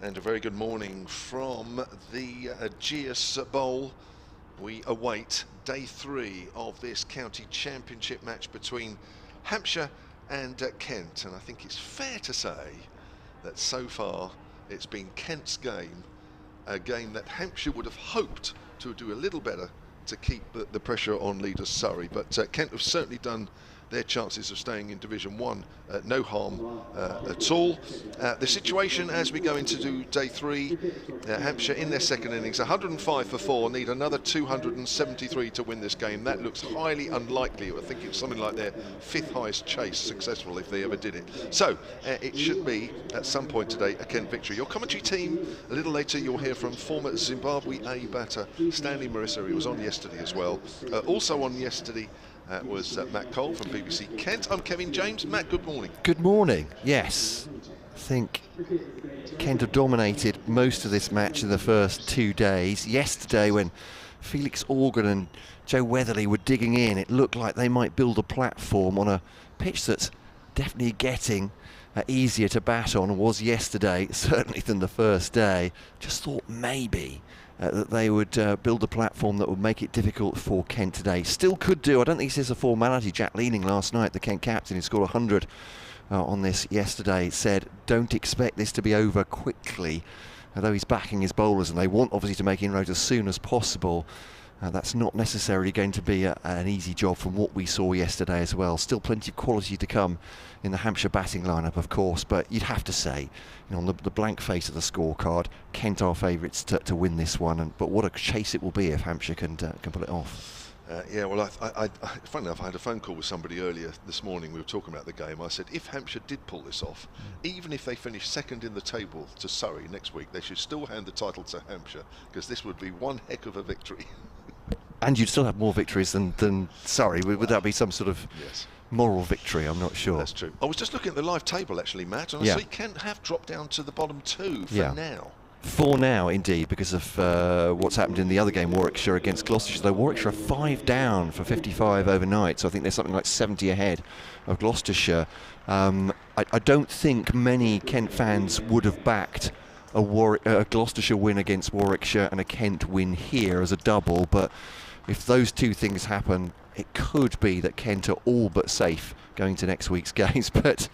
And a very good morning from the Ageas Bowl. We await day 3 of this county championship match between Hampshire and Kent. And I think it's fair to say that so far it's been Kent's game, a game that Hampshire would have hoped to do a little better to keep the pressure on leaders Surrey. But Kent have certainly done their chances of staying in Division 1 no harm at all. The situation as we go into day 3, Hampshire in their second innings, 105 for 4, need another 273 to win this game. That looks highly unlikely. I think it's something like their 5th highest chase successful if they ever did it. So it should be at some point today a Kent victory. Your commentary team, a little later you'll hear from former Zimbabwe A batter Stanley Marissa. He was on yesterday as well. Also on yesterday was Matt Cole from BBC Kent. I'm Kevin James. Matt, good morning. Good morning. Yes, I think Kent have dominated most of this match in the first 2 days. Yesterday, when Felix Organ and Joe Weatherly were digging in, it looked like they might build a platform on a pitch that's definitely getting easier to bat on. Was yesterday, certainly than the first day. Just thought maybe that they would build a platform that would make it difficult for Kent today. Still could do. I don't think this is a formality. Jack Leaning last night, the Kent captain, who scored 100 on this yesterday, said don't expect this to be over quickly, although he's backing his bowlers and they want obviously to make inroads as soon as possible. That's not necessarily going to be an easy job from what we saw yesterday as well. Still plenty of quality to come in the Hampshire batting lineup, of course, but you'd have to say, you know, on the blank face of the scorecard, Kent are favourites to win this one. But what a chase it will be if Hampshire can pull it off. Yeah, well, funny enough, I had a phone call with somebody earlier this morning. We were talking about the game. I said, if Hampshire did pull this off, even if they finish second in the table to Surrey next week, they should still hand the title to Hampshire, because this would be one heck of a victory. And you'd still have more victories than Surrey. Would that be some sort of moral victory? I'm not sure. That's true. I was just looking at the live table, actually, Matt, and I see Kent have dropped down to the bottom 2 for now. For now, indeed, because of what's happened in the other game, Warwickshire against Gloucestershire. Though Warwickshire are 5 down for 55 overnight, so I think there's something like 70 ahead of Gloucestershire. I don't think many Kent fans would have backed a Gloucestershire win against Warwickshire and a Kent win here as a double, but if those two things happen, it could be that Kent are all but safe going to next week's games. But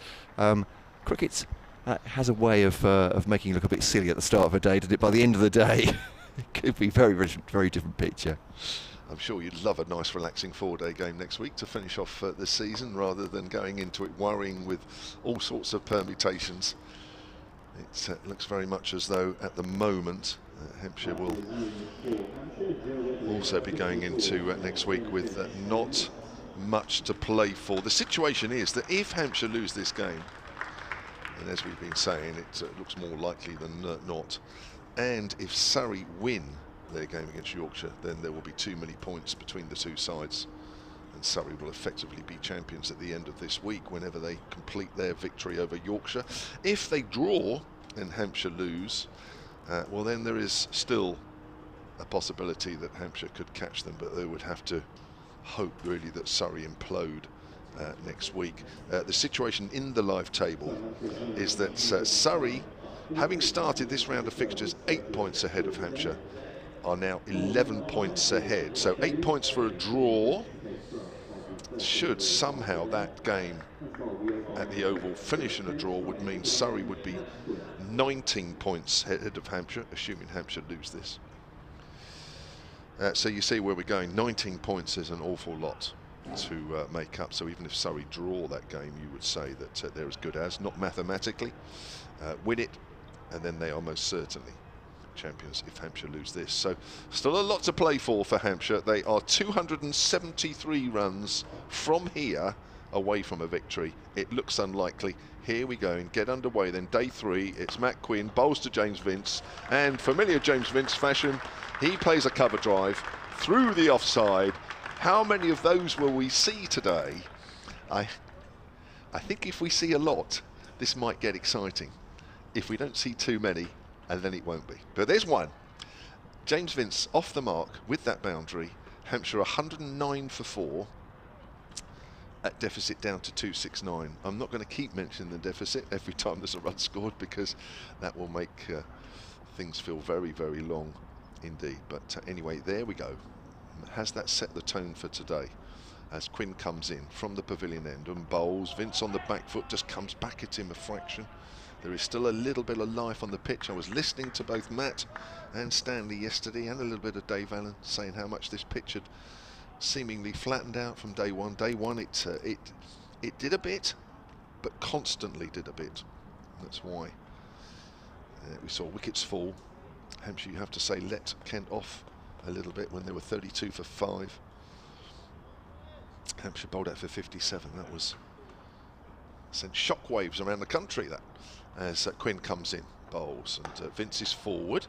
cricket has a way of making you look a bit silly at the start of a day, doesn't it? By the end of the day, it could be very, very different picture. I'm sure you'd love a nice relaxing 4-day game next week to finish off the season, rather than going into it worrying with all sorts of permutations. It looks very much as though at the moment Hampshire will also be going into next week with not much to play for. The situation is that if Hampshire lose this game, and as we've been saying, it looks more likely than not, and if Surrey win their game against Yorkshire, then there will be too many points between the two sides, and Surrey will effectively be champions at the end of this week whenever they complete their victory over Yorkshire. If they draw and Hampshire lose, well, then there is still a possibility that Hampshire could catch them, but they would have to hope really that Surrey implode next week. The situation in the live table is that Surrey, having started this round of fixtures 8 points ahead of Hampshire, are now 11 points ahead. So 8 points for a draw. Should somehow that game at the Oval finish in a draw, would mean Surrey would be 19 points ahead of Hampshire, assuming Hampshire lose this. So you see where we're going. 19 points is an awful lot to make up. So even if Surrey draw that game, you would say that they're as good as, not mathematically, win it, and then they are most certainly champions if Hampshire lose this. So still a lot to play for Hampshire. They are 273 runs from here away from a victory. It looks unlikely. Here we go and get underway then. Day 3, it's Matt Quinn, bowls to James Vince, and familiar James Vince fashion, he plays a cover drive through the offside. How many of those will we see today? I think if we see a lot, this might get exciting. If we don't see too many, and then it won't be. But there's one. James Vince off the mark with that boundary. Hampshire 109 for 4. at deficit down to 269. I'm not going to keep mentioning the deficit every time there's a run scored, because that will make things feel very, very long indeed. But anyway, there we go. Has that set the tone for today? As Quinn comes in from the pavilion end and bowls, Vince on the back foot just comes back at him a fraction. There is still a little bit of life on the pitch. I was listening to both Matt and Stanley yesterday, and a little bit of Dave Allen, saying how much this pitch had seemingly flattened out from day one. Day one, it did a bit, but constantly did a bit. That's why we saw wickets fall. Hampshire, you have to say, let Kent off a little bit when they were 32 for 5. Hampshire bowled out for 57. That was sent shockwaves around the country, that, as Quinn comes in, bowls, and Vince is forward.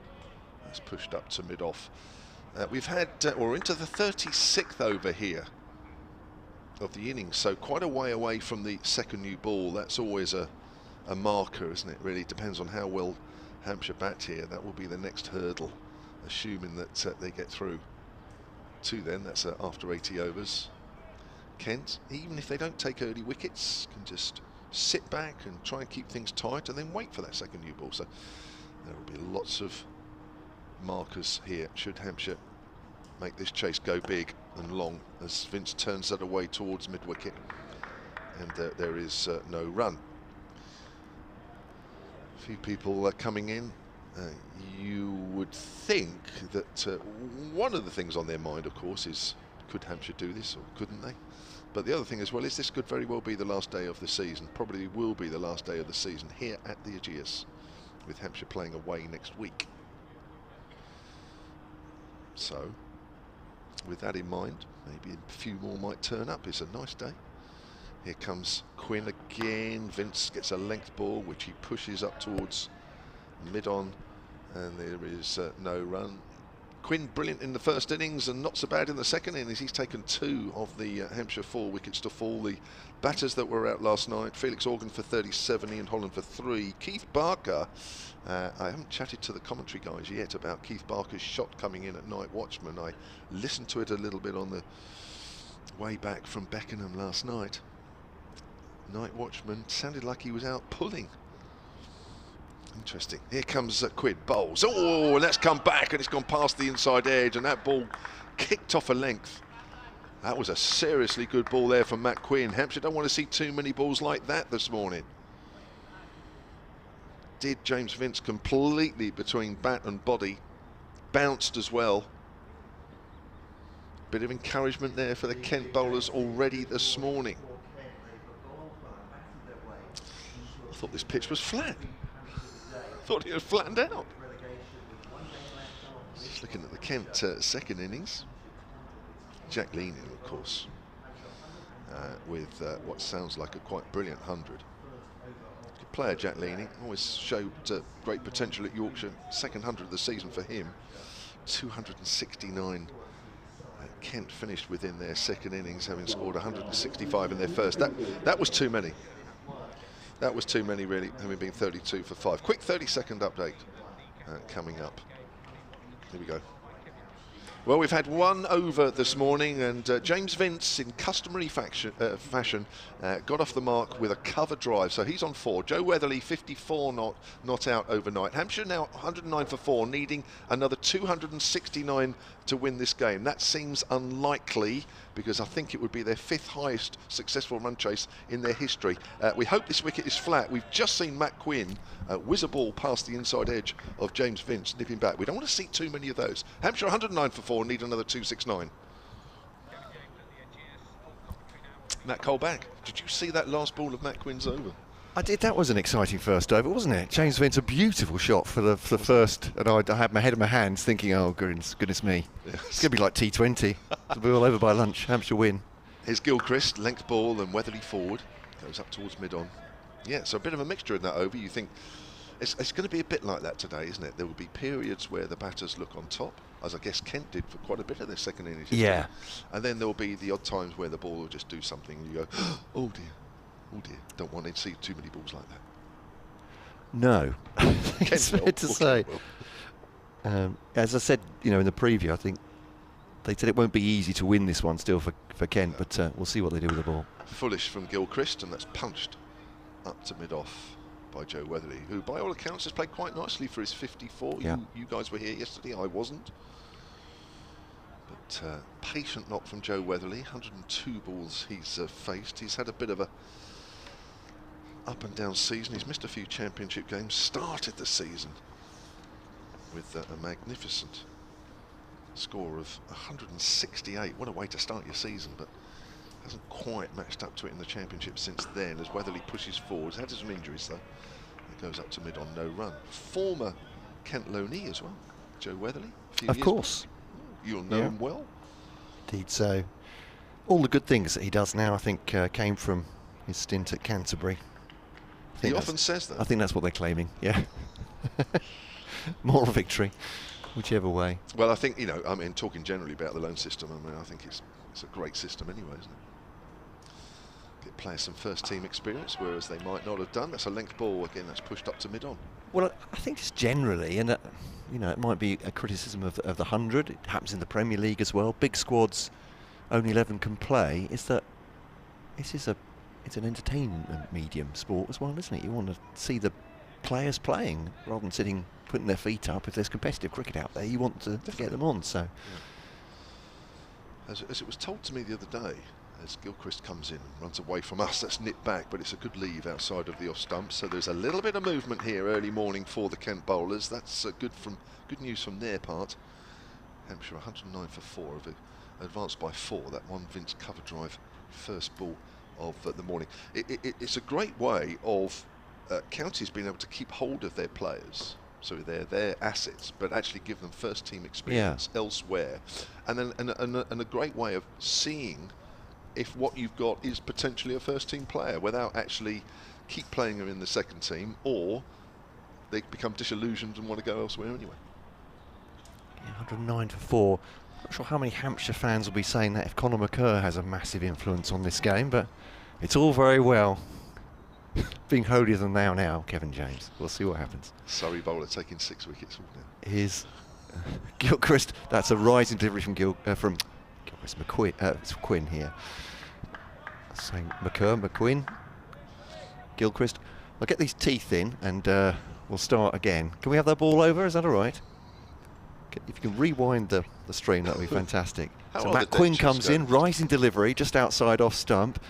That's pushed up to mid-off. We've had, we're into the 36th over here of the innings, so quite a way away from the second new ball. That's always a marker, isn't it? Really depends on how well Hampshire bat here. That will be the next hurdle, assuming that they get through to then. That's after 80 overs. Kent, even if they don't take early wickets, can just sit back and try and keep things tight and then wait for that second new ball. So there will be lots of markers here should Hampshire make this chase go big and long, as Vince turns that away towards mid-wicket, and there is no run. A few people coming in. You would think that one of the things on their mind, of course, is could Hampshire do this or couldn't they? But the other thing as well is this could very well be the last day of the season. Probably will be the last day of the season here at the Ageas, with Hampshire playing away next week. So, with that in mind, maybe a few more might turn up. It's a nice day. Here comes Quinn again. Vince gets a length ball, which he pushes up towards mid-on, and there is no run. Quinn brilliant in the first innings and not so bad in the second innings. He's taken 2 of the Hampshire 4 wickets to fall. The batters that were out last night: Felix Organ for 37, Ian Holland for 3. Keith Barker, I haven't chatted to the commentary guys yet about Keith Barker's shot coming in at Night Watchman. I listened to it a little bit on the way back from Beckenham last night. Night Watchman sounded like he was out pulling. Interesting. Here comes Quinn, bowls. Oh, and that's come back and it's gone past the inside edge, and that ball kicked off a length. That was a seriously good ball there from Matt Quinn. Hampshire don't want to see too many balls like that this morning. Did James Vince completely between bat and body. Bounced as well. Bit of encouragement there for the Kent bowlers already this morning. I thought this pitch was flat. Thought it had flattened out. Just looking at the Kent second innings. Jack Leaning, of course, with what sounds like a quite brilliant 100. Good player, Jack Leaning. Always showed great potential at Yorkshire. Second 100 of the season for him. 269. Kent finished within their second innings, having scored 165 in their first. That was too many. That was too many, really, having been 32 for 5. Quick 30-second update coming up. Here we go. Well, we've had 1 over this morning, and James Vince, in customary fashion, got off the mark with a cover drive, so he's on 4. Joe Weatherly, 54 not out overnight. Hampshire now 109 for 4, needing another 269 to win this game. That seems unlikely, because I think it would be their 5th highest successful run chase in their history. We hope this wicket is flat. We've just seen Matt Quinn whiz a ball past the inside edge of James Vince, nipping back. We don't want to see too many of those. Hampshire 109 for 4, need another 269. Matt Cole back. Did you see that last ball of Matt Quinn's over? I did. That was an exciting first over, wasn't it? James Vince, a beautiful shot for the first, and I had my head in my hands thinking, oh goodness me, yes. It's going to be like T20. It'll be all over by lunch. Hampshire win. Here's Gilchrist, length ball, and Weatherly forward. Goes up towards mid-on. Yeah, so a bit of a mixture in that over. You think it's going to be a bit like that today, isn't it? There will be periods where the batters look on top, as I guess Kent did for quite a bit of their second innings. Yeah. And then there will be the odd times where the ball will just do something and you go, oh dear. Oh dear, don't want to see too many balls like that. No, it's fair to say. As I said, in the preview, I think They said it won't be easy to win this one still for Kent, but we'll see what they do with the ball. Foolish from Gilchrist, and that's punched up to mid-off by Joe Weatherly, who by all accounts has played quite nicely for his 54. Yeah. You guys were here yesterday, I wasn't. But patient knock from Joe Weatherly, 102 balls he's faced. He's had a bit of a up and down season. He's missed a few championship games, started the season with a magnificent score of 168. What a way to start your season, but hasn't quite matched up to it in the championship since then, as Weatherly pushes forward. He's had some injuries though. It goes up to mid on no run. Former Kent loanee as well, Joe Weatherly. Of course. You'll know him well. Indeed so. All the good things that he does now, I think, came from his stint at Canterbury. He often says that. I think that's what they're claiming, yeah. Moral victory, whichever way. Well, I think, you know, I mean, talking generally about the loan system, I mean, I think it's a great system anyway, isn't it? Get players some first team experience, whereas they might not have done. That's a length ball, again, that's pushed up to mid-on. Well, I think just generally, and you know, it might be a criticism of the 100, it happens in the Premier League as well, big squads, only 11 can play, is that this is it's an entertainment medium sport as well, isn't it? You want to see the players playing rather than sitting, putting their feet up. If there's competitive cricket out there, you want to get them on. So, yeah. As it was told to me the other day, as Gilchrist comes in and runs away from us, that's nipped back, but it's a good leave outside of the off stump. So there's a little bit of movement here early morning for the Kent bowlers. That's good news from their part. Hampshire 109 for 4, have advanced by 4. That one Vince cover drive, first ball of the morning. It's a great way of counties being able to keep hold of their players, so they're their assets, but actually give them first team experience elsewhere, and then and a great way of seeing if what you've got is potentially a first team player without actually keep playing them in the second team, or they become disillusioned and want to go elsewhere anyway. Yeah, 109 for 4. Not sure how many Hampshire fans will be saying that if Conor Mccoy has a massive influence on this game, but it's all very well being holier than thou now, Kevin James. We'll see what happens. Surrey bowler taking 6 wickets all now. Here's Gilchrist. That's a rising delivery from Gilchrist. McCoy, it's Quinn here. Saying McQuinn, Gilchrist. I'll get these teeth in and we'll start again. Can we have that ball over? Is that all right? If you can rewind the stream, that would be fantastic. So Matt Quinn comes in, rising delivery, just outside off stump.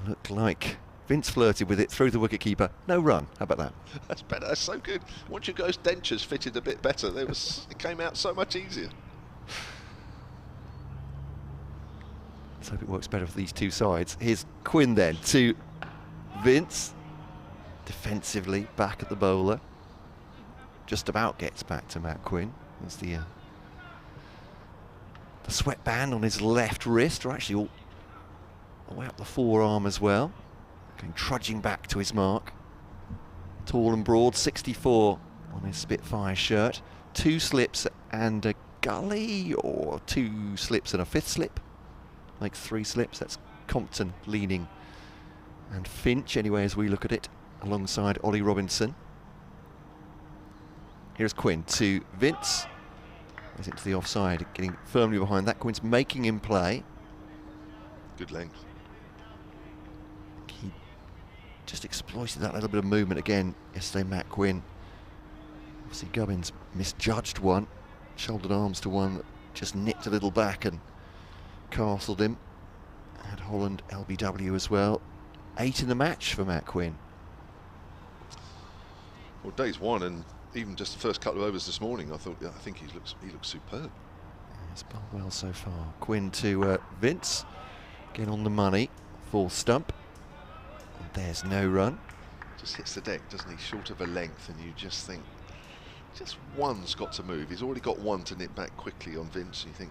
Looked like Vince flirted with it through the wicketkeeper. No run. How about that? That's better. That's so good. Once your ghost dentures fitted a bit better, it came out so much easier. Let's hope it works better for these two sides. Here's Quinn then to Vince. Defensively back at the bowler. Just about gets back to Matt Quinn. That's the sweatband on his left wrist, or actually all the way up the forearm as well. Going trudging back to his mark. Tall and broad, 64 on his Spitfire shirt. 2 slips and a gully, or 2 slips and a 5th slip. Like 3 slips. That's Compton leading and Finch, anyway, as we look at it, alongside Ollie Robinson. Here's Quinn to Vince. He's into the offside, getting firmly behind that. Quinn's making him play. Good length. He just exploited that little bit of movement again yesterday, Matt Quinn. Obviously Gubbins misjudged one. Shouldered arms to one that just nipped a little back and castled him. Had Holland LBW as well. 8 in the match for Matt Quinn. Well, day's 1, and even just the first couple of overs this morning, I think he looks superb. Yeah, he's bowled well so far. Quinn to Vince, again on the money, full stump. And there's no run. Just hits the deck, doesn't he? Short of a length, and you just think, just one's got to move. He's already got one to nip back quickly on Vince. And you think,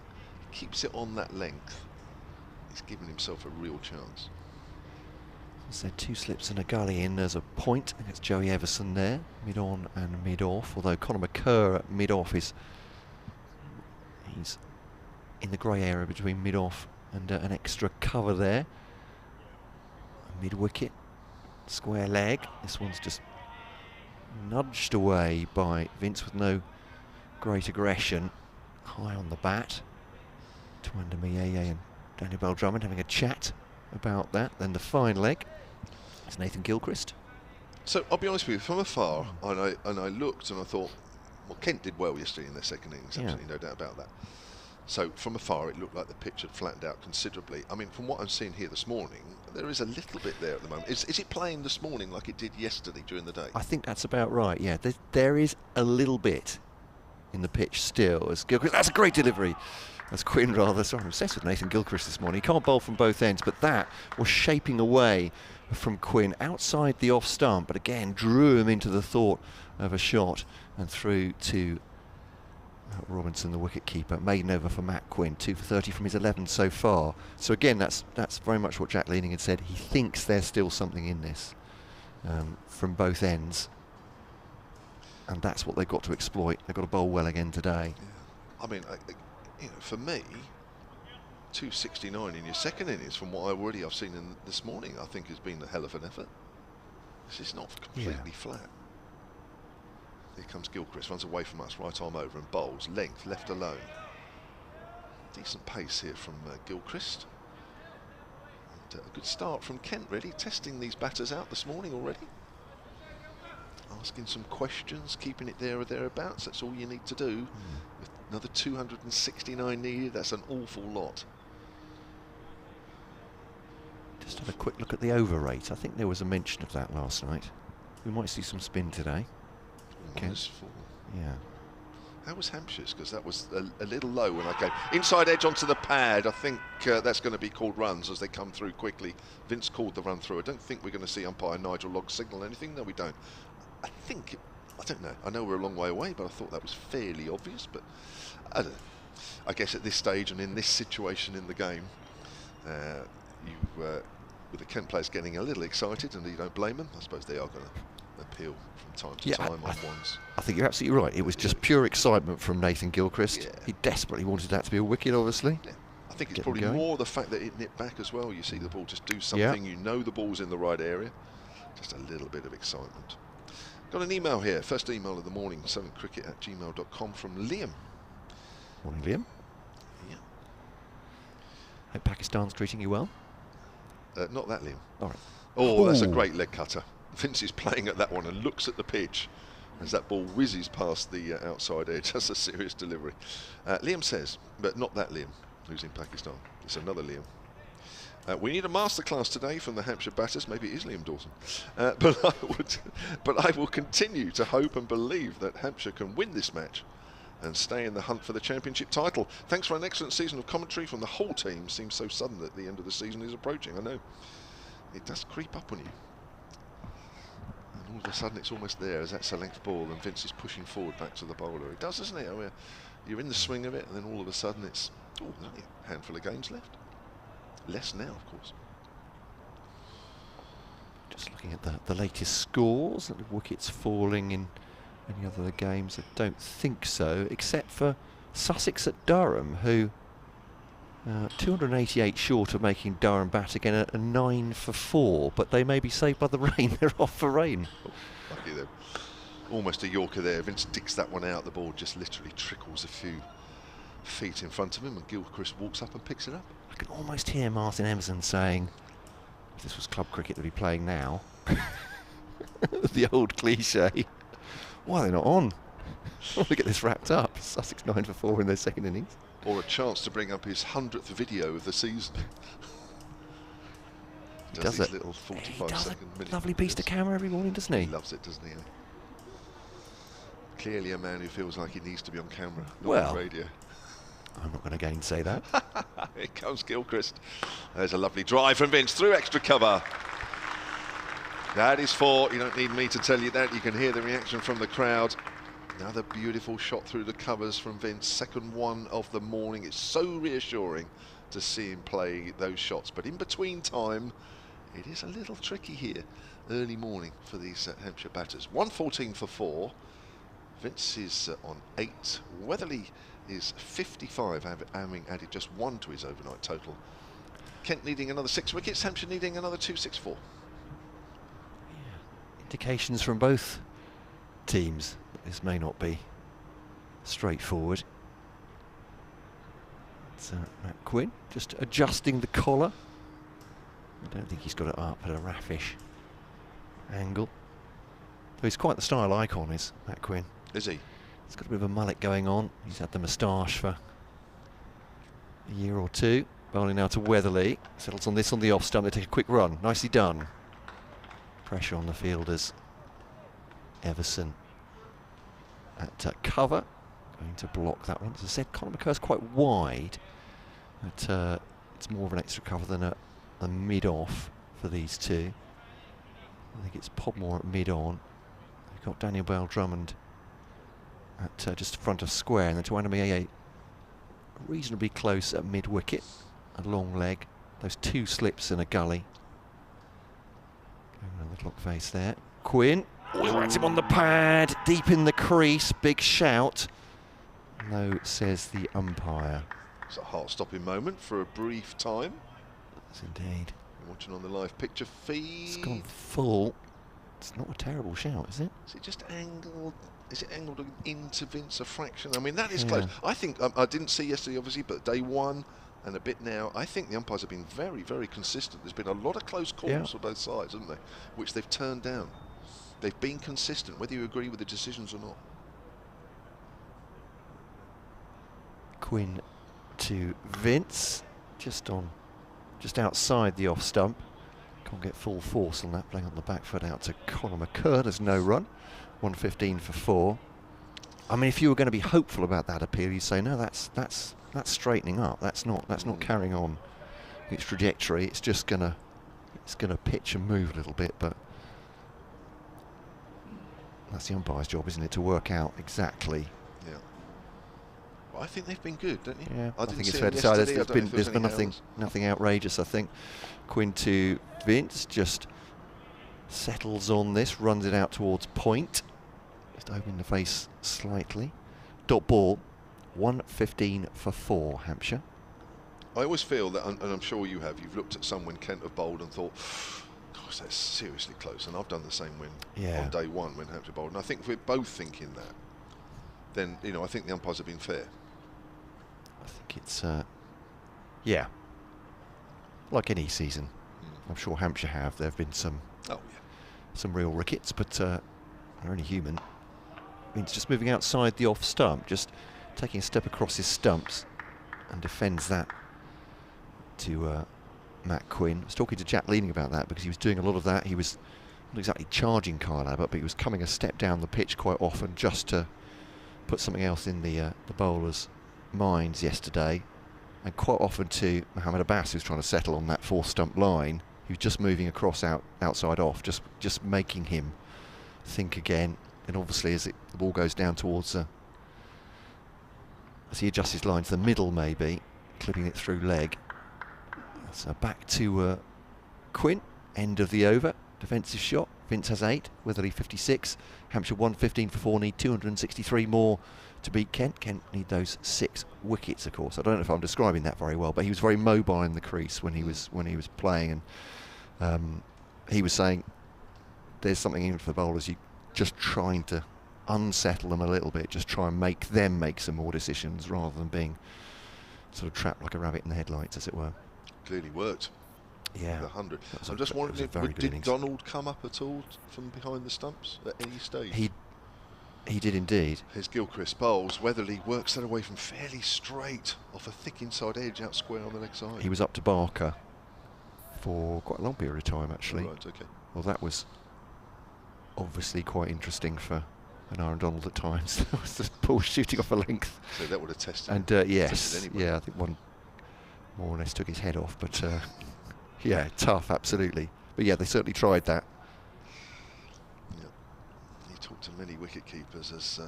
he keeps it on that length, he's given himself a real chance. So 2 slips and a gully in. There's a point against Joey Everson there, mid-on and mid-off. Although Conor Mccoy at mid-off he's in the grey area between mid-off and an extra cover there. Mid-wicket, square leg. This one's just nudged away by Vince with no great aggression. High on the bat. Twanda Mieye and Daniel Bell Drummond having a chat about that. Then the fine leg. It's Nathan Gilchrist. So I'll be honest with you, from afar, and I looked and I thought, well, Kent did well yesterday in their second innings, absolutely no doubt about that. So from afar, it looked like the pitch had flattened out considerably. I mean, from what I'm seeing here this morning, there is a little bit there at the moment. Is it playing this morning like it did yesterday during the day? I think that's about right, yeah. There is a little bit in the pitch still. As Gilchrist, that's a great delivery. As Quinn rather, sorry, I'm obsessed with Nathan Gilchrist this morning. He can't bowl from both ends, but that was shaping away from Quinn outside the off stump, but again drew him into the thought of a shot and through to Robinson, the wicket keeper. Maiden over for Matt Quinn, 2 for 30 from his 11 so far. So again, that's very much what Jack Leaning had said. He thinks there's still something in this from both ends, and that's what they've got to exploit. They've got to bowl well again today. Yeah. I mean, for me, 269 in your second innings, from what I've seen this morning, I think has been a hell of an effort. This is not completely flat. Here comes Gilchrist, runs away from us, right arm over and bowls, length, left alone. Decent pace here from Gilchrist. And a good start from Kent, really, testing these batters out this morning already. Asking some questions, keeping it there or thereabouts, that's all you need to do. With another 269 needed, that's an awful lot. Just have a quick look at the over rate. I think there was a mention of that last night. We might see some spin today. -4. Yeah. How was Hampshire's? Because that was a little low when I came. Inside edge onto the pad. I think that's going to be called runs as they come through quickly. Vince called the run through. I don't think we're going to see umpire Nigel Logg signal anything. No, we don't. I don't know. I know we're a long way away, but I thought that was fairly obvious. But I don't know. I guess at this stage and in this situation in the game, with the Kent players getting a little excited, and you don't blame them, I suppose they are going to appeal from time to time on ones. I think you're absolutely right. It was just pure excitement from Nathan Gilchrist. Yeah. He desperately wanted that to be a wicket, obviously. Yeah. I think it's probably more the fact that it nipped back as well. You see the ball just do something, you know the ball's in the right area. Just a little bit of excitement. Got an email here, first email of the morning, 7cricket@gmail.com from Liam. Morning, Liam. Yeah. Hope Pakistan's treating you well. Not that, Liam. All right. Oh, that's a great leg cutter. Vince is playing at that one and looks at the pitch as that ball whizzes past the outside edge. That's a serious delivery. Liam says, but not that Liam who's in Pakistan. It's another Liam. We need a masterclass today from the Hampshire batters. Maybe it is Liam Dawson. But I will continue to hope and believe that Hampshire can win this match and stay in the hunt for the championship title. Thanks for an excellent season of commentary from the whole team. Seems so sudden that the end of the season is approaching. I know. It does creep up on you. And all of a sudden it's almost there as that's a length ball and Vince is pushing forward back to the bowler. It does, doesn't it? I mean, you're in the swing of it and then all of a sudden it's, there's only a handful of games left. Less now, of course. Just looking at the latest scores, the wickets falling in any other games. I don't think so, except for Sussex at Durham, who 288 short of making Durham bat again at a 9 for 4, but they may be saved by the rain. They're off for rain. Oh, lucky them. Almost a Yorker there. Vince digs that one out. The ball just literally trickles a few feet in front of him, and Gilchrist walks up and picks it up. I can almost hear Martin Emerson saying, if this was club cricket they'd be playing now, the old cliche, why are they not on? I want to get this wrapped up. Sussex 9 for 4 in their second innings. Or a chance to bring up his 100th video of the season. He does these it. Little 45-second minute lovely piece to camera every morning, doesn't he? He loves it, doesn't he? Clearly a man who feels like he needs to be on camera, not well, on radio. I'm not going to gainsay that. Here comes Gilchrist. There's a lovely drive from Vince through extra cover. That is 4. You don't need me to tell you that. You can hear the reaction from the crowd. Another beautiful shot through the covers from Vince. Second one of the morning. It's so reassuring to see him play those shots. But in between time, it is a little tricky here. Early morning for these Hampshire batters. 114 for 4. Vince is on 8. Weatherly is 55, having added just 1 to his overnight total. Kent needing another 6 wickets. Hampshire needing another 264. Yeah. Indications from both teams that this may not be straightforward. It's Matt Quinn just adjusting the collar. I don't think he's got it up at a raffish angle. Though he's quite the style icon, is Matt Quinn. Is he? He's got a bit of a mullet going on. He's had the moustache for a year or two. Bowling now to Weatherly. Settles on this on the off stump. They take a quick run. Nicely done. Pressure on the fielders. Everson at cover. Going to block that one. As I said, Conor Mccoy's quite wide. But it's more of an extra cover than a mid-off for these two. I think it's Podmore at mid-on. We've got Daniel Bell-Drummond at just front of square, and then Tawana Mccoy reasonably close at mid-wicket. A long leg. Those two slips in a gully. Going around the clock face there. Quinn. Oh, that's him on the pad. Deep in the crease. Big shout. No, says the umpire. It's a heart-stopping moment for a brief time. Yes, indeed. You're watching on the live picture feed. It's gone full. It's not a terrible shout, is it? Is it just angled? Is it angled into Vince a fraction? I mean, that is close. I think, I didn't see yesterday, obviously, but day one and a bit now, I think the umpires have been very, very consistent. There's been a lot of close calls for both sides, haven't they? Which they've turned down. They've been consistent, whether you agree with the decisions or not. Quinn to Vince, just outside the off stump. Can't get full force on that, playing on the back foot out to Conor Mccoy. There's no run. 115 for 4. I mean, if you were going to be hopeful about that appeal, you'd say no, that's straightening up. That's not carrying on its trajectory. It's just gonna pitch and move a little bit, but that's the umpire's job, isn't it, to work out exactly. Yeah. Well, I think they've been good, don't you? Yeah, I think it's fair to say there's been nothing outrageous. I think Quinn to Vince just settles on this, runs it out towards point, just opening the face slightly. Dot ball, 115 for 4, Hampshire. I always feel that, and I'm sure you have, you've looked at some when Kent have bowled and thought, gosh, that's seriously close. And I've done the same on day one when Hampshire bowled. And I think if we're both thinking that, then, you know, I think the umpires have been fair. I think it's, like any season. I'm sure Hampshire have. There have been some real rickets, but they're only human. It's just moving outside the off stump, just taking a step across his stumps, and defends that to Matt Quinn. I was talking to Jack Leaning about that because he was doing a lot of that. He was not exactly charging Kyle Abbott, but he was coming a step down the pitch quite often just to put something else in the bowlers' minds yesterday. And quite often to Mohammed Abbas, who's trying to settle on that 4 stump line. He was just moving across outside off, just making him think again. And obviously, as the ball goes down towards, as he adjusts his line to the middle, maybe clipping it through leg. So back to Quinn, end of the over, defensive shot. Vince has 8, Weatherly 56. Hampshire 115 for 4, need 263 more to beat Kent. Kent need those 6 wickets, of course. I don't know if I'm describing that very well, but he was very mobile in the crease when he was playing, and he was saying there's something in for the bowlers. You just trying to unsettle them a little bit, just try and make them make some more decisions rather than being sort of trapped like a rabbit in the headlights, as it were. Clearly worked. Yeah, 100. I'm just wondering, did Donald come up at all from behind the stumps at any stage? He did indeed. Here's Gilchrist bowls. Weatherly works that away from fairly straight off a thick inside edge out square on the leg side. He was up to Barker for quite a long period of time, actually. Oh, right, okay. Well, that was obviously quite interesting for an Aaron Donald at times. That was the ball shooting off a length. So that would have tested. And yes, yeah, I think one more or less took his head off, but yeah, tough, absolutely. But yeah, they certainly tried that. Yeah. He talked to many wicket keepers as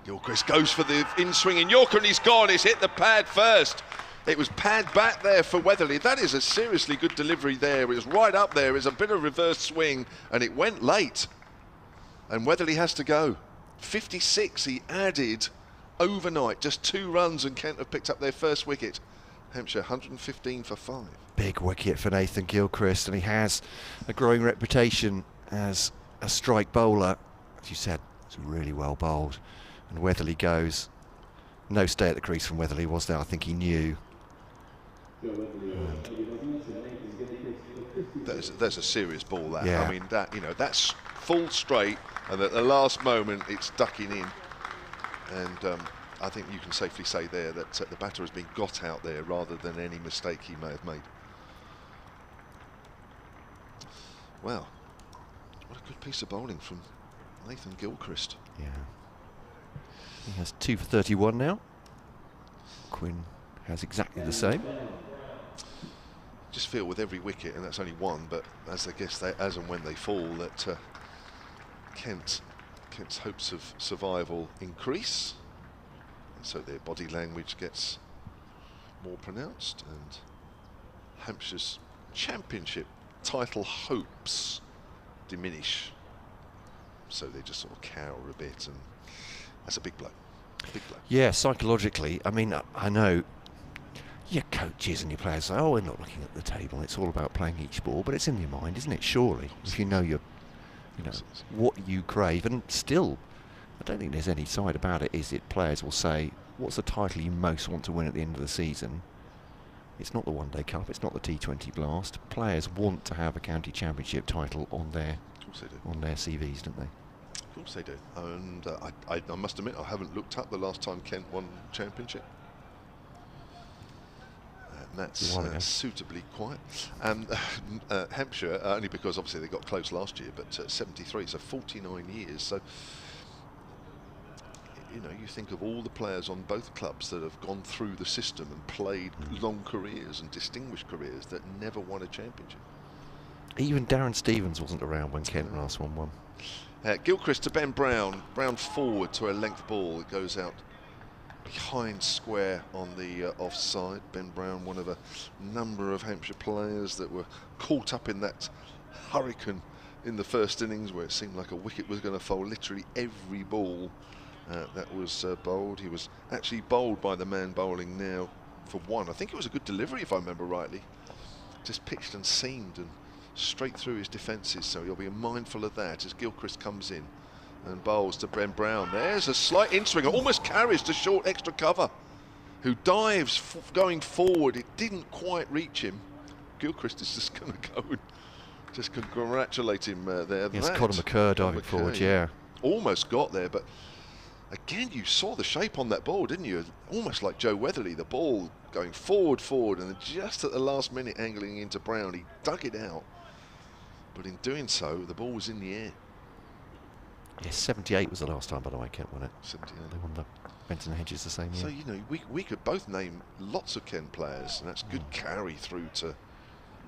Gilchrist goes for the in-swinging Yorker, and he's gone. He's hit the pad first. It was pad back there for Weatherly. That is a seriously good delivery there. It was right up there. It was a bit of reverse swing, and it went late. And Weatherly has to go. 56 he added overnight. Just 2 runs, and Kent have picked up their first wicket. Hampshire 115 for 5. Big wicket for Nathan Gilchrist, and he has a growing reputation as a strike bowler. As you said, it's really well bowled. And Weatherly goes no stay at the crease from Weatherly, was there? I think he knew. And there's a serious ball, that. Yeah. I mean, that, you know, that's full straight, and at the last moment it's ducking in. And I think you can safely say there that the batter has been got out there rather than any mistake he may have made. Wow, what a good piece of bowling from Nathan Gilchrist. yeah, he has 2 for 31 now. Quinn has exactly the same. Just feel with every wicket, and that's only one, but as as and when they fall, that Kent's hopes of survival increase, and so their body language gets more pronounced, and Hampshire's championship title hopes diminish, so they just sort of cower a bit, and that's a big blow. Big blow. Yeah, psychologically, I mean, I know your coaches and your players say, oh, we're not looking at the table, it's all about playing each ball, but it's in your mind, isn't it, surely, if you know what you crave. And still, I don't think there's any side about it, is it? Players will say, what's the title you most want to win at the end of the season? It's not the One Day Cup, it's not the T20 Blast. Players want to have a county championship title on their CVs, don't they? Of course they do. And I must admit, I haven't looked up the last time Kent won championship. And that's suitably quiet. Hampshire, only because obviously they got close last year, but 73, so 49 years. So, you know, you think of all the players on both clubs that have gone through the system and played long careers and distinguished careers that never won a championship. Even Darren Stevens wasn't around when Kent last won. Gilchrist to Ben Brown. Brown forward to a length ball. It goes out behind square on the offside. Ben Brown, one of a number of Hampshire players that were caught up in that hurricane in the first innings where it seemed like a wicket was going to fall. Literally every ball that was bowled. He was actually bowled by the man bowling now for one. I think it was a good delivery, if I remember rightly. Just pitched and seamed and straight through his defences, so you'll be mindful of that as Gilchrist comes in and bowls to Ben Brown. There's a slight in-swinger, almost carries to short extra cover, who dives going forward. It didn't quite reach him. Gilchrist is just going to go and just congratulate him there. Yes, Conor Mccoy diving forward, yeah. Almost got there, but again, you saw the shape on that ball, didn't you? Almost like Joe Weatherly, the ball going forward, and then just at the last minute angling into Brown, he dug it out. But in doing so, the ball was in the air. Yes, 78 was the last time, by the way, Kent won it. 78. They won the Benton Hedges the same year. So, you know, we could both name lots of Kent players, and that's good carry through to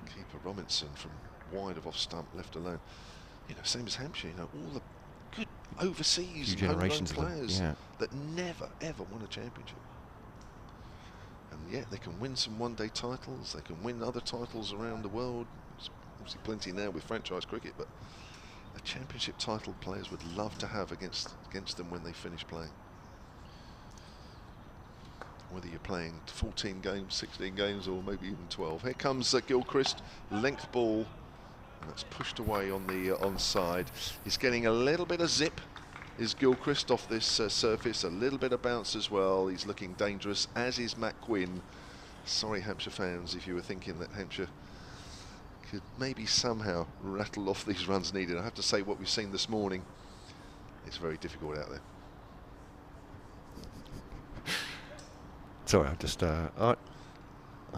keeper Robinson from wide of off stump, left alone. You know, same as Hampshire, you know, all the good overseas generations of players that never, ever won a championship. And yet they can win some one-day titles, they can win other titles around the world. There's obviously plenty now with franchise cricket, but a championship title players would love to have against them when they finish playing. Whether you're playing 14 games, 16 games, or maybe even 12. Here comes Gilchrist, length ball, and that's pushed away on the onside. He's getting a little bit of zip, is Gilchrist, off this surface, a little bit of bounce as well. He's looking dangerous, as is Matt Quinn. Sorry, Hampshire fans, if you were thinking that Hampshire could maybe somehow rattle off these runs needed. I have to say, what we've seen this morning, it's very difficult out there. Sorry, I just I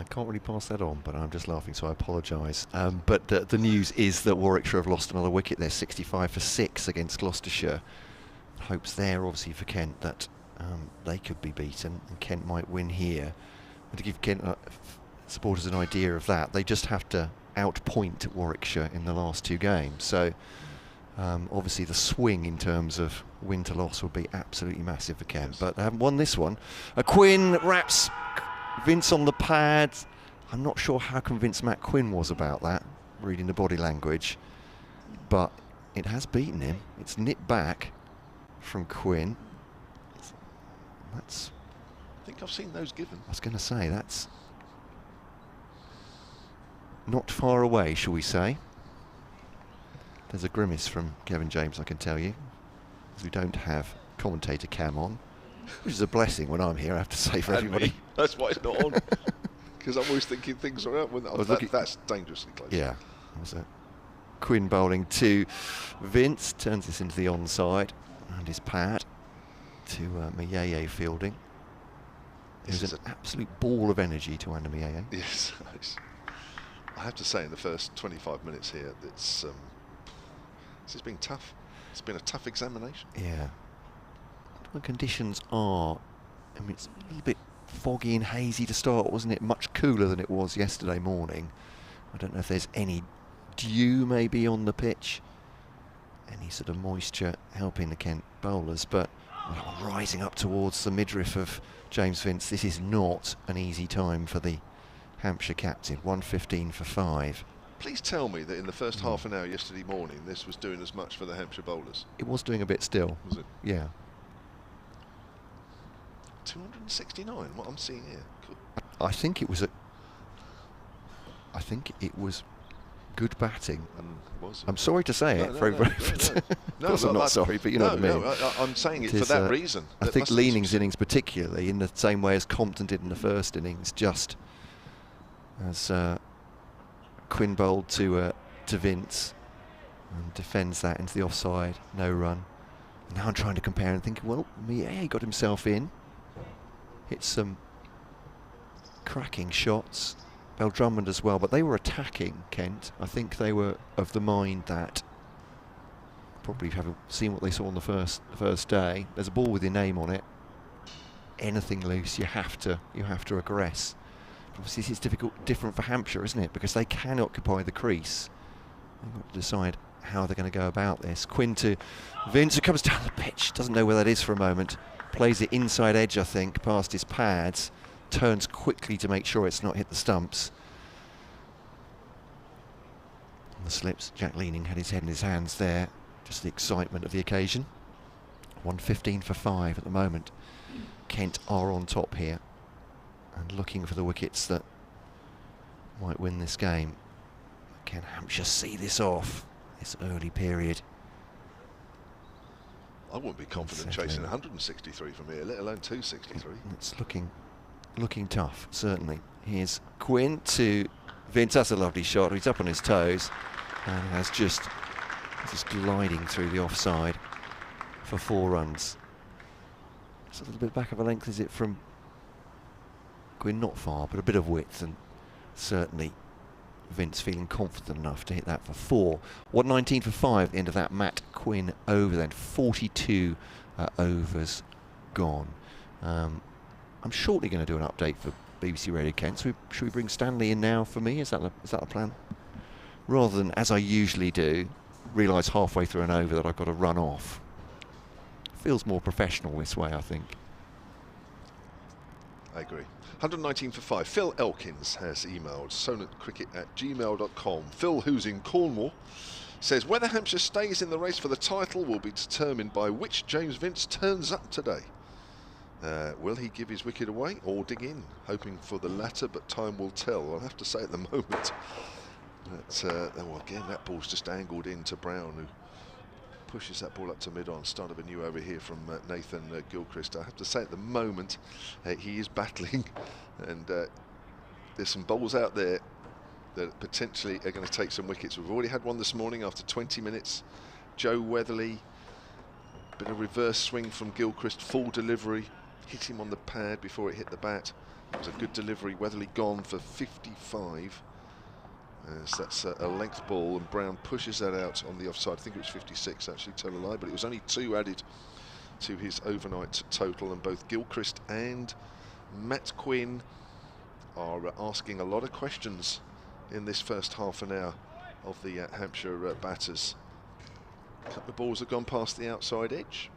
can't really pass that on, but I'm just laughing, so I apologise. But the news is that Warwickshire have lost another wicket. They're 65 for 6 against Gloucestershire. Hopes there, obviously, for Kent that they could be beaten and Kent might win here. But to give Kent supporters an idea of that, they just have to outpoint Warwickshire in the last 2 games. So obviously the swing in terms of win to loss would be absolutely massive for Kent. Yes. But they haven't won this one. Quinn wraps Vince on the pad. I'm not sure how convinced Matt Quinn was about that, reading the body language, but it has beaten him. It's nipped back from Quinn. That's, I think I've seen those given. I was going to say, that's not far away, shall we say. There's a grimace from Kevin James, I can tell you, because we don't have commentator Cam on. Which is a blessing when I'm here, I have to say, for everybody. That's why it's not on. Because I'm always thinking things are out. That's dangerously close. Yeah. Was it? Quinn bowling to Vince, turns this into the onside, and his pad to Mccoy fielding. There's an absolute ball of energy to Andy Mccoy. Yes. I have to say, in the first 25 minutes here, this has been tough. It's been a tough examination. Yeah. The conditions are, I mean, it's a little bit foggy and hazy to start, wasn't it? Much cooler than it was yesterday morning. I don't know if there's any dew maybe on the pitch, any sort of moisture helping the Kent bowlers, but rising up towards the midriff of James Vince, this is not an easy time for the Hampshire captain. 1:15 for 5. Please tell me that in the first half an hour yesterday morning this was doing as much for the Hampshire bowlers. It was doing a bit still. Was it? Yeah. 269, what I'm seeing here. Cool. I think it was good batting. Was it? I'm sorry to say it. Of course I'm not sorry, but you know what I mean. I'm saying it for that reason. I think Leaning's innings particularly, in the same way as Compton did in the first innings, just as Quinn bowled to Vince and defends that into the offside, no run. And now I'm trying to compare and thinking, well, he got himself in, hit some cracking shots. Bell Drummond as well, but they were attacking Kent. I think they were of the mind that, probably having seen what they saw on the first day, there's a ball with your name on it. Anything loose, you have to aggress. Obviously, this is different for Hampshire, isn't it? Because they can occupy the crease. They've got to decide how they're going to go about this. Quinn to Vince, who comes down the pitch, doesn't know where that is for a moment. Plays it inside edge, I think, past his pads. Turns quickly to make sure it's not hit the stumps. On the slips, Jack Leaning had his head in his hands there. Just the excitement of the occasion. 1:15 for 5 at the moment. Kent are on top here and looking for the wickets that might win this game. Can Hampshire see this off this early period? I wouldn't be confident chasing 163 from here, let alone 263. It's looking tough, certainly. Here's Quinn to Vince. That's a lovely shot. He's up on his toes and has just gliding through the offside for 4 runs. It's a little bit back of a length, is it, from Quinn? Not far, but a bit of width, and certainly Vince feeling confident enough to hit that for 4. 1:19 for 5 at the end of that Matt Quinn over then. 42 overs gone. I'm shortly going to do an update for BBC Radio Kent. So should we bring Stanley in now for me? Is that the plan? Rather than, as I usually do, realise halfway through an over that I've got to run off. Feels more professional this way, I think. I agree. 119 for 5. Phil Elkins has emailed sonatcricket@gmail.com. Phil, who's in Cornwall, says whether Hampshire stays in the race for the title will be determined by which James Vince turns up today. Will he give his wicket away or dig in? Hoping for the latter, but time will tell. I'll have to say at the moment that, well, again, that ball's just angled into Brown, who pushes that ball up to mid-on. Start of a new over here from Nathan Gilchrist. I have to say at the moment he is battling, and there's some bowls out there that potentially are going to take some wickets. We've already had one this morning after 20 minutes. Joe Weatherly, bit of reverse swing from Gilchrist, full delivery, hit him on the pad before it hit the bat. It was a good delivery. Weatherly gone for 55. So that's a length ball, and Brown pushes that out on the offside. I think it was 56 actually, tell a lie, but it was only 2 added to his overnight total, and both Gilchrist and Matt Quinn are asking a lot of questions in this first half an hour of the Hampshire batters. A couple of balls have gone past the outside edge.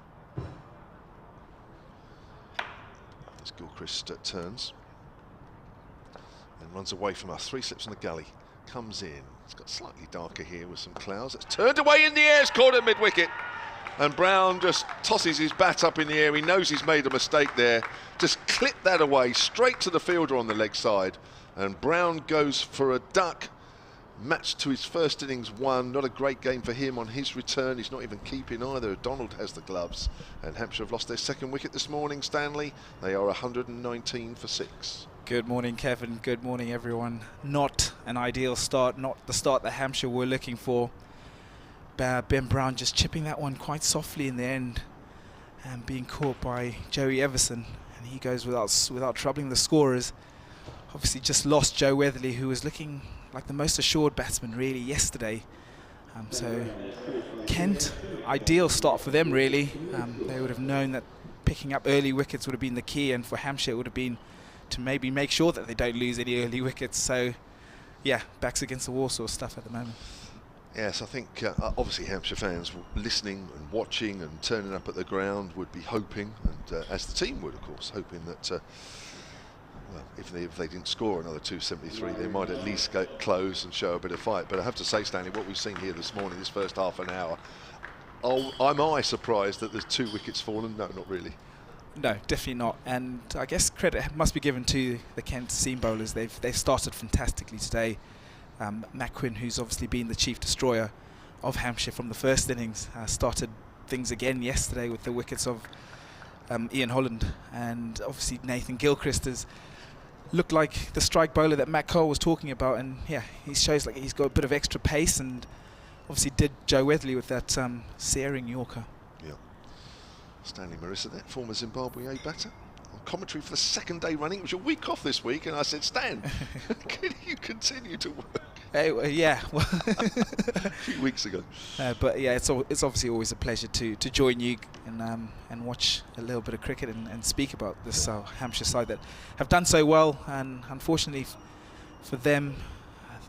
As Gilchrist turns and runs away from us. 3 slips on the gully. Comes in. It's got slightly darker here with some clouds. It's turned away in the air. It's caught at mid-wicket. And Brown just tosses his bat up in the air. He knows he's made a mistake there. Just clipped that away straight to the fielder on the leg side. And Brown goes for a duck. matched to his first innings won. Not a great game for him on his return. He's not even keeping either. Donald has the gloves, and Hampshire have lost their second wicket this morning. Stanley, they are 119 for 6. Good morning, Kevin. Good morning, everyone. Not an ideal start, not the start that Hampshire were looking for. Ben Brown just chipping that one quite softly in the end and being caught by Joey Everson, and he goes without troubling the scorers. Obviously just lost Joe Weatherly, who was looking like the most assured batsman really yesterday. So Kent, ideal start for them really. They would have known that picking up early wickets would have been the key, and for Hampshire it would have been to maybe make sure that they don't lose any early wickets. So yeah, backs against the wall sort of stuff at the moment. Yes, I think obviously Hampshire fans listening and watching and turning up at the ground would be hoping, and as the team would of course, hoping that well, if they didn't score another 273, they might at least get close and show a bit of fight. But I have to say, Stanley, what we've seen here this morning, this first half an hour, am I surprised that there's 2 wickets fallen? No, not really. No, definitely not. And I guess credit must be given to the Kent seam bowlers. They've started fantastically today. Quinn, who's obviously been the chief destroyer of Hampshire from the first innings, started things again yesterday with the wickets of Ian Holland, and obviously Nathan Gilchrist has looked like the strike bowler that Matt Cole was talking about, and yeah, he shows like he's got a bit of extra pace, and obviously did Joe Weatherly with that searing Yorker. Yeah. Stanley Marissa there, former Zimbabwe A batter. On commentary for the second day running. It was your week off this week, and I said, Stan, can you continue to work? Yeah, well a few weeks ago. But yeah, it's obviously always a pleasure to join you and watch a little bit of cricket and speak about this Hampshire side that have done so well, and unfortunately for them,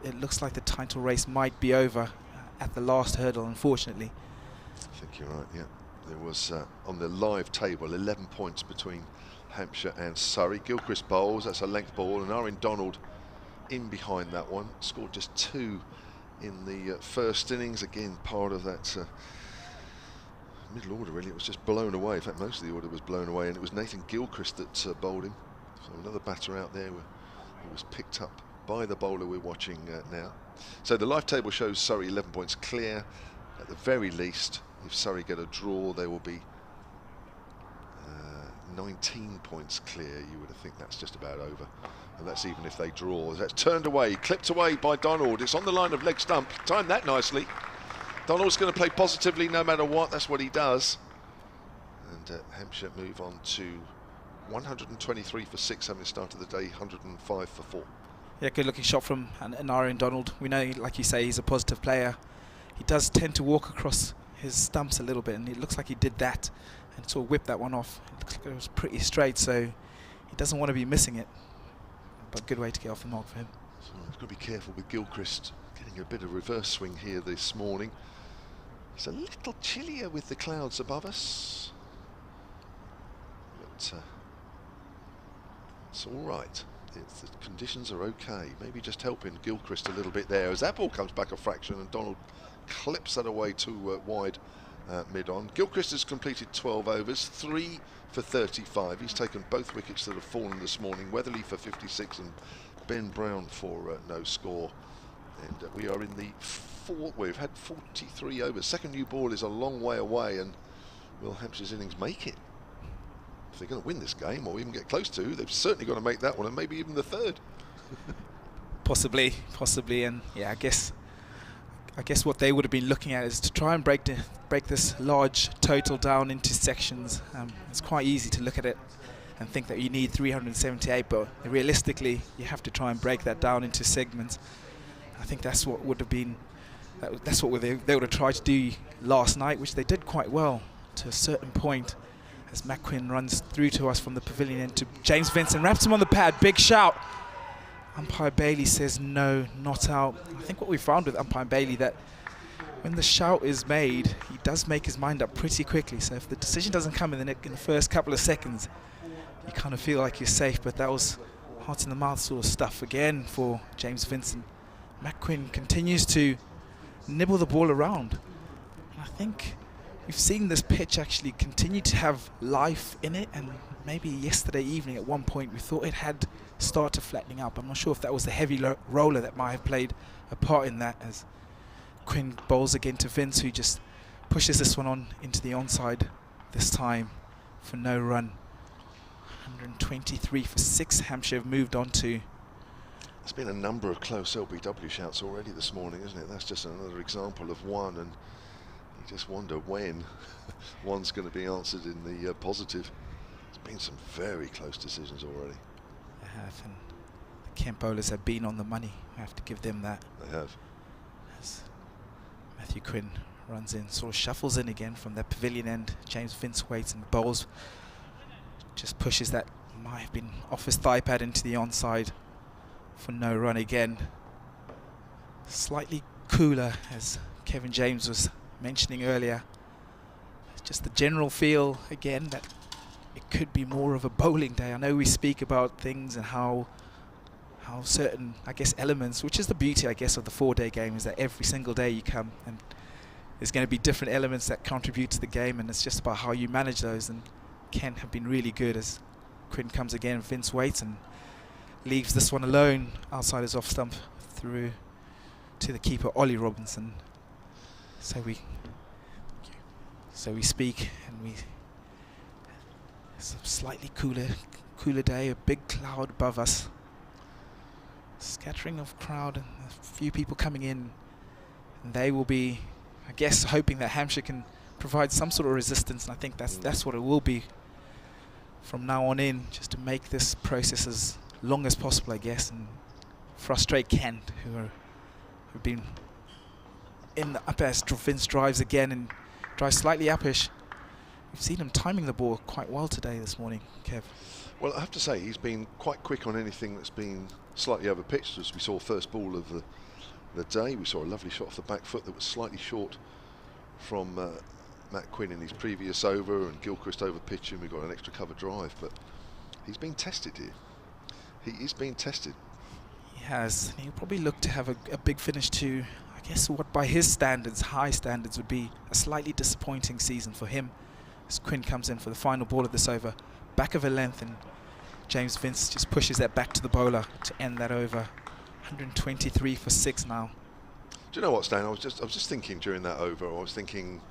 it looks like the title race might be over at the last hurdle, unfortunately. I think you're right, yeah. There was, on the live table, 11 points between Hampshire and Surrey. Gilchrist bowls, that's a length ball, and Aaron Donald in behind that one. Scored just 2 in the first innings. Again, part of that middle order, really. It was just blown away. In fact, most of the order was blown away, and it was Nathan Gilchrist that bowled him. So another batter out there who was picked up by the bowler we're watching now. So the live table shows Surrey 11 points clear. At the very least, if Surrey get a draw, they will be 19 points clear. You would think that's just about over, and that's even if they draw. That's turned away, clipped away by Donald. It's on the line of leg stump. Timed that nicely. Donald's going to play positively no matter what. That's what he does. And Hampshire move on to 123 for 6, having started the day 105 for 4. Yeah, good looking shot from an Aaron Donald. We know, like you say, he's a positive player. He does tend to walk across his stumps a little bit, and it looks like he did that and sort of whipped that one off. It looks like it was pretty straight, so he doesn't want to be missing it. But good way to get off the mark for him. So he's got to be careful with Gilchrist getting a bit of reverse swing here this morning. It's a little chillier with the clouds above us, but it's all right. The conditions are okay. Maybe just helping Gilchrist a little bit there as that ball comes back a fraction and Donald clips that away too wide mid-on. Gilchrist has completed 12 overs, 3 for 35. He's taken both wickets that have fallen this morning. Weatherly for 56 and Ben Brown for no score. And we are in the we've had 43 overs. Second new ball is a long way away, and will Hampshire's innings make it? If they're going to win this game or even get close to, they've certainly got to make that one, and maybe even the third. Possibly, and yeah, I guess what they would have been looking at is to try and break this large total down into sections. It's quite easy to look at it and think that you need 378, but realistically, you have to try and break that down into segments. I think that's what would have been, that's what they would have tried to do last night, which they did quite well to a certain point. As Quinn runs through to us from the pavilion into James Vincent, wraps him on the pad, big shout. Umpire Bailey says no, not out. I think what we found with Umpire Bailey, that when the shout is made, he does make his mind up pretty quickly. So if the decision doesn't come in the first couple of seconds, you kind of feel like you're safe. But that was heart in the mouth sort of stuff again for James Vincent. Quinn continues to nibble the ball around. And I think we've seen this pitch actually continue to have life in it, and maybe yesterday evening at one point we thought it had started flattening out. I'm not sure if that was the heavy roller that might have played a part in that, as Quinn bowls again to Vince, who just pushes this one on into the onside this time for no run. 123 for 6 Hampshire have moved on to. There's been a number of close LBW shouts already this morning, isn't it? That's just another example of one, and you just wonder when one's going to be answered in the positive. There's been some very close decisions already. They have, and the Kent bowlers have been on the money. I have to give them that. They have. As Matthew Quinn runs in, sort of shuffles in again from that pavilion end. James Vince waits and bowls, just pushes that, might have been off his thigh pad into the onside for no run again. Slightly cooler, as Kevin James was mentioning earlier. It's just the general feel again that it could be more of a bowling day. I know we speak about things and how certain, I guess, elements, which is the beauty, I guess, of the 4-day game, is that every single day you come and there's going to be different elements that contribute to the game, and it's just about how you manage those. And Kent have been really good, as Quinn comes again, Vince waits and leaves this one alone outside his off stump through to the keeper Ollie Robinson. So we speak, and it's a slightly cooler day, a big cloud above us, scattering of crowd and a few people coming in, and they will be, I guess, hoping that Hampshire can provide some sort of resistance, and I think that's what it will be from now on in, just to make this process as long as possible, I guess, and frustrate Kent, who've been in the up as Vince drives again and drives slightly uppish. We've seen him timing the ball quite well today, this morning, Kev. Well, I have to say, he's been quite quick on anything that's been slightly over pitched. As we saw first ball of the day, we saw a lovely shot off the back foot that was slightly short from Matt Quinn in his previous over, and Gilchrist over pitching. We got an extra cover drive, but he's been tested here. He is being tested. He has. He'll probably look to have a big finish to, I guess, what by his standards, high standards, would be a slightly disappointing season for him. As Quinn comes in for the final ball of this over, back of a length, and James Vince just pushes that back to the bowler to end that over. 123 for 6 now. Do you know what, Stan? I was just thinking during that over. I was thinking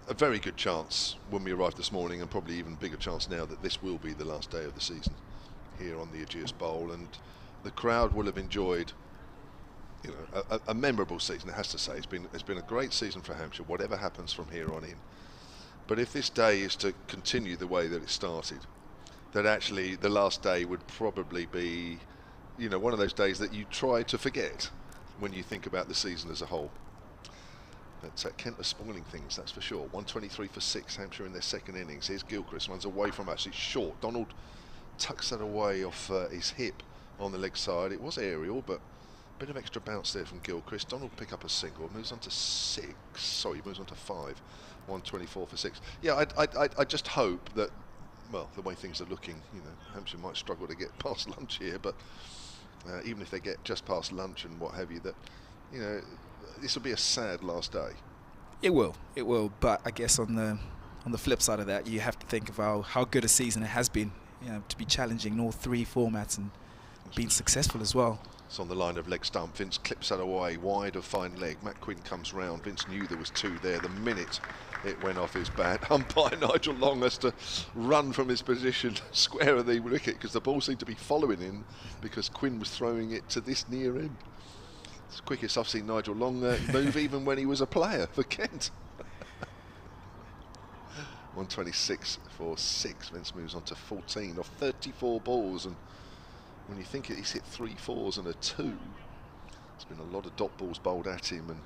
a very good chance when we arrived this morning, and probably even bigger chance now, that this will be the last day of the season here on the Ageas Bowl, and the crowd will have enjoyed, you know, a memorable season. It has to say, it's been a great season for Hampshire, whatever happens from here on in. But if this day is to continue the way that it started, that actually the last day would probably be, you know, one of those days that you try to forget when you think about the season as a whole. But Kent are spoiling things, that's for sure. 123 for 6, Hampshire in their second innings. Here's Gilchrist, runs away from us. It's short. Donald tucks that away off his hip on the leg side. It was aerial, but a bit of extra bounce there from Gilchrist. Donald pick up a single, moves on to 6. Sorry, moves on to 5. 124 for 6. Yeah, I just hope that, well, the way things are looking, you know, Hampshire might struggle to get past lunch here, but even if they get just past lunch and what have you, that, you know, this will be a sad last day. It will, but I guess on the flip side of that, you have to think of how good a season it has been, you know, to be challenging in all 3 formats and being successful as well. It's on the line of leg stump. Vince clips that away, wide of fine leg. Matt Quinn comes round. Vince knew there was 2 there the minute it went off his bat. Umpire Nigel Long has to run from his position square of the wicket, because the ball seemed to be following him, because Quinn was throwing it to this near end. It's the quickest I've seen Nigel Long move even when he was a player for Kent. 126 for 6. Vince moves on to 14 off 34 balls, and when you think he's hit 3 4s and a 2, there's been a lot of dot balls bowled at him, and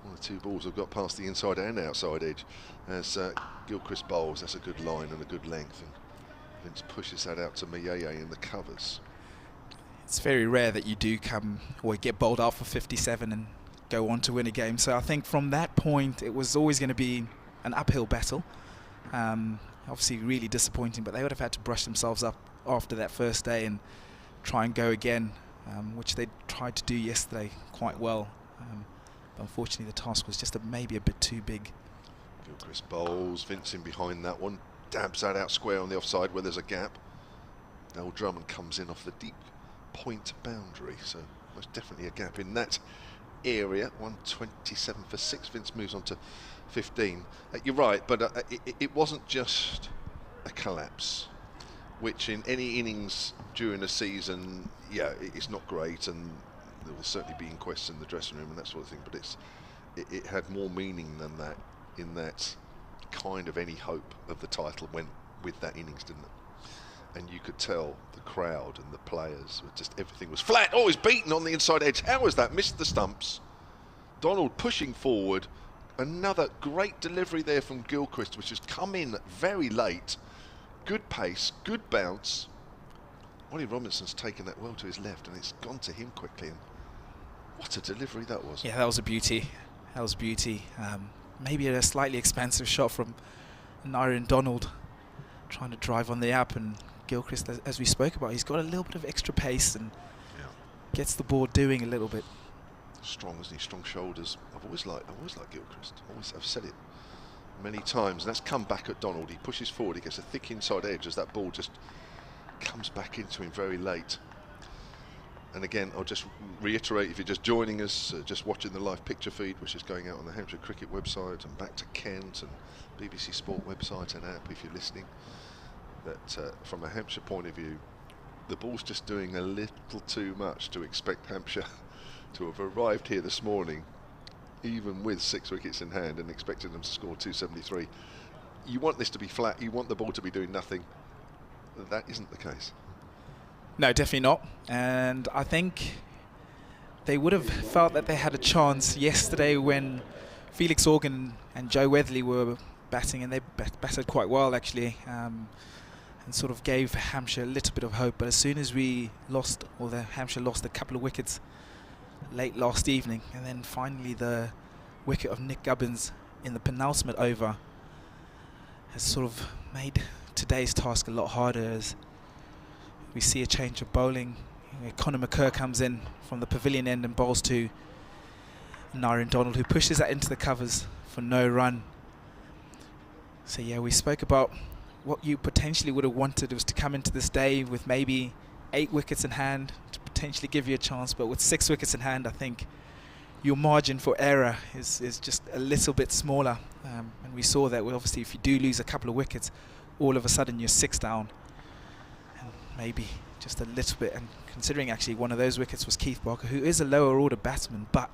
1 or 2 balls have got past the inside and outside edge as Gilchrist bowls. That's a good line and a good length, and Vince pushes that out to Mayeye in the covers. It's very rare that you do come or get bowled out for 57 and go on to win a game. So I think from that point, it was always going to be an uphill battle. Obviously really disappointing, but they would have had to brush themselves up after that first day and try and go again, which they tried to do yesterday quite well. But unfortunately the task was just maybe a bit too big. Gilchrist bowls, Vince in behind that one, dabs that out square on the offside where there's a gap. Noel Drummond comes in off the deep point boundary, so most definitely a gap in that area. 127 for 6. Vince moves on to 15. You're right, but it wasn't just a collapse, which in any innings during a season, yeah, it's not great, and there will certainly be inquests in the dressing room and that sort of thing, but it had more meaning than that, in that kind of any hope of the title went with that innings, didn't it? And you could tell the crowd and the players, just everything was flat. Oh, he's beaten on the inside edge. How was that? Missed the stumps. Donald pushing forward. Another great delivery there from Gilchrist, which has come in very late. Good pace, good bounce. Ollie Robinson's taken that well to his left, and it's gone to him quickly. And what a delivery that was. Yeah, that was a beauty. That was beauty. Maybe a slightly expansive shot from Nairn Donald, trying to drive on the up, and Gilchrist, as we spoke about, he's got a little bit of extra pace and gets the ball doing a little bit. Strong, isn't he? Strong shoulders. I've always liked Gilchrist. I've said it many times, and that's come back at Donald. He pushes forward, he gets a thick inside edge as that ball just comes back into him very late. And again, I'll just reiterate, if you're just joining us, just watching the live picture feed, which is going out on the Hampshire Cricket website and back to Kent and BBC Sport website and app, if you're listening, that from a Hampshire point of view, the ball's just doing a little too much to expect Hampshire to have arrived here this morning, even with 6 wickets in hand, and expecting them to score 273. You want this to be flat, you want the ball to be doing nothing. That isn't the case. No, definitely not. And I think they would have felt that they had a chance yesterday when Felix Organ and Joe Weatherly were batting, and they batted quite well actually, and sort of gave Hampshire a little bit of hope. But as soon as we lost, or the Hampshire lost a couple of wickets late last evening, and then finally the wicket of Nick Gubbins in the penultimate over has sort of made today's task a lot harder, as we see a change of bowling. Conor Mccoy comes in from the pavilion end and bowls to Nairn Donald, who pushes that into the covers for no run. So yeah, we spoke about what you potentially would have wanted was to come into this day with maybe 8 wickets in hand to potentially give you a chance, but with 6 wickets in hand, I think your margin for error is just a little bit smaller. And we saw that, well, obviously if you do lose a couple of wickets, all of a sudden you're 6 down, and maybe just a little bit. And considering actually one of those wickets was Keith Barker, who is a lower order batsman, but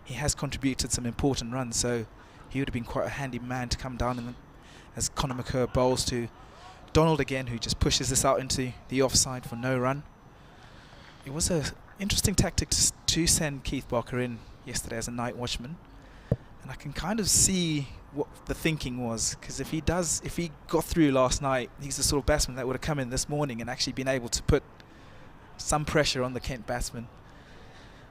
he has contributed some important runs, so he would have been quite a handy man to come down in as Conor Mccoy bowls to Donald again, who just pushes this out into the offside for no run. It was an interesting tactic to send Keith Barker in yesterday as a night watchman, and I can kind of see what the thinking was, because if he got through last night, he's the sort of batsman that would have come in this morning and actually been able to put some pressure on the Kent batsman.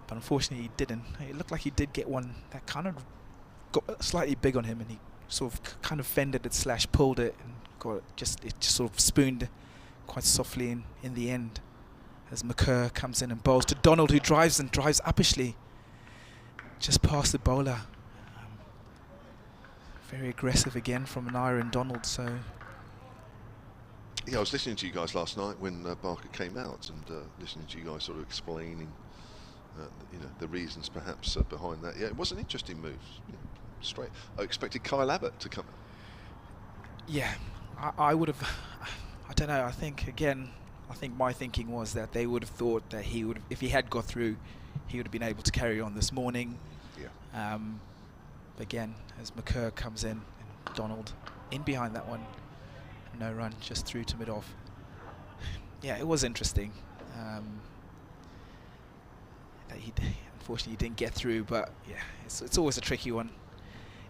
But unfortunately he didn't. It looked like he did get one that kind of got slightly big on him, and he sort of kind of fended it / pulled it, and it just sort of spooned quite softly in the end, as Mccoy comes in and bowls to Donald, who drives uppishly just past the bowler. Very aggressive again from Nairn Donald. So yeah, I was listening to you guys last night when Barker came out, and listening to you guys sort of explaining the reasons perhaps behind that. Yeah, it was an interesting move. Straight. I expected Kyle Abbott to come. Yeah, I would have. I don't know. I think my thinking was that they would have thought that he would, if he had got through, he would have been able to carry on this morning. Yeah. Again, as Mccoy comes in, and Donald in behind that one, no run, just through to mid-off. Yeah, it was interesting. That unfortunately he didn't get through, but yeah, it's always a tricky one.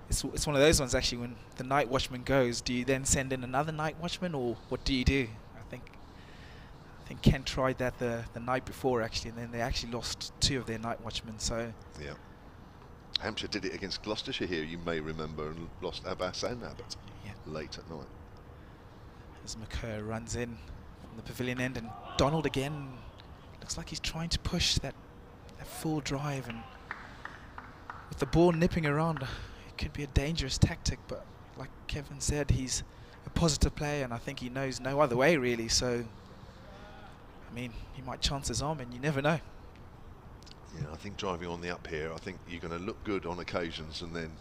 It's one of those ones actually, when the night watchman goes, do you then send in another night watchman, or what do you do? I think Kent tried that the night before actually, and then they actually lost 2 of their night watchmen. So yeah, Hampshire did it against Gloucestershire here, you may remember, and lost Abbas and Abbott late at night. As Mccoy runs in from the pavilion end, and Donald again looks like he's trying to push that full drive, and with the ball nipping around, it could be a dangerous tactic, but like Kevin said, he's a positive player, and I think he knows no other way really. So, I mean, he might chance his arm, and you never know. Yeah, I think driving on the up here, I think you're going to look good on occasions, and then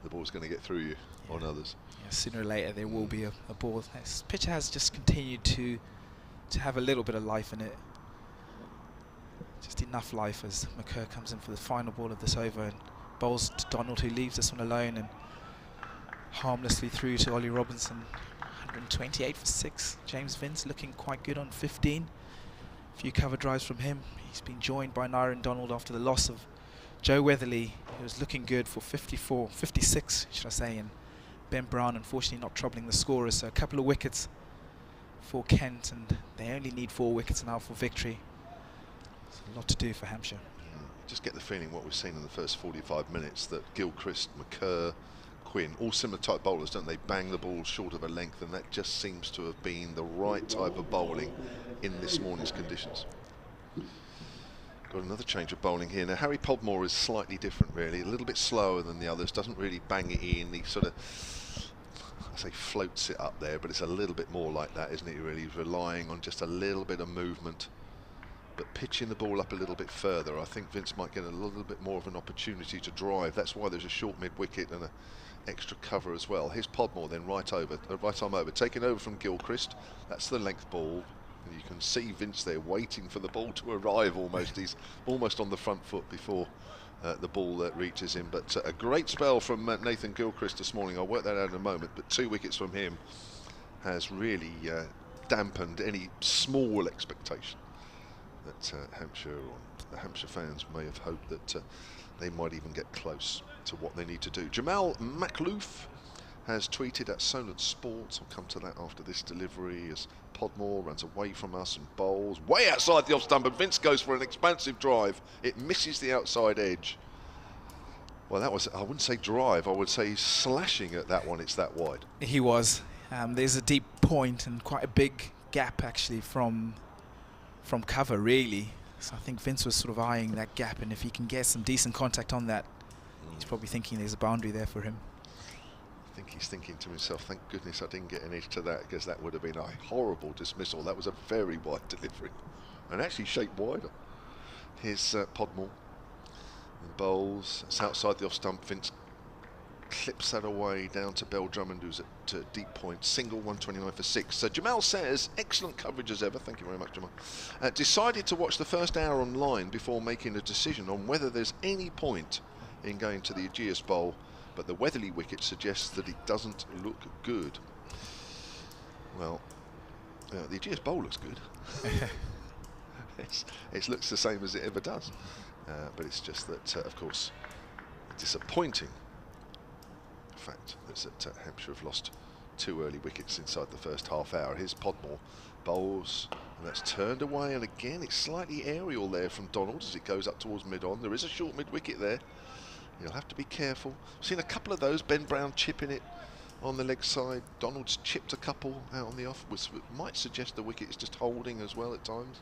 the ball's going to get through you on others. Yeah, sooner or later there will be a ball. This pitch has just continued to have a little bit of life in it. Just enough life as McCoy comes in for the final ball of this over and bowls to Donald, who leaves this one alone and harmlessly through to Ollie Robinson. 128 for 6. James Vince looking quite good on 15. A few cover drives from him. He's been joined by Nyren Donald after the loss of Joe Weatherly, who was looking good for 56 should I say, and Ben Brown unfortunately not troubling the scorers, so a couple of wickets for Kent, and they only need 4 wickets now for victory. There's a lot to do for Hampshire. Just get the feeling what we've seen in the first 45 minutes, that Gilchrist, McCoy, Quinn, all similar type bowlers, don't they? Bang the ball short of a length, and that just seems to have been the right type of bowling in this morning's conditions. Got another change of bowling here. Now, Harry Podmore is slightly different, really. A little bit slower than the others, doesn't really bang it in. He sort of, I say floats it up there, but it's a little bit more like that, isn't it, really? He's relying on just a little bit of movement, but pitching the ball up a little bit further. I think Vince might get a little bit more of an opportunity to drive. That's why there's a short mid-wicket and a extra cover as well. Here's Podmore then, right arm over, taking over from Gilchrist. That's the length ball. And you can see Vince there waiting for the ball to arrive almost. He's almost on the front foot before the ball reaches him. But a great spell from Nathan Gilchrist this morning. I'll work that out in a moment, but 2 wickets from him has really dampened any small expectation that Hampshire, or the Hampshire fans may have hoped that they might even get close to what they need to do. Jamal Makhlouf has tweeted at Solent Sports. I'll come to that after this delivery, as Podmore runs away from us and bowls way outside the off stump, and Vince goes for an expansive drive. It misses the outside edge. Well, that was, I wouldn't say drive, I would say slashing at that one. It's that wide. He was. There's a deep point and quite a big gap actually from cover really. So I think Vince was sort of eyeing that gap, and if he can get some decent contact on that, he's probably thinking there's a boundary there for him. I think he's thinking to himself, thank goodness I didn't get an edge to that, because that would have been a horrible dismissal. That was a very wide delivery, and actually shaped wider. Here's Podmore. And bowls. It's outside the off stump. Vince clips that away down to Bell Drummond, who's at deep point. Single, 129 for 6. So Jamal says, excellent coverage as ever. Thank you very much, Jamal. Decided to watch the first hour online before making a decision on whether there's any point in going to the Ageas Bowl, but the Weatherly wicket suggests that it doesn't look good. Well, the Ageas Bowl looks good. It looks the same as it ever does. But it's just that, of course, disappointing fact is that Hampshire have lost 2 early wickets inside the first half hour. Here's Podmore, bowls, and that's turned away, and again it's slightly aerial there from Donald as it goes up towards mid-on. There is a short mid-wicket there. You'll have to be careful. I've seen a couple of those. Ben Brown chipping it on the leg side. Donald's chipped a couple out on the off, which might suggest the wicket is just holding as well at times.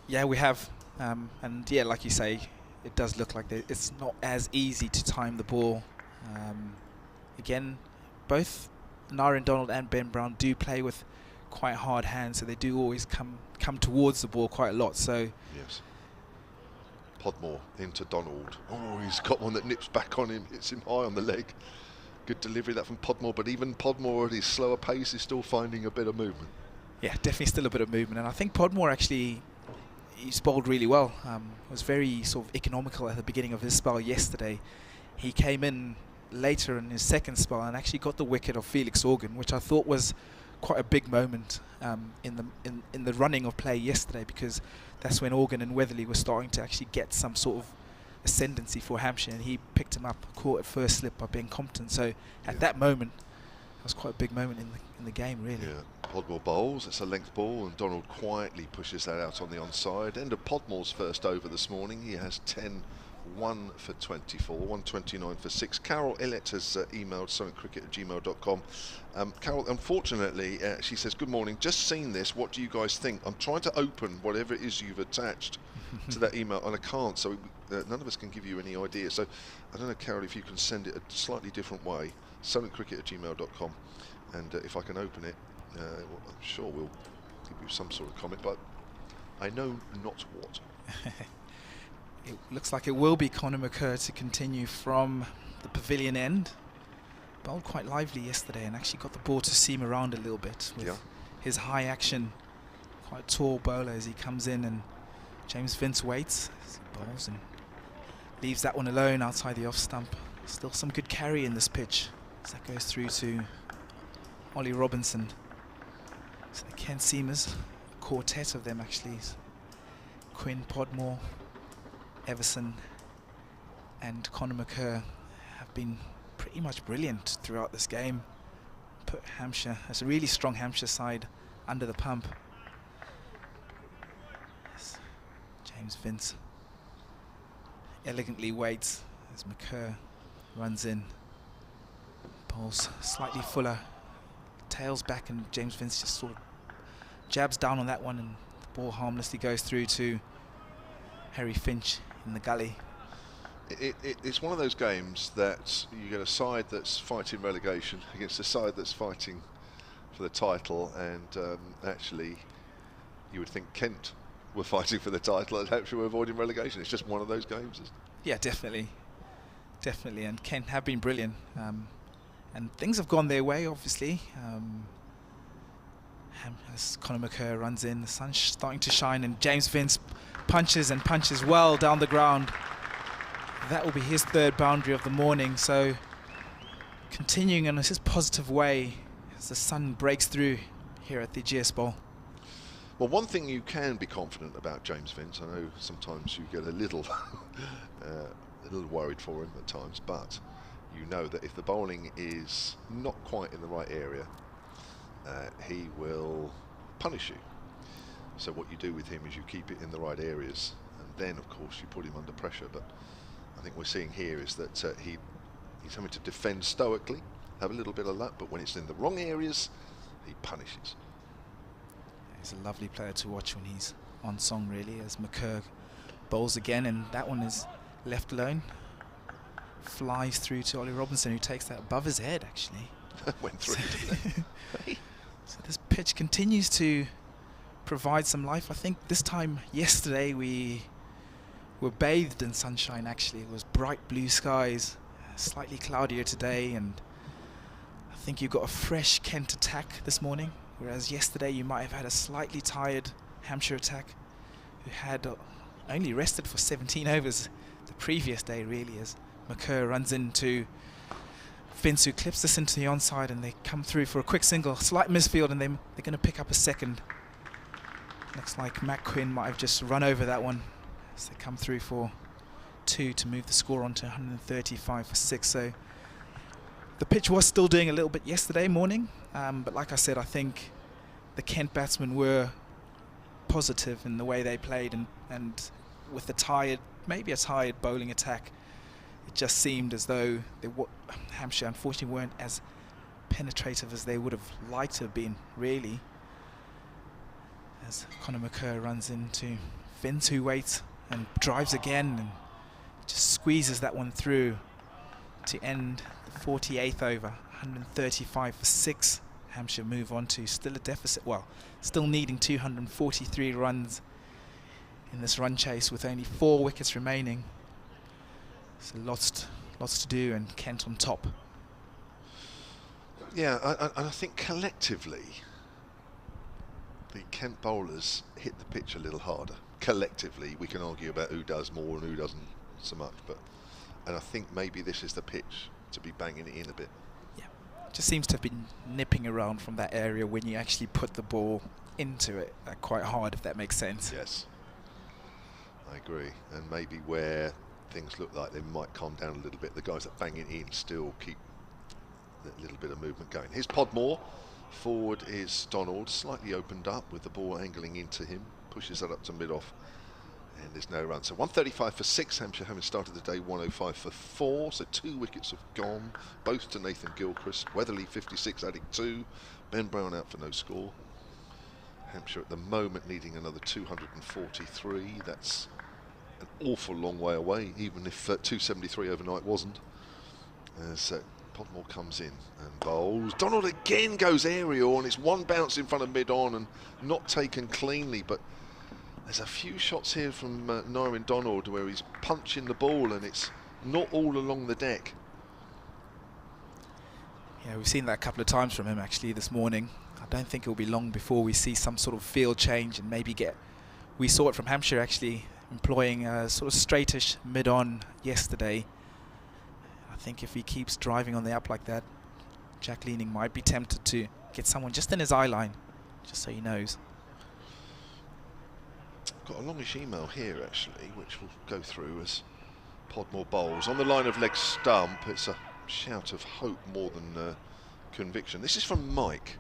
Yeah, we have. And yeah, like you say, it does look like it's not as easy to time the ball. Again, both Nyren Donald and Ben Brown do play with quite hard hands, so they do always come towards the ball quite a lot. So yes. Podmore into Donald. Oh, he's got one that nips back on him, hits him high on the leg. Good delivery that from Podmore, but even Podmore at his slower pace is still finding a bit of movement. Yeah, definitely still a bit of movement, and I think Podmore actually, he's bowled really well. Was very sort of economical at the beginning of his spell yesterday. He came in later in his second spell and actually got the wicket of Felix Organ, which I thought was quite a big moment in the running of play yesterday, because that's when Organ and Weatherly were starting to actually get some sort of ascendancy for Hampshire, and he picked him up, caught at first slip by being competent. So at that moment, it was quite a big moment in the game, really. Yeah, Podmore bowls, it's a length ball, and Donald quietly pushes that out on the onside. End of Podmore's first over this morning. He has 10, 1 for 24, 129 for 6. Carol Illett has emailed solentcricket@gmail.com. Carol, unfortunately, she says, good morning, just seen this, what do you guys think? I'm trying to open whatever it is you've attached to that email, and I can't, so none of us can give you any idea. So I don't know, Carol, if you can send it a slightly different way, silentcricket@gmail.com, and if I can open it, well, I'm sure we'll give you some sort of comment, but I know not what. It looks like it will be Conor Mccoy to continue from the pavilion end. Bowled quite lively yesterday and actually got the ball to seam around a little bit with his high action, quite tall bowler as he comes in, and James Vince waits as he bowls and leaves that one alone outside the off stump. Still some good carry in this pitch as that goes through to Ollie Robinson. So the Kent Seamers, a quartet of them actually, Quinn, Podmore, Everson and Conor Mccoy have been pretty much brilliant throughout this game. Put Hampshire, as a really strong Hampshire side, under the pump. Yes. James Vince elegantly waits as Mccoy runs in. Bowls slightly fuller, tails back, and James Vince just sort of jabs down on that one, and the ball harmlessly goes through to Harry Finch in the gully. It's one of those games that you get a side that's fighting relegation against a side that's fighting for the title, and actually you would think Kent were fighting for the title and Hampshire were avoiding relegation. It's just one of those games, isn't it? Yeah, definitely, and Kent have been brilliant, and things have gone their way, obviously. As Conor Mccoy runs in, the sun's starting to shine, and James Vince punches and punches well down the ground. That will be his third boundary of the morning, so continuing in his positive way as the sun breaks through here at the Ageas Bowl. Well, one thing you can be confident about James Vince, I know sometimes you get a little worried for him at times, but you know that if the bowling is not quite in the right area, he will punish you. So what you do with him is you keep it in the right areas, and then of course you put him under pressure. But I think we're seeing here is that he's having to defend stoically, have a little bit of luck, but when it's in the wrong areas, he punishes. He's a lovely player to watch when he's on song, really, as Mccoy bowls again, and that one is left alone. Flies through to Ollie Robinson, who takes that above his head, actually. Went through, didn't it? So this pitch continues to provide some life. I think this time yesterday we were bathed in sunshine, actually. It was bright blue skies, slightly cloudier today, and I think you got a fresh Kent attack this morning, whereas yesterday you might have had a slightly tired Hampshire attack who had only rested for 17 overs the previous day, really, as Mccoy runs into Vince, who clips this into the onside, and they come through for a quick single, slight misfield, and they're going to pick up a second. Looks like Matt Quinn might have just run over that one as they come through for 2 to move the score on to 135 for 6. So the pitch was still doing a little bit yesterday morning, but like I said, I think the Kent batsmen were positive in the way they played, and with the tired, maybe a tired bowling attack, it just seemed as though Hampshire unfortunately weren't as penetrative as they would have liked to have been, really. As Conor Mccoy runs into Vince, who waits and drives again and just squeezes that one through to end the 48th over, 135 for 6. Hampshire move on to still a deficit, well, still needing 243 runs in this run chase with only 4 wickets remaining. So lots to do, and Kent on top. Yeah, I think collectively the Kent bowlers hit the pitch a little harder. Collectively, we can argue about who does more and who doesn't so much, and I think maybe this is the pitch to be banging it in a bit. Yeah, just seems to have been nipping around from that area when you actually put the ball into it quite hard, if that makes sense. Yes, I agree, and maybe where things look like they might calm down a little bit, the guys that bang it in still keep that little bit of movement going. Here's Podmore. Forward is Donald, slightly opened up with the ball angling into him, pushes that up to mid-off, and there's no run. So 135 for 6, Hampshire having started the day 105 for 4, so 2 wickets have gone, both to Nathan Gilchrist. Weatherly 56, adding 2, Ben Brown out for no score. Hampshire at the moment needing another 243, that's an awful long way away, even if 273 overnight wasn't. As Podmore comes in and bowls. Donald again goes aerial, and it's one bounce in front of mid-on and not taken cleanly, but there's a few shots here from Nyren Donald where he's punching the ball and it's not all along the deck. Yeah, we've seen that a couple of times from him actually this morning. I don't think it will be long before we see some sort of field change and maybe we saw it from Hampshire actually employing a sort of straightish mid-on yesterday. I think if he keeps driving on the up like that, Jack Leaning might be tempted to get someone just in his eye line, just so he knows. Got a longish email here actually, which we'll go through as Podmore bowls. On the line of leg stump, it's a shout of hope more than conviction. This is from Mike.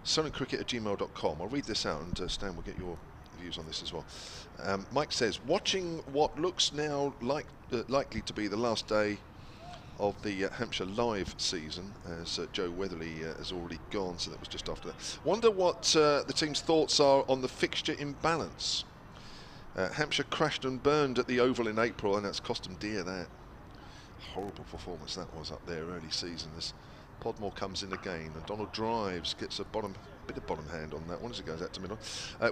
Cricket@gmail.com. I'll read this out, and Stan will get your views on this as well. Mike says, watching what looks now likely to be the last day of the Hampshire live season, as Joe Weatherly has already gone, so that was just after that. Wonder what the team's thoughts are on the fixture imbalance. Hampshire crashed and burned at the Oval in April, and that's cost them dear, that. Horrible performance that was up there early season. As Podmore comes in again, and Donald drives, gets a bit of bottom hand on that one as it goes out to middle.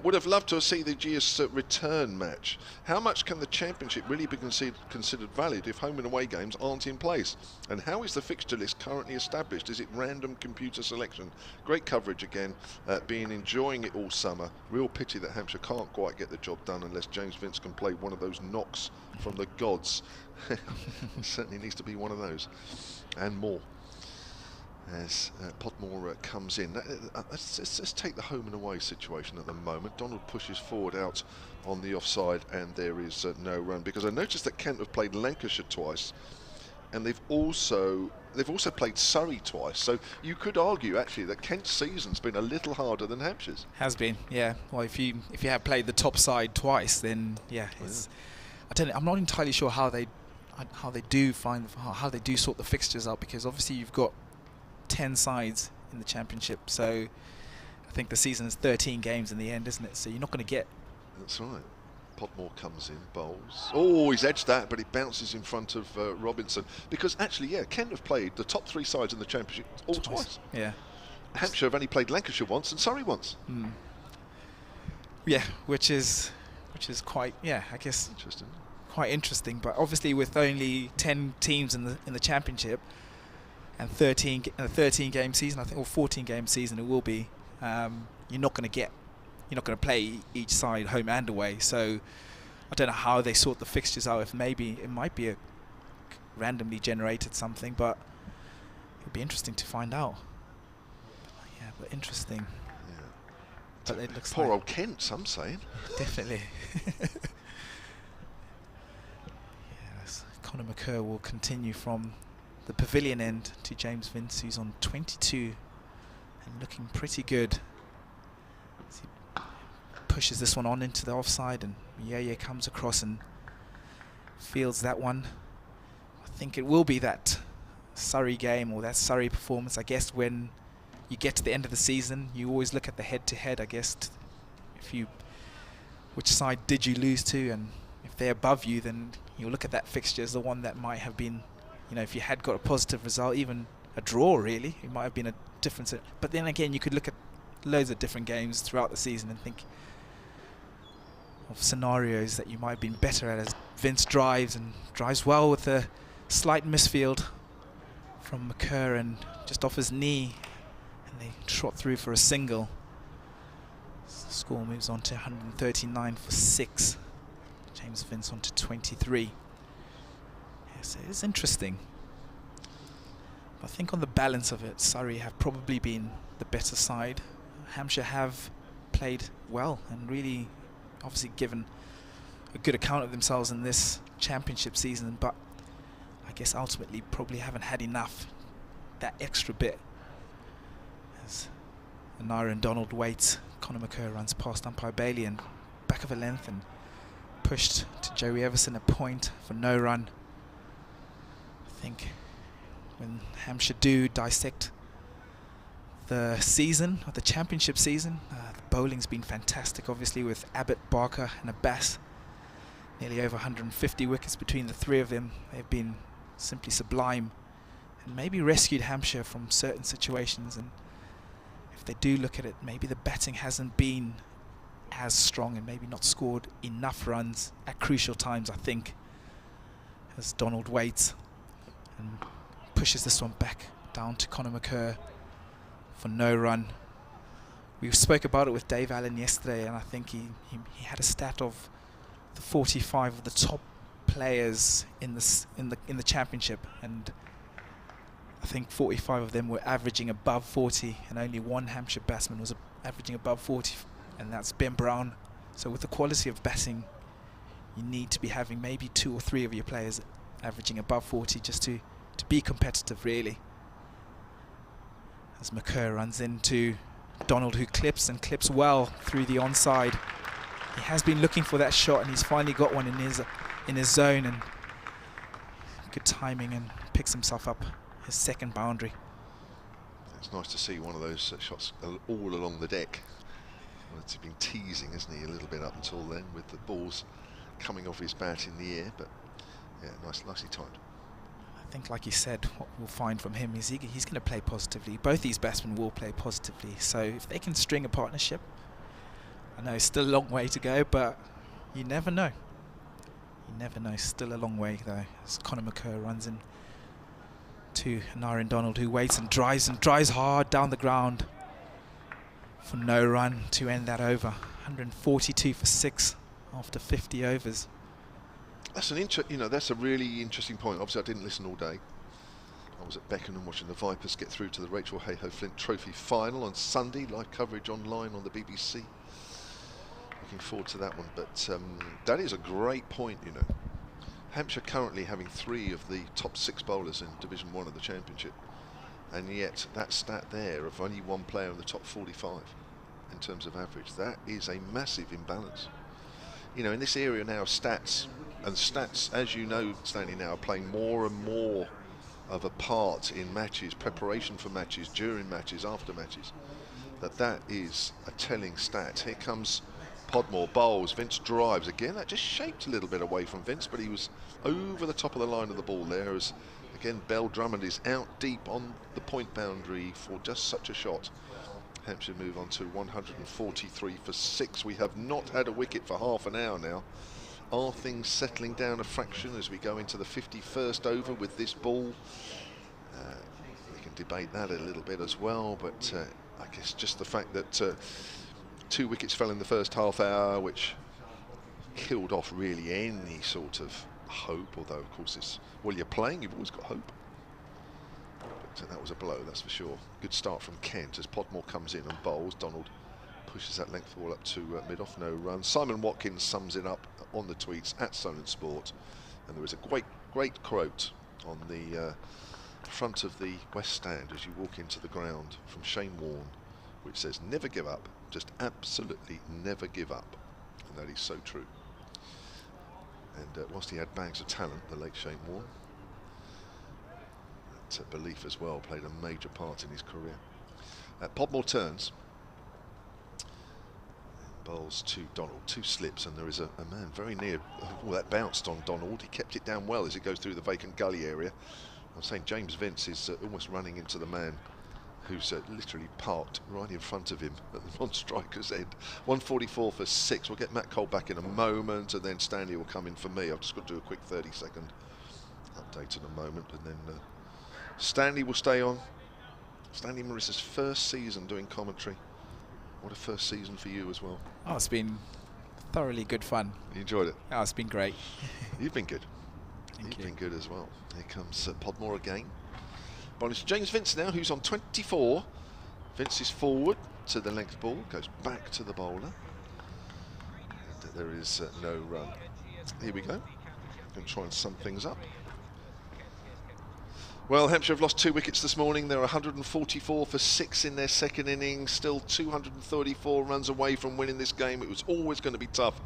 Would have loved to see the Ageas return match. How much can the championship really be considered valid if home and away games aren't in place? And how is the fixture list currently established? Is it random computer selection? Great coverage again, been enjoying it all summer. Real pity that Hampshire can't quite get the job done unless James Vince can play one of those knocks from the gods. Certainly needs to be one of those and more. As Podmore comes in. Let's take the home and away situation at the moment. Donald pushes forward out on the offside, and there is no run, because I noticed that Kent have played Lancashire twice, and they've also played Surrey twice. So you could argue actually that Kent's season's been a little harder than Hampshire's. Has been, yeah. Well, if you have played the top side twice, then yeah, it's, I don't know, I'm not entirely sure how they do sort the fixtures out, because obviously you've got 10 sides in the championship, so I think the season is 13 games in the end, isn't it? So you're not going to get... That's right. Podmore comes in, bowls. Oh, he's edged that, but it bounces in front of Robinson, because actually, yeah, Kent have played the top 3 sides in the championship all twice. Yeah. Hampshire have only played Lancashire once and Surrey once. Yeah, which is quite, yeah, I guess interesting. Quite interesting. But obviously, with only 10 teams in the championship, and 13 game season, I think, or 14 game season it will be, you're not going to play each side home and away. So I don't know how they sort the fixtures out. If maybe it might be a randomly generated something, but it'd be interesting to find out. Yeah, but interesting. Yeah. But it looks poor like old Kent, some saying. Definitely. Yes, Conor Mccoy will continue from the pavilion end to James Vince, who's on 22 and looking pretty good. As he pushes this one on into the offside, and yeah, comes across and fields that one. I think it will be that Surrey game, or that Surrey performance. I guess when you get to the end of the season, you always look at the head-to-head, I guess, which side did you lose to, and if they're above you, then you'll look at that fixture as the one that might have been, if you had got a positive result, even a draw really, it might have been a difference. But then again, you could look at loads of different games throughout the season and think of scenarios that you might have been better at, as Vince drives well with a slight misfield from McCurr and just off his knee, and they trot through for a single. So the score moves on to 139 for 6. James Vince on to 23. Yes, it is interesting. I think on the balance of it, Surrey have probably been the better side. Hampshire have played well and really obviously given a good account of themselves in this championship season, but I guess ultimately probably haven't had enough, that extra bit. As Nyren Donald waits, Conor Mccoy runs past umpire Bailey and back of a length and pushed to Joey Everson, a point for no run. I think when Hampshire do dissect the season, or the championship season, the bowling's been fantastic, obviously, with Abbott, Barker and Abbas nearly over 150 wickets between the three of them. They've been simply sublime and maybe rescued Hampshire from certain situations. And if they do look at it, maybe the batting hasn't been as strong and maybe not scored enough runs at crucial times, I think, as Donald waits and pushes this one back down to Conor Mccoy for no run. We spoke about it with Dave Allen yesterday, and I think he had a stat of the 45 of the top players in the championship, and I think 45 of them were averaging above 40, and only one Hampshire batsman was averaging above 40, and that's Ben Brown. So with the quality of batting, you need to be having maybe 2 or 3 of your players averaging above 40 just to be competitive, really. As Mccoy runs into Donald, who clips well through the onside. He has been looking for that shot, and he's finally got one in his zone, and good timing, and picks himself up his second boundary. It's nice to see one of those shots all along the deck. Well, he's been teasing, hasn't he, a little bit up until then, with the balls coming off his bat in the air, but yeah, nicely timed. I think, like you said, what we'll find from him is he's going to play positively. Both these batsmen will play positively, so if they can string a partnership, I know it's still a long way to go, but you never know. You never know. Still a long way, though, as Conor Mccoy runs in to Aaron Donald, who waits and drives hard down the ground for no run to end that over. 142 for 6 after 50 overs. That's that's a really interesting point. Obviously, I didn't listen all day. I was at Beckenham watching the Vipers get through to the Rachel Hayhoe Flint Trophy final on Sunday. Live coverage online on the BBC. Looking forward to that one. But that is a great point, Hampshire currently having 3 of the top 6 bowlers in Division 1 of the Championship. And yet that stat there of only 1 player in the top 45 in terms of average, that is a massive imbalance. In this area now of stats, and stats, as you know, Stanley, now are playing more and more of a part in matches, preparation for matches, during matches, after matches, that is a telling stat. Here comes Podmore, bowls, Vince drives again. That just shaped a little bit away from Vince, but he was over the top of the line of the ball there, as again Bell Drummond is out deep on the point boundary for just such a shot. Hampshire move on to 143 for 6. We have not had a wicket for half an hour now. Are things settling down a fraction as we go into the 51st over with this ball? We can debate that a little bit as well, but I guess just the fact that 2 wickets fell in the first half hour, which killed off really any sort of hope, although of course you're playing, you've always got hope. But that was a blow, that's for sure. Good start from Kent as Podmore comes in and bowls. Donald pushes that length ball up to mid-off, no run. Simon Watkins sums it up on the tweets at Solent Sport, and there is a great quote on the front of the West Stand as you walk into the ground from Shane Warne, which says, "Never give up, just absolutely never give up," and that is so true. And whilst he had bags of talent, the late Shane Warne, that belief as well played a major part in his career. Podmore turns, bowls to Donald, 2 slips, and there is a man very near. That bounced on Donald. He kept it down well as he goes through the vacant gully area. I was saying James Vince is almost running into the man who's literally parked right in front of him at the non-striker's end. 144 for 6. We'll get Matt Cole back in a moment, and then Stanley will come in for me. I've just got to do a quick 30-second update in a moment, and then Stanley will stay on. Stanley Marissa's first season doing commentary. What a first season for you as well. Oh, it's been thoroughly good fun. You enjoyed it? Oh, it's been great. You've been good. Thank You've been good as well. Here comes Podmore again. Bonus to James Vince now, who's on 24. Vince is forward to the length ball, goes back to the bowler. And there is no run. Here we go. Going to try and sum things up. Well, Hampshire have lost 2 wickets this morning. They're 144 for 6 in their second innings, still 234 runs away from winning this game. It was always going to be tough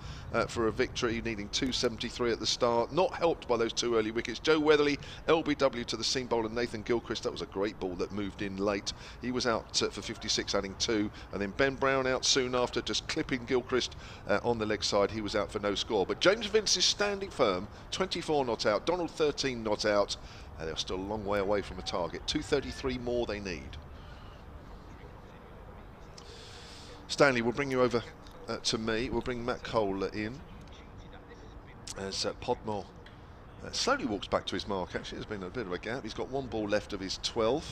for a victory, needing 273 at the start. Not helped by those 2 early wickets. Joe Weatherly, LBW to the seam bowler Nathan Gilchrist. That was a great ball that moved in late. He was out for 56, adding 2. And then Ben Brown out soon after, just clipping Gilchrist on the leg side. He was out for no score. But James Vince is standing firm, 24 not out. Donald 13 not out. They're still a long way away from a target. 233 more they need. Stanley, we'll bring you over to me. We'll bring Matt Cole in as Podmore slowly walks back to his mark. Actually, there's been a bit of a gap. He's got 1 ball left of his 12.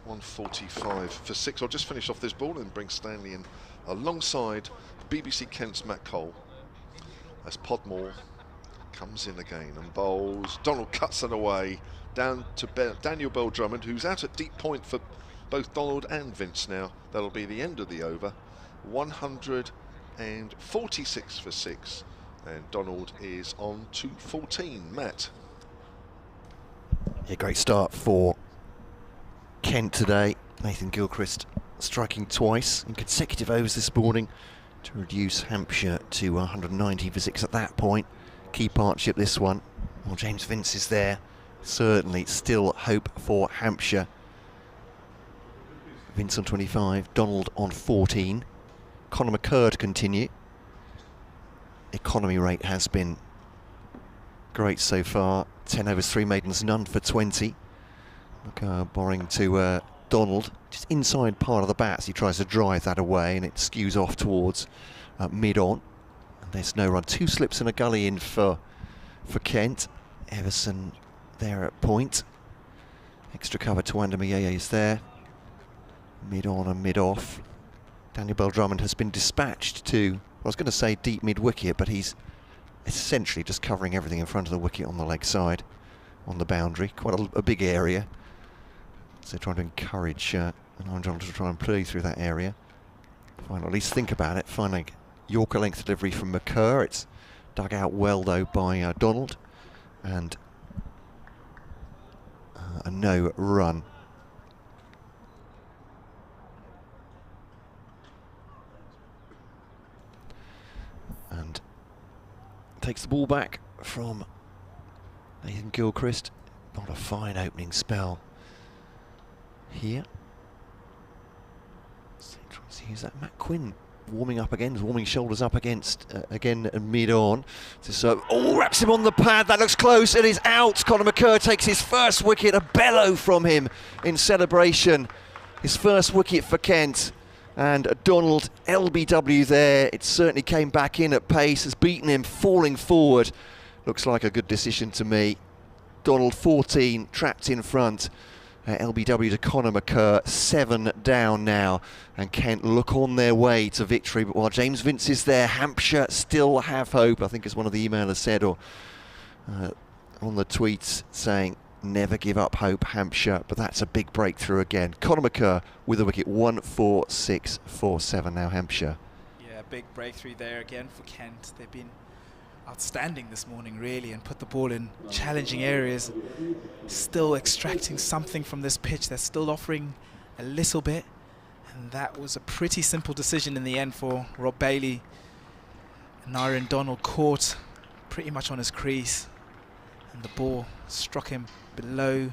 145 for 6. I'll just finish off this ball and bring Stanley in alongside BBC Kent's Matt Cole as Podmore comes in again and bowls. Donald cuts it away down to Daniel Bell-Drummond, who's out at deep point for both Donald and Vince now. That'll be the end of the over. 146 for 6, and Donald is on to 14. Matt. Yeah, great start for Kent today. Nathan Gilchrist striking twice in consecutive overs this morning to reduce Hampshire to 190 for 6 at that point. Key partnership this one. Well, James Vince is there. Certainly still hope for Hampshire. Vince on 25, Donald on 14. Conor Mccoy to continue. Economy rate has been great so far. 10 overs, 3 maidens, none for 20. Mccoy borrowing to Donald, just inside part of the bats. He tries to drive that away and it skews off towards mid-on. And there's no run. 2 slips and a gully in for Kent. Everson there at point. Extra cover to Wandamiyeye is there. Mid-on and mid-off. Daniel Bell-Drummond has been dispatched to, well, I was going to say deep mid-wicket, but he's essentially just covering everything in front of the wicket on the leg side, on the boundary. Quite a big area. So trying to encourage Donald to try and play through that area. Find, or at least think about it. Finding Yorker length delivery from Mccoy. It's dug out well though by Donald. And a no run. And takes the ball back from Nathan Gilchrist. Not a fine opening spell here. So trying to use that. Matt Quinn warming up again, warming shoulders up against again mid-on. Oh, wraps him on the pad. That looks close. It is out. Conor Mccoy takes his first wicket. A bellow from him in celebration. His first wicket for Kent. And Donald, LBW there. It certainly came back in at pace. Has beaten him, falling forward. Looks like a good decision to me. Donald 14, trapped in front. LBW to Conor Mccoy, 7 down now, and Kent look on their way to victory. But while James Vince is there, Hampshire still have hope. I think as one of the emailers said, or on the tweets saying, never give up hope, Hampshire. But that's a big breakthrough again. Conor Mccoy with a wicket, 146-47 now Hampshire. Yeah, big breakthrough there again for Kent. They've been outstanding this morning really, and put the ball in challenging areas, still extracting something from this pitch. They're still offering a little bit, and that was a pretty simple decision in the end for Rob Bailey. And Aaron Donald caught pretty much on his crease, and the ball struck him below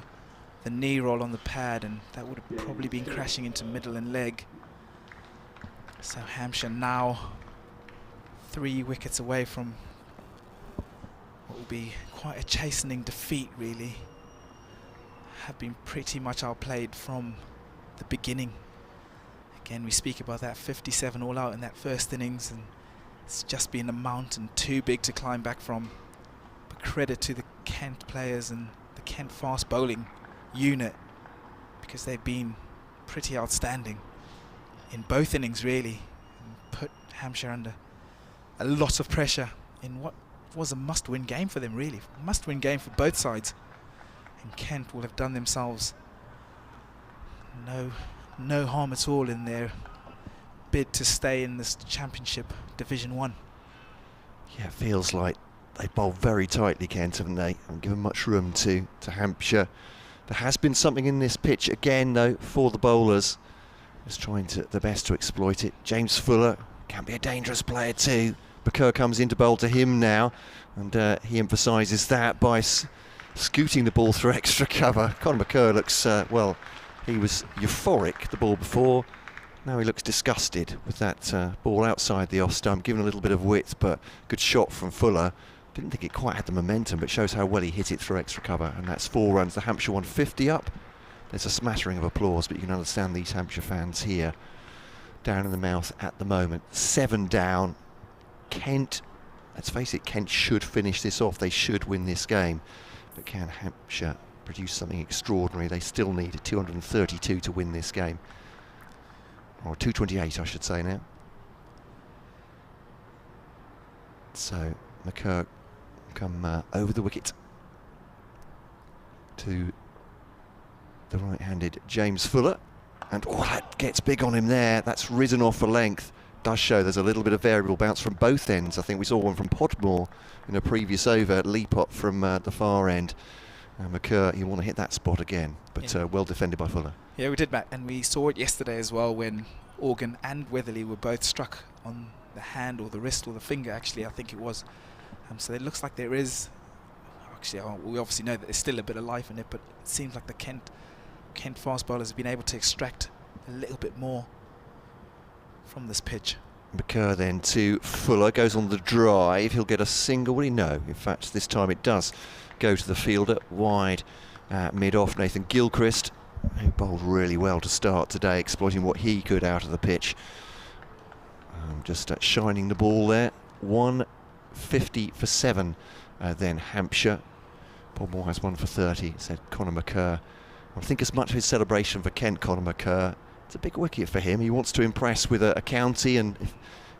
the knee roll on the pad, and that would have probably been crashing into middle and leg. So Hampshire now 3 wickets away from what will be quite a chastening defeat really. Have been pretty much outplayed from the beginning. Again, we speak about that 57 all out in that first innings, and it's just been a mountain too big to climb back from. But credit to the Kent players and the Kent fast bowling unit, because they've been pretty outstanding in both innings really, and put Hampshire under a lot of pressure in what was a must-win game for them really. Must-win game for both sides, and Kent will have done themselves no harm at all in their bid to stay in this championship Division 1. Yeah, it feels like they bowled very tightly, Kent, haven't they? Haven't given much room to Hampshire. There has been something in this pitch again, though, for the bowlers. Just trying their best to exploit it. James Fuller can be a dangerous player too. McCurr comes in to bowl to him now, and he emphasises that by scooting the ball through extra cover. Conor McCoy looks, well, he was euphoric the ball before. Now he looks disgusted with that ball outside the off stump, given a little bit of width, but good shot from Fuller. Didn't think it quite had the momentum, but shows how well he hit it through extra cover, and that's 4 runs. The Hampshire 150 up. There's a smattering of applause, but you can understand these Hampshire fans here down in the mouth at the moment. 7 down. Kent, let's face it, Kent should finish this off. They should win this game. But can Hampshire produce something extraordinary? They still need a 232 to win this game. Or 228, I should say now. So McCurk come over the wicket to the right-handed James Fuller, and that gets big on him there. That's risen off for length. Does show there's a little bit of variable bounce from both ends. I think we saw one from Podmore in a previous over, Leapot from the far end. McCurr, you want to hit that spot again, but well defended by Fuller. Yeah, we did, Matt, and we saw it yesterday as well when Organ and Weatherly were both struck on the hand or the wrist or the finger, actually, I think it was. So it looks like there is, actually, we obviously know that there's still a bit of life in it, but it seems like the Kent fast bowlers have been able to extract a little bit more from this pitch. McCurr then to Fuller, goes on the drive. He'll get a single, will he? No, in fact this time it does go to the fielder wide mid-off. Nathan Gilchrist, who bowled really well to start today, exploiting what he could out of the pitch. Just shining the ball there. 150 for 7 then Hampshire. Podmore has 1 for 30, said Conor McCurr. I think as much of his celebration for Kent, Conor McCurr, it's a big wicket for him. He wants to impress with a county, and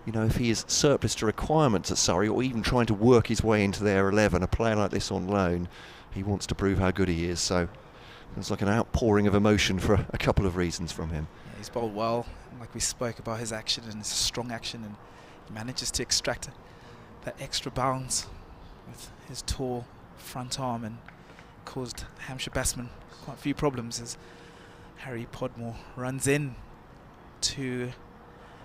if he is surplus to requirements at Surrey, or even trying to work his way into their 11, a player like this on loan, he wants to prove how good he is. So it's like an outpouring of emotion for a couple of reasons from him. Yeah, he's bowled well, like we spoke about his action, and it's a strong action, and he manages to extract that extra bounce with his tall front arm, and caused Hampshire batsmen quite a few problems as Harry Podmore runs in to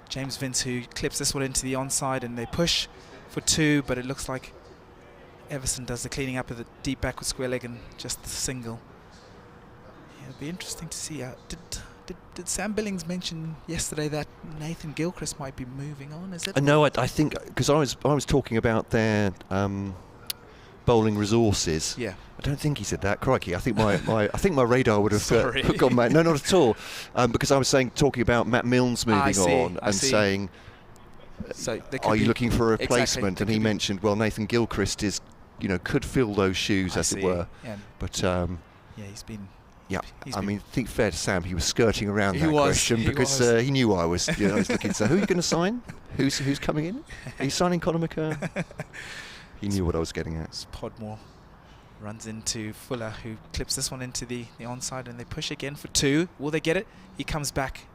James Vince, who clips this one into the onside, and they push for 2, but it looks like Everson does the cleaning up of the deep backward square leg and just the single. Yeah, it'll be interesting to see. Did Sam Billings mention yesterday that Nathan Gilchrist might be moving on? Is it? No, I think because I was talking about their bowling resources. Yeah. I don't think he said that. Crikey, I think my radar would have gone mad. No, not at all. Because I was talking about Matt Milnes moving on and saying, so are you looking for a replacement? Exactly, and he mentioned, well, Nathan Gilchrist is, could fill those shoes, as it were. Yeah. But he's been. Yeah, I mean, I think fair to Sam, he was skirting around that question because he knew I was looking. So who are you going to sign? Who's coming in? Are you signing Conor McCurr? He knew what I was getting at. Podmore runs into Fuller, who clips this one into the onside, and they push again for 2. Will they get it? He comes back,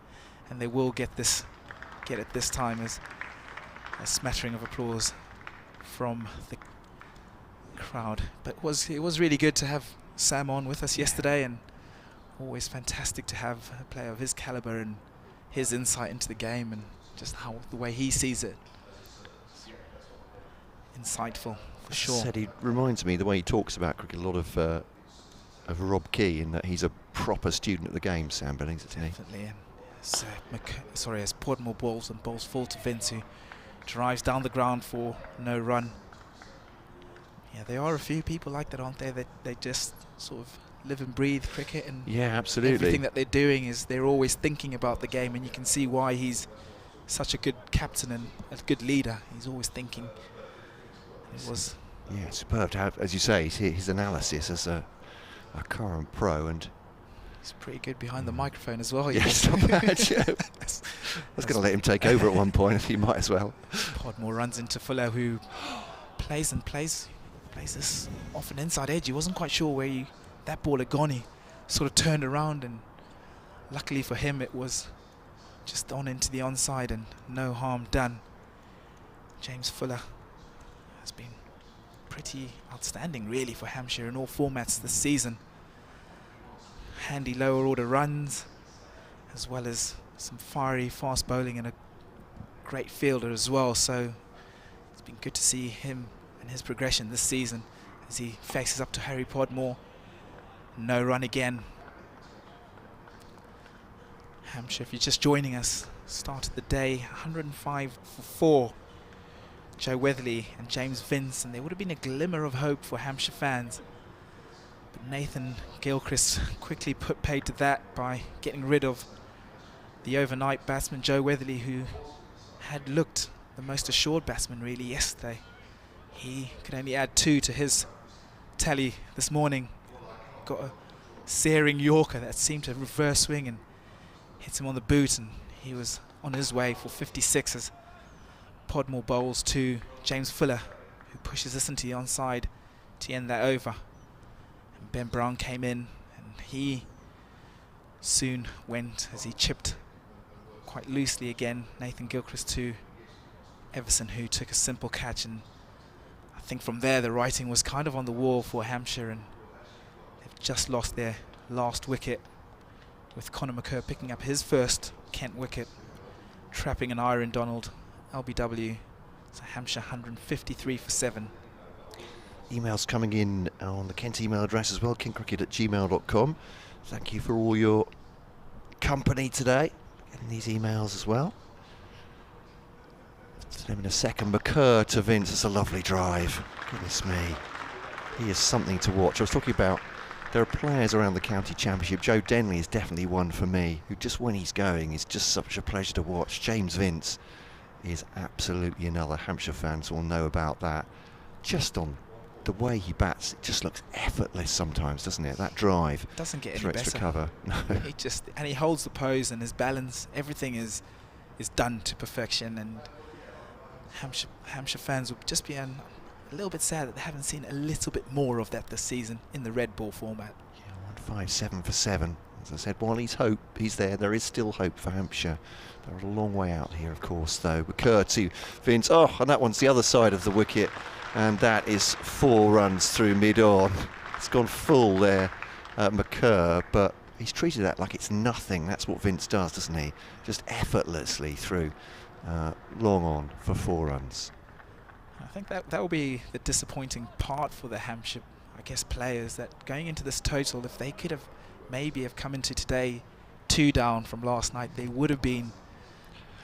and they will get it this time, as a smattering of applause from the crowd. But it was really good to have Sam on with us yesterday, and always fantastic to have a player of his caliber and his insight into the game and just the way he sees it. Insightful, for sure. Said he reminds me, the way he talks about cricket, a lot of Rob Key, in that he's a proper student of the game, Sam Billings, isn't he? Definitely. And as Podmore balls full to Vince, who drives down the ground for no run. Yeah, there are a few people like that, aren't there? That they just sort of live and breathe cricket, and yeah, absolutely. Everything that they're doing is they're always thinking about the game, and you can see why he's such a good captain and a good leader. He's always thinking. Yeah, superb to have, as you say, his analysis as a current pro, and he's pretty good behind the microphone as well. Yes, not bad. Yeah. I was going to let him take over at one point, if he might as well. Podmore runs into Fuller, who plays this off an inside edge. He wasn't quite sure where that ball had gone. He sort of turned around, and luckily for him, it was just on into the onside and no harm done. James Fuller has been pretty outstanding, really, for Hampshire in all formats this season. handy lower order runs, as well as some fiery fast bowling and a great fielder as well. So it's been good to see him and his progression this season as he faces up to Harry Podmore. No run again. Hampshire, if you're just joining us, started the day 105 for 4. Joe Weatherly and James Vince, and there would have been a glimmer of hope for Hampshire fans. But Nathan Gilchrist quickly put paid to that by getting rid of the overnight batsman Joe Weatherly, who had looked the most assured batsman really yesterday. He could only add 2 to his tally this morning. Got a searing Yorker that seemed to reverse swing and hits him on the boot, and he was on his way for 56 as Podmore bowls to James Fuller, who pushes this into the onside to end that over. And Ben Brown came in, and he soon went as he chipped quite loosely again. Nathan Gilchrist to Everson, who took a simple catch, and I think from there the writing was kind of on the wall for Hampshire, and they've just lost their last wicket, with Conor Mccoy picking up his first Kent wicket, trapping an Aaron Donald LBW. So Hampshire 153 for 7. Emails coming in on the Kent email address as well, kentcricket@gmail.com. Thank you for all your company today, getting these emails as well. In a second, McCurr to Vince. It's a lovely drive. Goodness me, he is something to watch. I was talking about, there are players around the county championship. Joe Denley is definitely one for me, who just when he's going is just such a pleasure to watch. James Vince is absolutely another. Hampshire fans will know about that. Just on the way he bats, it just looks effortless sometimes, doesn't it? That drive doesn't get through any extra better. cover. He just, and he holds the pose and his balance. Everything is done to perfection, and Hampshire fans will just be a little bit sad that they haven't seen a little bit more of that this season in the red ball format. Yeah, 157 for 7. As I said, while he's there, there is still hope for Hampshire. They're a long way out here, of course, though. McCurr to Vince. Oh, and that one's the other side of the wicket, and that is 4 runs through mid-on. It's gone full there, McCurr, but he's treated that like it's nothing. That's what Vince does, doesn't he? Just effortlessly through long on for 4 runs. I think that will be the disappointing part for the Hampshire, I guess, players, that going into this total, if they could have maybe have come into today 2 down from last night, they would have been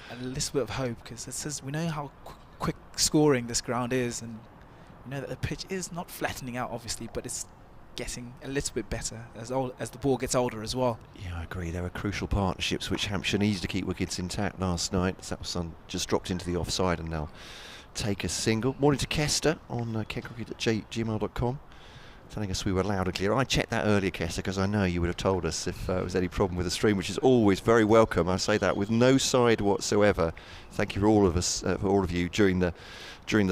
a little bit of hope, because it says we know how quick scoring this ground is, and we know that the pitch is not flattening out obviously, but it's getting a little bit better as the ball gets older as well. Yeah, I agree. There are crucial partnerships which Hampshire needs to keep wickets intact last night. Sapson just dropped into the offside and they'll take a single. Morning to Kester on kentcricket@gmail.com. Telling us we were loud and clear. I checked that earlier, Kester, because I know you would have told us if there was any problem with the stream, which is always very welcome. I say that with no side whatsoever. Thank you for all of us, for all of you during the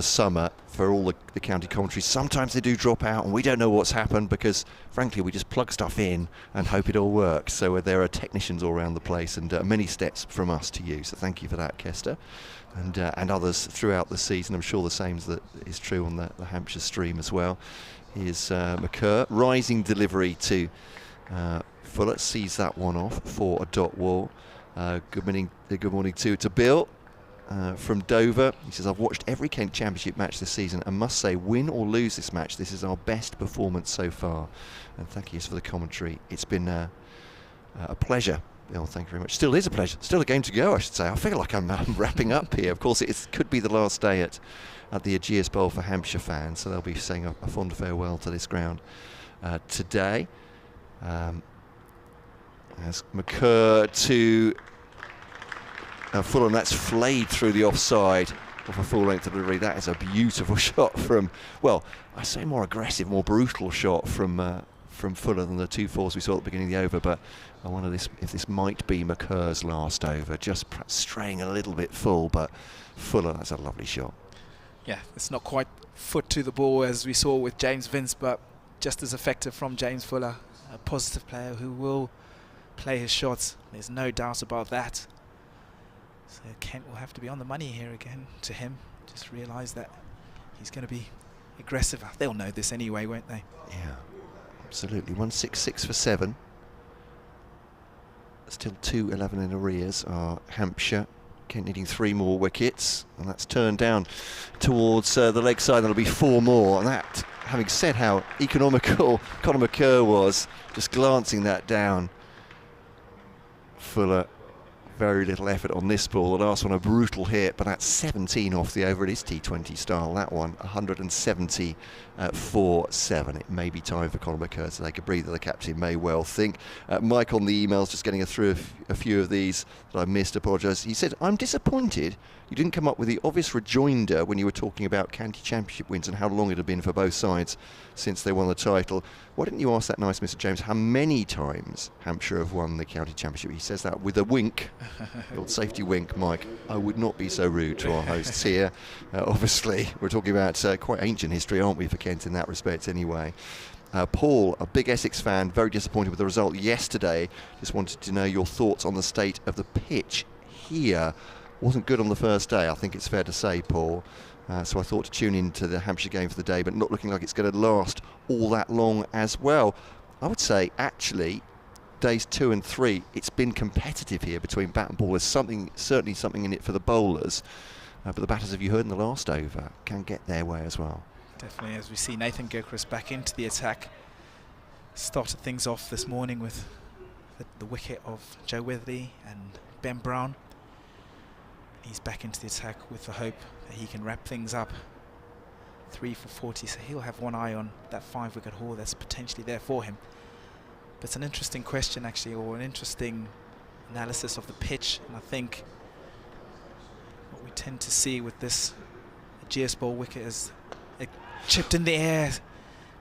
summer, for all the county commentaries. Sometimes they do drop out and we don't know what's happened because, frankly, we just plug stuff in and hope it all works. So there are technicians all around the place, and many steps from us to you. So thank you for that, Kester, and others throughout the season. I'm sure the same is true on the Hampshire stream as well. Here's McCurr, rising delivery to Fuller, sees that one off for a dot wall. Good morning to Bill from Dover. He says, I've watched every Kent Championship match this season and must say, win or lose this match, this is our best performance so far. And thank you for the commentary. It's been a pleasure. Bill, thank you very much. Still is a pleasure. Still a game to go, I should say. I feel like I'm wrapping up here. Of course, it could be the last day at the Ageas Bowl for Hampshire fans, so they'll be saying a fond farewell to this ground today. As McCurr to Fuller, and that's flayed through the offside of a full-length delivery. That is a beautiful shot from, well, I say more aggressive, more brutal shot from Fuller than the 2-4s we saw at the beginning of the over, but I wonder if this might be McCurr's last over, just perhaps straying a little bit full, but Fuller, that's a lovely shot. Yeah, it's not quite foot to the ball as we saw with James Vince, but just as effective from James Fuller, a positive player who will play his shots. There's no doubt about that. So Kent will have to be on the money here again to him. Just realise that he's going to be aggressive. They'll know this anyway, won't they? Yeah, absolutely. 166 for 7. still 2-11 in arrears are Hampshire. Kent needing 3 more wickets, and that's turned down towards the leg side. That'll be 4 more, and that, having said how economical Conor Mccoy was, just glancing that down. Fuller, very little effort on this ball. The last one a brutal hit, but that's 17 off the over. It is T20 style, that one. 170 for 7. It may be time for Conor Mccoy to take a breather, the captain may well think. Mike on the emails, just getting through a few of these that I missed, apologise. He said, I'm disappointed you didn't come up with the obvious rejoinder when you were talking about county championship wins and how long it had been for both sides since they won the title. Why didn't you ask that nice Mr. James how many times Hampshire have won the county championship? He says that with a wink, the old safety wink, Mike. I would not be so rude to our hosts here. Obviously, we're talking about quite ancient history, aren't we, for Kent in that respect anyway. Paul, a big Essex fan, very disappointed with the result yesterday. Just wanted to know your thoughts on the state of the pitch here. Wasn't good on the first day, I think it's fair to say, Paul. So I thought to tune into the Hampshire game for the day, but not looking like it's going to last all that long as well. I would say, actually, days 2 and 3, it's been competitive here between bat and ball. There's certainly something in it for the bowlers. But the batters, have you heard in the last over, can get their way as well. Definitely, as we see Nathan Gilchrist back into the attack. Started things off this morning with the wicket of Joe Weatherly and Ben Brown. He's back into the attack with the hope that he can wrap things up. 3 for 40, so he'll have one eye on that 5-wicket haul that's potentially there for him. But it's an interesting question, actually, or an interesting analysis of the pitch. And I think what we tend to see with this Ageas Bowl wicket is it chipped in the air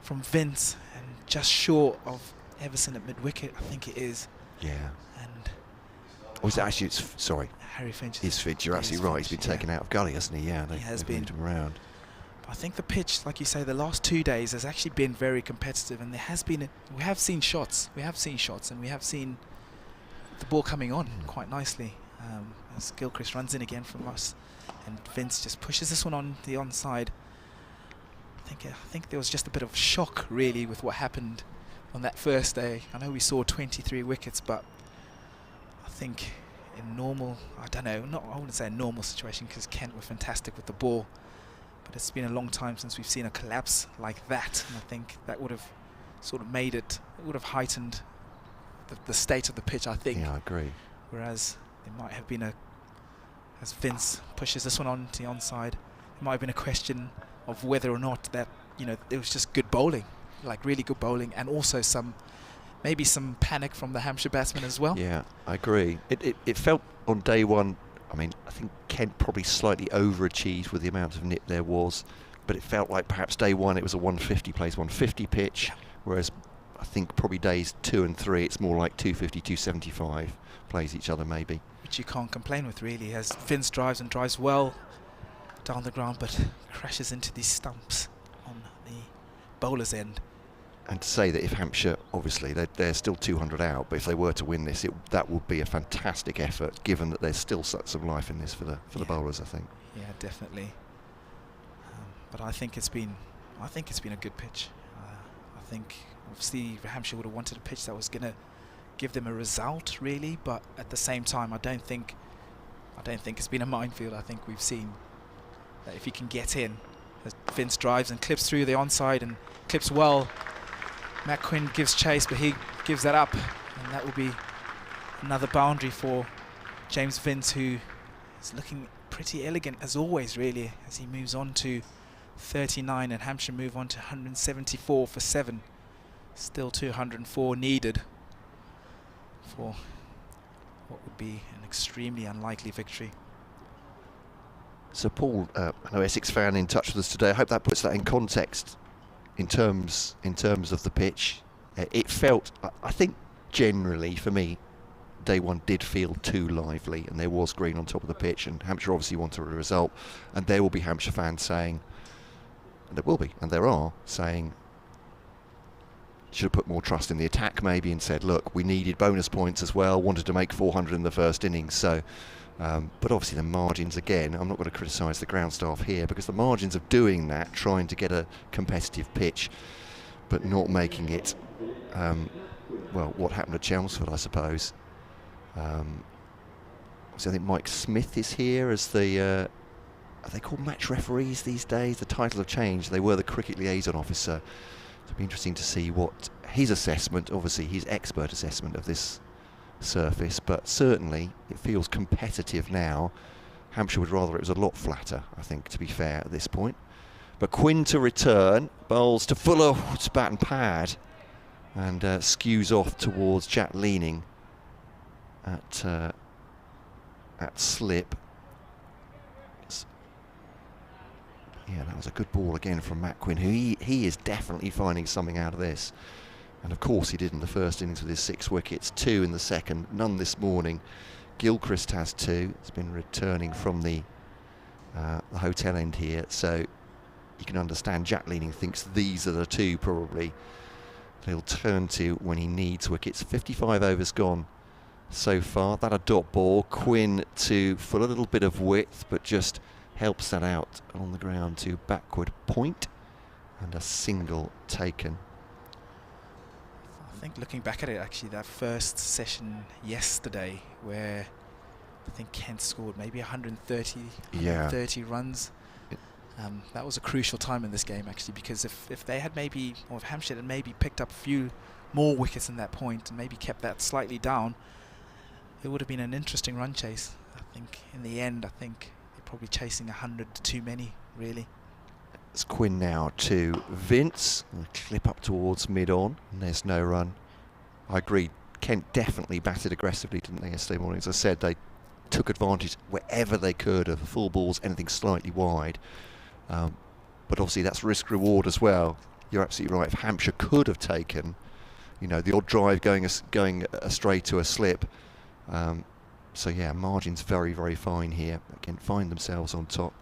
from Vince and just short of Everson at mid-wicket, I think it is. Yeah. And actually, sorry. Harry Finch. His Finch, you're absolutely right. He's been taken out of gully, hasn't he? Yeah, he has been. Moved him around. But I think the pitch, like you say, the last 2 days has actually been very competitive, and we have seen shots, and we have seen the ball coming on quite nicely as Gilchrist runs in again from us, and Vince just pushes this one on the onside. I think there was just a bit of shock, really, with what happened on that first day. I know we saw 23 wickets, but I think in normal, I wouldn't say a normal situation, because Kent were fantastic with the ball, but it's been a long time since we've seen a collapse like that, and I think that would have sort of made it would have heightened the state of the pitch, I think. Yeah, I agree. Whereas there might have been as Vince pushes this one on to the onside, it might have been a question of whether or not that, it was just good bowling, like really good bowling, and also maybe some panic from the Hampshire batsmen as well. Yeah, I agree. It felt on day one, I think Kent probably slightly overachieved with the amount of nip there was, but it felt like perhaps day one it was a 150 plays 150 pitch, whereas I think probably days 2 and 3 it's more like 250, 275 plays each other maybe. Which you can't complain with, really, as Vince drives well down the ground, but crashes into these stumps on the bowler's end. And to say that if Hampshire, obviously, they're still 200 out, but if they were to win this, that would be a fantastic effort, given that there's still some life in this for the bowlers, I think. Yeah, definitely. But I think it's been a good pitch. I think obviously Hampshire would have wanted a pitch that was going to give them a result, really, but at the same time, I don't think it's been a minefield. I think we've seen that if he can get in, as Vince drives and clips through the onside and clips well. Matt Quinn gives chase, but he gives that up, and that will be another boundary for James Vince, who is looking pretty elegant as always, really, as he moves on to 39, and Hampshire move on to 174 for 7. Still 204 needed for what would be an extremely unlikely victory. So Paul, I know Essex fan in touch with us today. I hope that puts that in context. In terms of the pitch, it felt, I think generally for me, day one did feel too lively, and there was green on top of the pitch, and Hampshire obviously wanted a result, and there will be Hampshire fans saying, and there will be, and there are, saying, should have put more trust in the attack maybe, and said, look, we needed bonus points as well, wanted to make 400 in the first innings, so but obviously the margins, again, I'm not going to criticise the ground staff here, because the margins of doing that, trying to get a competitive pitch but not making it, well, what happened at Chelmsford, I suppose, So I think Mike Smith is here as the, are they called match referees these days? The title have changed. They were the cricket liaison officer. It'll be interesting to see what his assessment, obviously his expert assessment of this surface, but certainly it feels competitive now. Hampshire would rather it was a lot flatter, I think, to be fair at this point. But Quinn to return, bowls to Fuller, it's bat and pad, and skews off towards Jack Leaning at slip. Yeah, that was a good ball again from Matt Quinn, who he is definitely finding something out of this. And of course he did in the first innings with his 6 wickets, 2 in the second, none this morning. Gilchrist has 2. It's been returning from the hotel end here, so you can understand Jack Leaning thinks these are the 2 probably he'll turn to when he needs wickets. 55 overs gone so far. That a dot ball. Quinn to for a little bit of width, but just helps that out on the ground to backward point, and a single taken. I think looking back at it, actually, that first session yesterday where I think Kent scored maybe 130 runs. That was a crucial time in this game, actually, because if they had maybe, or if Hampshire had maybe picked up a few more wickets in that point and maybe kept that slightly down, it would have been an interesting run chase. I think in the end, I think they're probably chasing 100 too many, really. It's Quinn now to Vince. Clip up towards mid-on, and there's no run. I agree. Kent definitely batted aggressively, didn't they, yesterday morning? As I said, they took advantage wherever they could of the full balls, anything slightly wide. But obviously that's risk-reward as well. You're absolutely right. If Hampshire could have taken, you know, the odd drive going astray to a slip. So yeah, margin's very, very fine here. Again, find themselves on top.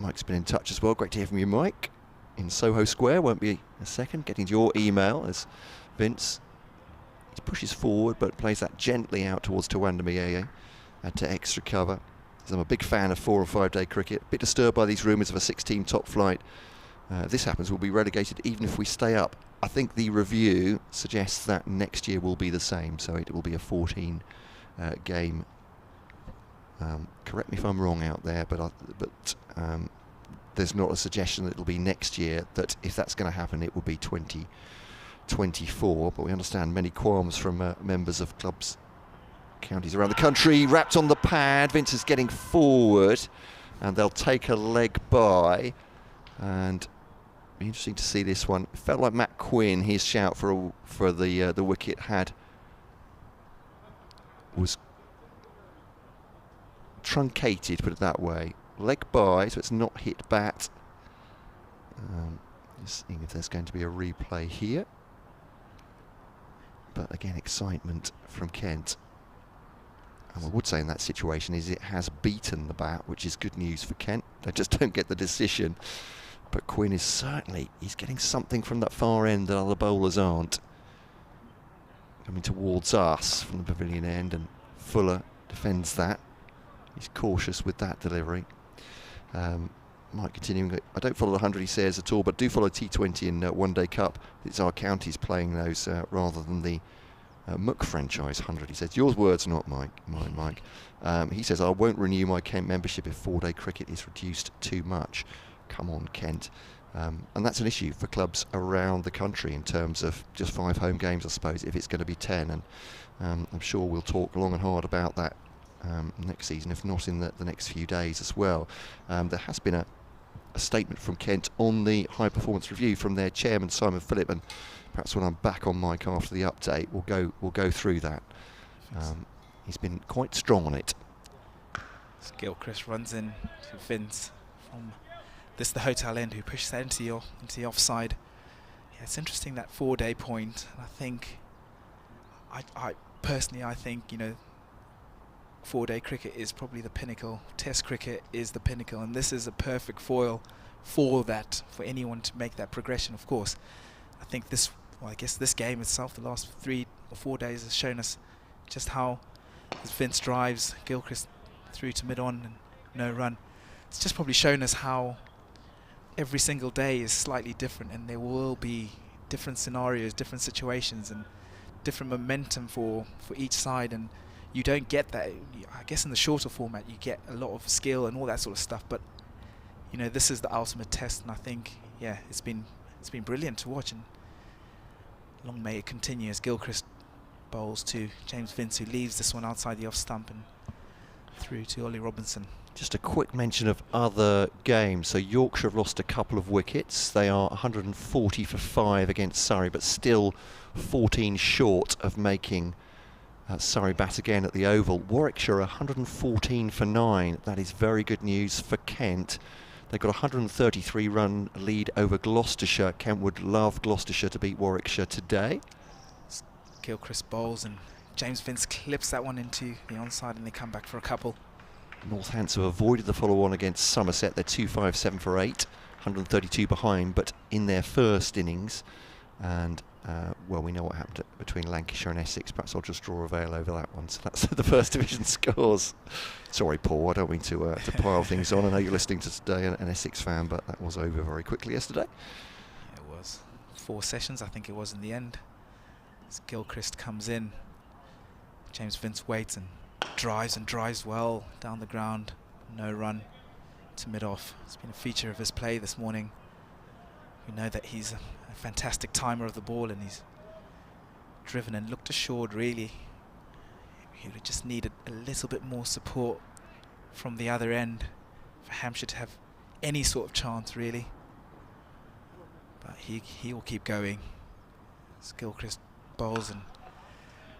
Mike's been in touch as well. Great to hear from you, Mike. In Soho Square, won't be a second. Getting to your email as Vince pushes forward, but plays that gently out towards Tawanda Mayeye to extra cover. As I'm a big fan of 4 or 5 day cricket. A bit disturbed by these rumours of a 6-team top flight. If this happens, we'll be relegated even if we stay up. I think the review suggests that next year will be the same, so it will be a 14 game. Correct me if I'm wrong out there, but there's not a suggestion that it'll be next year, that if that's going to happen it will be 2024, but we understand many qualms from members of clubs, counties around the country. Wrapped on the pad, Vince is getting forward and they'll take a leg by, and be interesting to see this one. It felt like Matt Quinn, his shout for the wicket was truncated, put it that way. Leg by, so it's not hit bat. Just seeing if there's going to be a replay here. But again, excitement from Kent. And I would say in that situation is it has beaten the bat, which is good news for Kent. They just don't get the decision. But Quinn is certainly, he's getting something from that far end that other bowlers aren't. Coming towards us from the pavilion end, and Fuller defends that. He's cautious with that delivery. Mike continuing, I don't follow the 100, he says, at all, but do follow T20 in One Day Cup. It's our counties playing those rather than the Mook franchise 100. He says, yours words, not mine, Mike. He says, I won't renew my Kent membership if 4-day cricket is reduced too much. Come on, Kent. And that's an issue for clubs around the country in terms of just 5 home games, I suppose, if it's going to be 10. And I'm sure we'll talk long and hard about that next season, if not in the next few days as well. There has been a statement from Kent on the high performance review from their chairman Simon Phillip, and perhaps when I'm back on mic after the update we'll go through that. He's been quite strong on it. So Gilchrist runs in to Vince from the hotel end, who pushes that into the offside. Yeah, it's interesting, that 4-day point. And I think I personally think, you know, 4-day cricket is probably the pinnacle. Test cricket is the pinnacle, and this is a perfect foil for that, for anyone to make that progression. Of course, I think I guess this game itself, the last 3 or 4 days, has shown us just how, as Vince drives Gilchrist through to mid-on and no run, it's just probably shown us how every single day is slightly different, and there will be different scenarios, different situations, and different momentum for each side, and you don't get that. I guess in the shorter format you get a lot of skill and all that sort of stuff, but you know, this is the ultimate test, and I think, yeah, it's been brilliant to watch, and long may it continue as Gilchrist bowls to James Vince, who leaves this one outside the off stump and through to Ollie Robinson. Just a quick mention of other games. So Yorkshire have lost a couple of wickets. They are 140 for 5 against Surrey, but still 14 short of making Surrey bat again at the Oval. Warwickshire 114 for 9. That is very good news for Kent. They've got a 133 run lead over Gloucestershire. Kent would love Gloucestershire to beat Warwickshire today. Gilchrist bowls and James Vince clips that one into the onside, and they come back for a couple. Northants have avoided the follow-on against Somerset. They're 257 for 8, 132 behind, but in their first innings. And, well, we know what happened between Lancashire and Essex. Perhaps I'll just draw a veil over that one. So that's the First Division scores. Sorry, Paul, I don't mean to pile things on. I know you're listening to today, an Essex fan, but that was over very quickly yesterday. It was 4 sessions, I think it was, in the end. As Gilchrist comes in, James Vince waits and drives well down the ground. No run to mid-off. It's been a feature of his play this morning. We know that he's a fantastic timer of the ball, and he's driven and looked assured, really. He would have just needed a little bit more support from the other end for Hampshire to have any sort of chance, really. But he will keep going. As Gilchrist bowls, and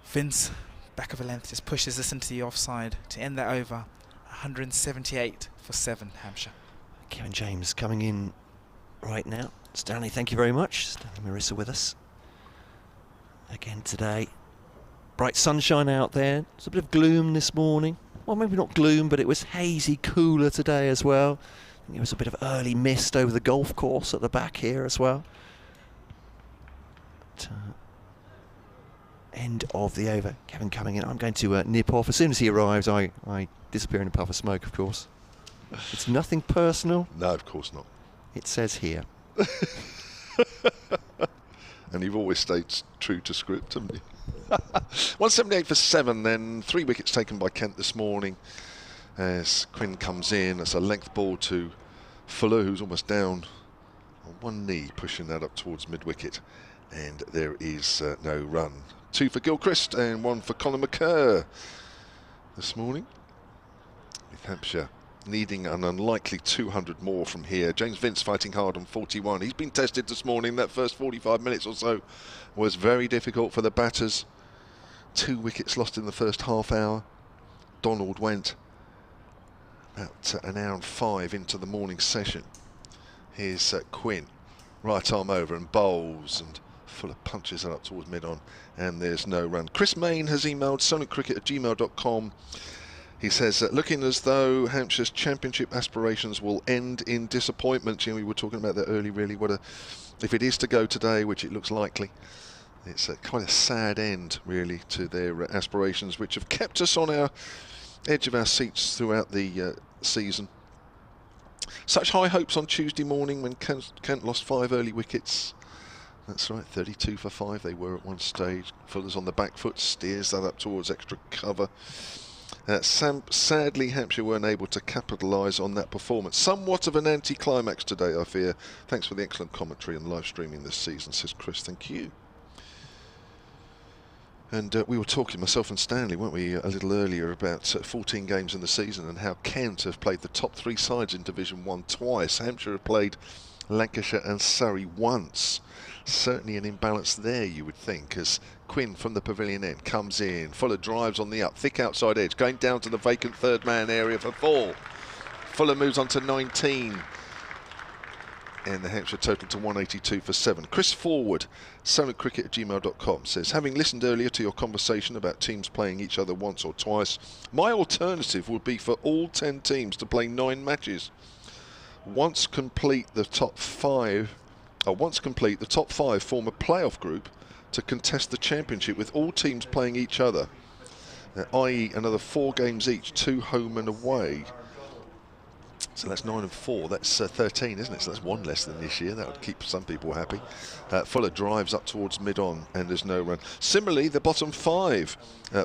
Vince, back of a length, just pushes this into the offside to end that over. 178 for 7, Hampshire. Kevin James coming in right now. Stanley, thank you very much. Stanley Marissa with us again today. Bright sunshine out there. There's a bit of gloom this morning. Well, maybe not gloom, but it was hazy, cooler today as well. I think there was a bit of early mist over the golf course at the back here as well. But, end of the over. Kevin coming in. I'm going to nip off. As soon as he arrives, I disappear in a puff of smoke, of course. It's nothing personal. No, of course not. It says here. And you've always stayed true to script, haven't you? 178 for 7 then. 3 wickets taken by Kent this morning as Quinn comes in. It's a length ball to Fuller, who's almost down on one knee, pushing that up towards mid-wicket. And there is no run. 2 for Gilchrist and 1 for Conor Mccoy this morning, with Hampshire needing an unlikely 200 more from here. James Vince fighting hard on 41. He's been tested this morning. That first 45 minutes or so was very difficult for the batters. 2 wickets lost in the first half hour. Donald went about an hour and 5 into the morning session. Here's Quinn, right arm over and bowls, and Fuller punches it up towards mid-on, and there's no run. Chris Main has emailed soniccricket@gmail.com. He says, looking as though Hampshire's championship aspirations will end in disappointment. You know, we were talking about that early, really. If it is to go today, which it looks likely, it's a kind of sad end, really, to their aspirations, which have kept us on our edge of our seats throughout the season. Such high hopes on Tuesday morning when Kent lost 5 early wickets. That's right, 32 for 5 they were at one stage. Fuller's on the back foot, steers that up towards extra cover. Sadly, Hampshire weren't able to capitalise on that performance. Somewhat of an anti-climax today, I fear. Thanks for the excellent commentary and live streaming this season, says Chris. Thank you. And we were talking, myself and Stanley, weren't we, a little earlier about 14 games in the season and how Kent have played the top 3 sides in Division 1 twice. Hampshire have played Lancashire and Surrey once. Certainly an imbalance there, you would think, as Quinn from the pavilion end comes in. Fuller drives on the up, thick outside edge, going down to the vacant third man area for 4. Fuller moves on to 19. And the Hampshire total to 182 for 7. Chris Forward, soniccricket@gmail.com, says, having listened earlier to your conversation about teams playing each other once or twice, my alternative would be for all 10 teams to play 9 matches. Once complete, the top 5 form a playoff group to contest the championship, with all teams playing each other, i.e. another 4 games each, 2 home and away. So that's 9 and 4. That's 13, isn't it? So that's 1 less than this year. That would keep some people happy. Fuller drives up towards mid-on, and there's no run. Similarly, the bottom 5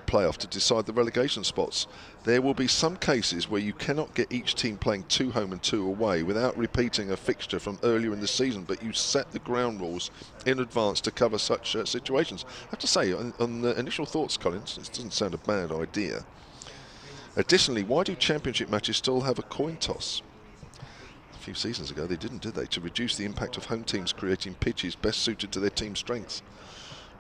playoff to decide the relegation spots. There will be some cases where you cannot get each team playing 2 home and 2 away without repeating a fixture from earlier in the season, but you set the ground rules in advance to cover such situations. I have to say, on the initial thoughts, Collins, it doesn't sound a bad idea. Additionally, why do championship matches still have a coin toss? A few seasons ago they didn't, did they? To reduce the impact of home teams creating pitches best suited to their team's strengths.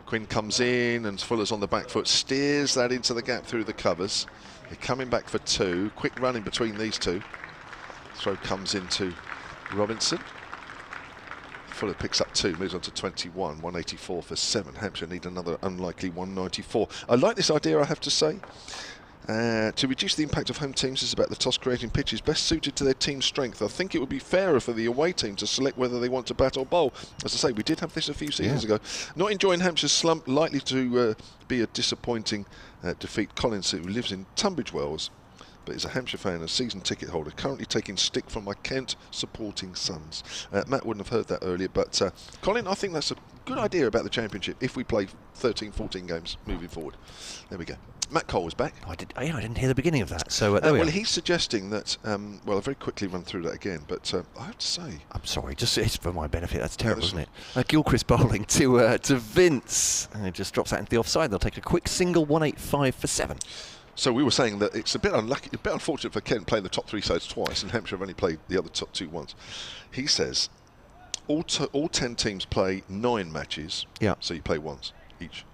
Quinn comes in and Fuller's on the back foot, steers that into the gap through the covers. They're coming back for 2. Quick running between these 2. Throw comes into Robinson. Fuller picks up 2, moves on to 21, 184 for 7. Hampshire need another unlikely 194. I like this idea, I have to say. To reduce the impact of home teams is about the toss creating pitches best suited to their team's strength. I think it would be fairer for the away team to select whether they want to bat or bowl. As I say, we did have this a few seasons ago. Not enjoying Hampshire's slump, likely to be a disappointing defeat. Collins, who lives in Tunbridge Wells, but is a Hampshire fan and a season ticket holder, currently taking stick from my Kent supporting sons. Matt wouldn't have heard that earlier, but Colin, I think that's a good idea about the championship if we play 13, 14 games moving forward. There we go. Matt Cole was back. I didn't hear the beginning of that. So well, he's suggesting that. Well, I'll very quickly run through that again, but I have to say, I'm sorry, just it's for my benefit. That's terrible, isn't it? Gilchrist bowling to Vince, and it just drops that into the offside. They'll take a quick single, 185 for 7. So we were saying that it's a bit unlucky, a bit unfortunate for Kent playing the top 3 sides twice, and Hampshire have only played the other top 2 once. He says all 10 teams play 9 matches. Yeah. So you play once each.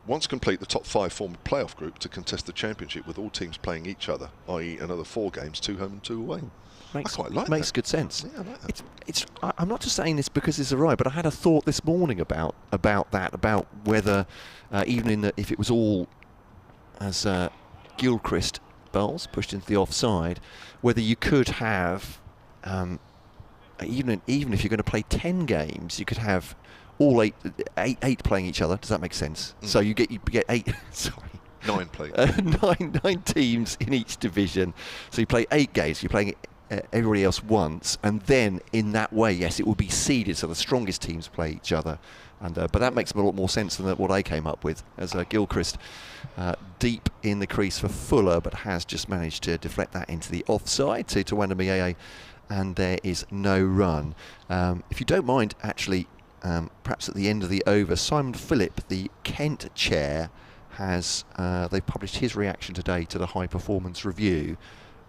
Once complete, the top 5 form a playoff group to contest the championship with all teams playing each other, i.e. another 4 games, 2 home and 2 away. I quite like that. Makes good sense. Yeah, I like that. I'm not just saying this because it's right, but I had a thought this morning about whether even if it was all as Gilchrist bowls pushed into the offside, whether you could have even if you're going to play 10 games, you could have all eight playing each other. Does that make sense? So you get 8. Sorry. 9 playing. 9 teams in each division. So you play 8 games. You're playing everybody else once, and then in that way, yes, it will be seeded. So the strongest teams play each other. And but that makes a lot more sense than what I came up with. As Gilchrist deep in the crease for Fuller, but has just managed to deflect that into the offside to Wandamieye, and there is no run. If you don't mind, actually. Perhaps at the end of the over, Simon Phillip, the Kent chair, has they've published his reaction today to the high performance review,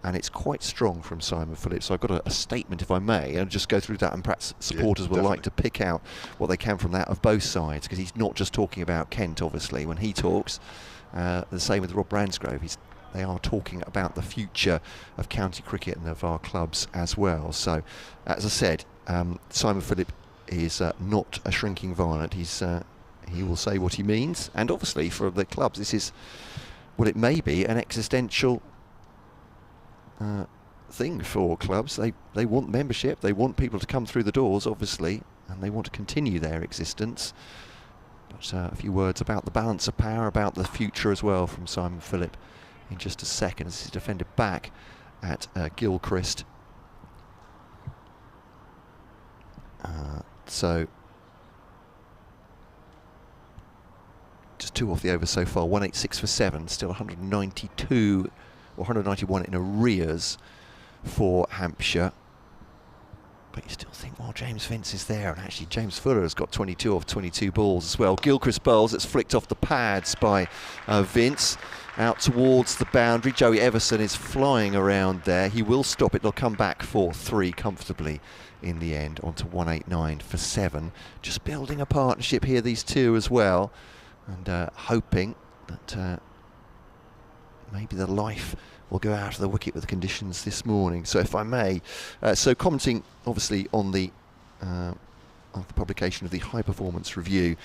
and it's quite strong from Simon Phillip. So I've got a statement, if I may, and just go through that, and perhaps supporters will like to pick out what they can from that of both sides, because he's not just talking about Kent, obviously, when he talks. The same with Rob Bransgrove. They are talking about the future of county cricket and of our clubs as well. So, as I said, Simon Phillip is not a shrinking violet. He will say what he means, and obviously for the clubs this is it may be an existential thing for clubs. They want membership, they want people to come through the doors, obviously, and they want to continue their existence. But a few words about the balance of power, about the future as well from Simon Phillip in just a second, as he's defended back at Gilchrist. So just 2 off the over so far, 186 for 7, still 192 or 191 in arrears for Hampshire. But you still think, well, James Vince is there, and actually James Fuller has got 22 off 22 balls as well. Gilchrist bowls, it's flicked off the pads by Vince out towards the boundary. Joey Everson is flying around there. He will stop it. They'll come back for 3 comfortably in the end, onto 189 for 7. Just building a partnership here, these 2 as well, and hoping that maybe the life will go out of the wicket with the conditions this morning. So if I may, so commenting obviously on the publication of the high performance review,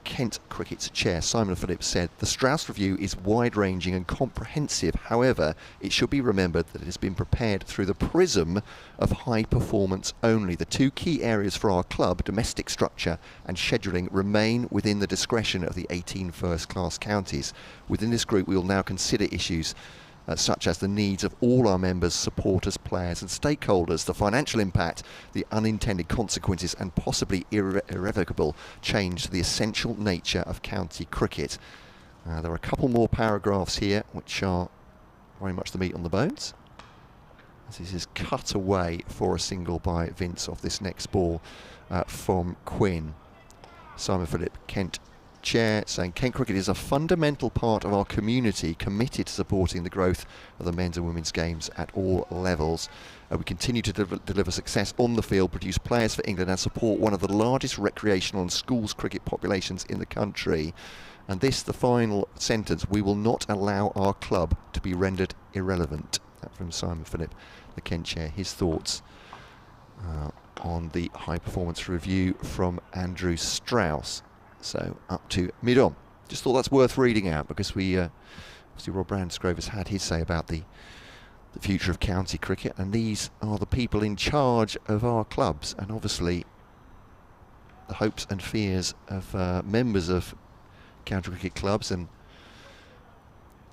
Kent Cricket's chair Simon Phillips said the Strauss review is wide-ranging and comprehensive. However, it should be remembered that it has been prepared through the prism of high performance only. The 2 key areas for our club, domestic structure and scheduling, remain within the discretion of the 18 first-class counties. Within this group, we will now consider issues such as the needs of all our members, supporters, players and stakeholders, the financial impact, the unintended consequences and possibly irrevocable change to the essential nature of county cricket. There are a couple more paragraphs here which are very much the meat on the bones. This is cut away for a single by Vince off this next ball from Quinn. Simon Phillip, Kent Chair, saying Kent Cricket is a fundamental part of our community, committed to supporting the growth of the men's and women's games at all levels. We continue to deliver success on the field, produce players for England and support one of the largest recreational and schools cricket populations in the country. And this, the final sentence, we will not allow our club to be rendered irrelevant. That from Simon Phillip, the Kent Chair, his thoughts on the high performance review from Andrew Strauss. So up to mid-on. Just thought that's worth reading out because we, obviously Rob Bransgrove has had his say about the future of county cricket, and these are the people in charge of our clubs, and obviously the hopes and fears of members of county cricket clubs and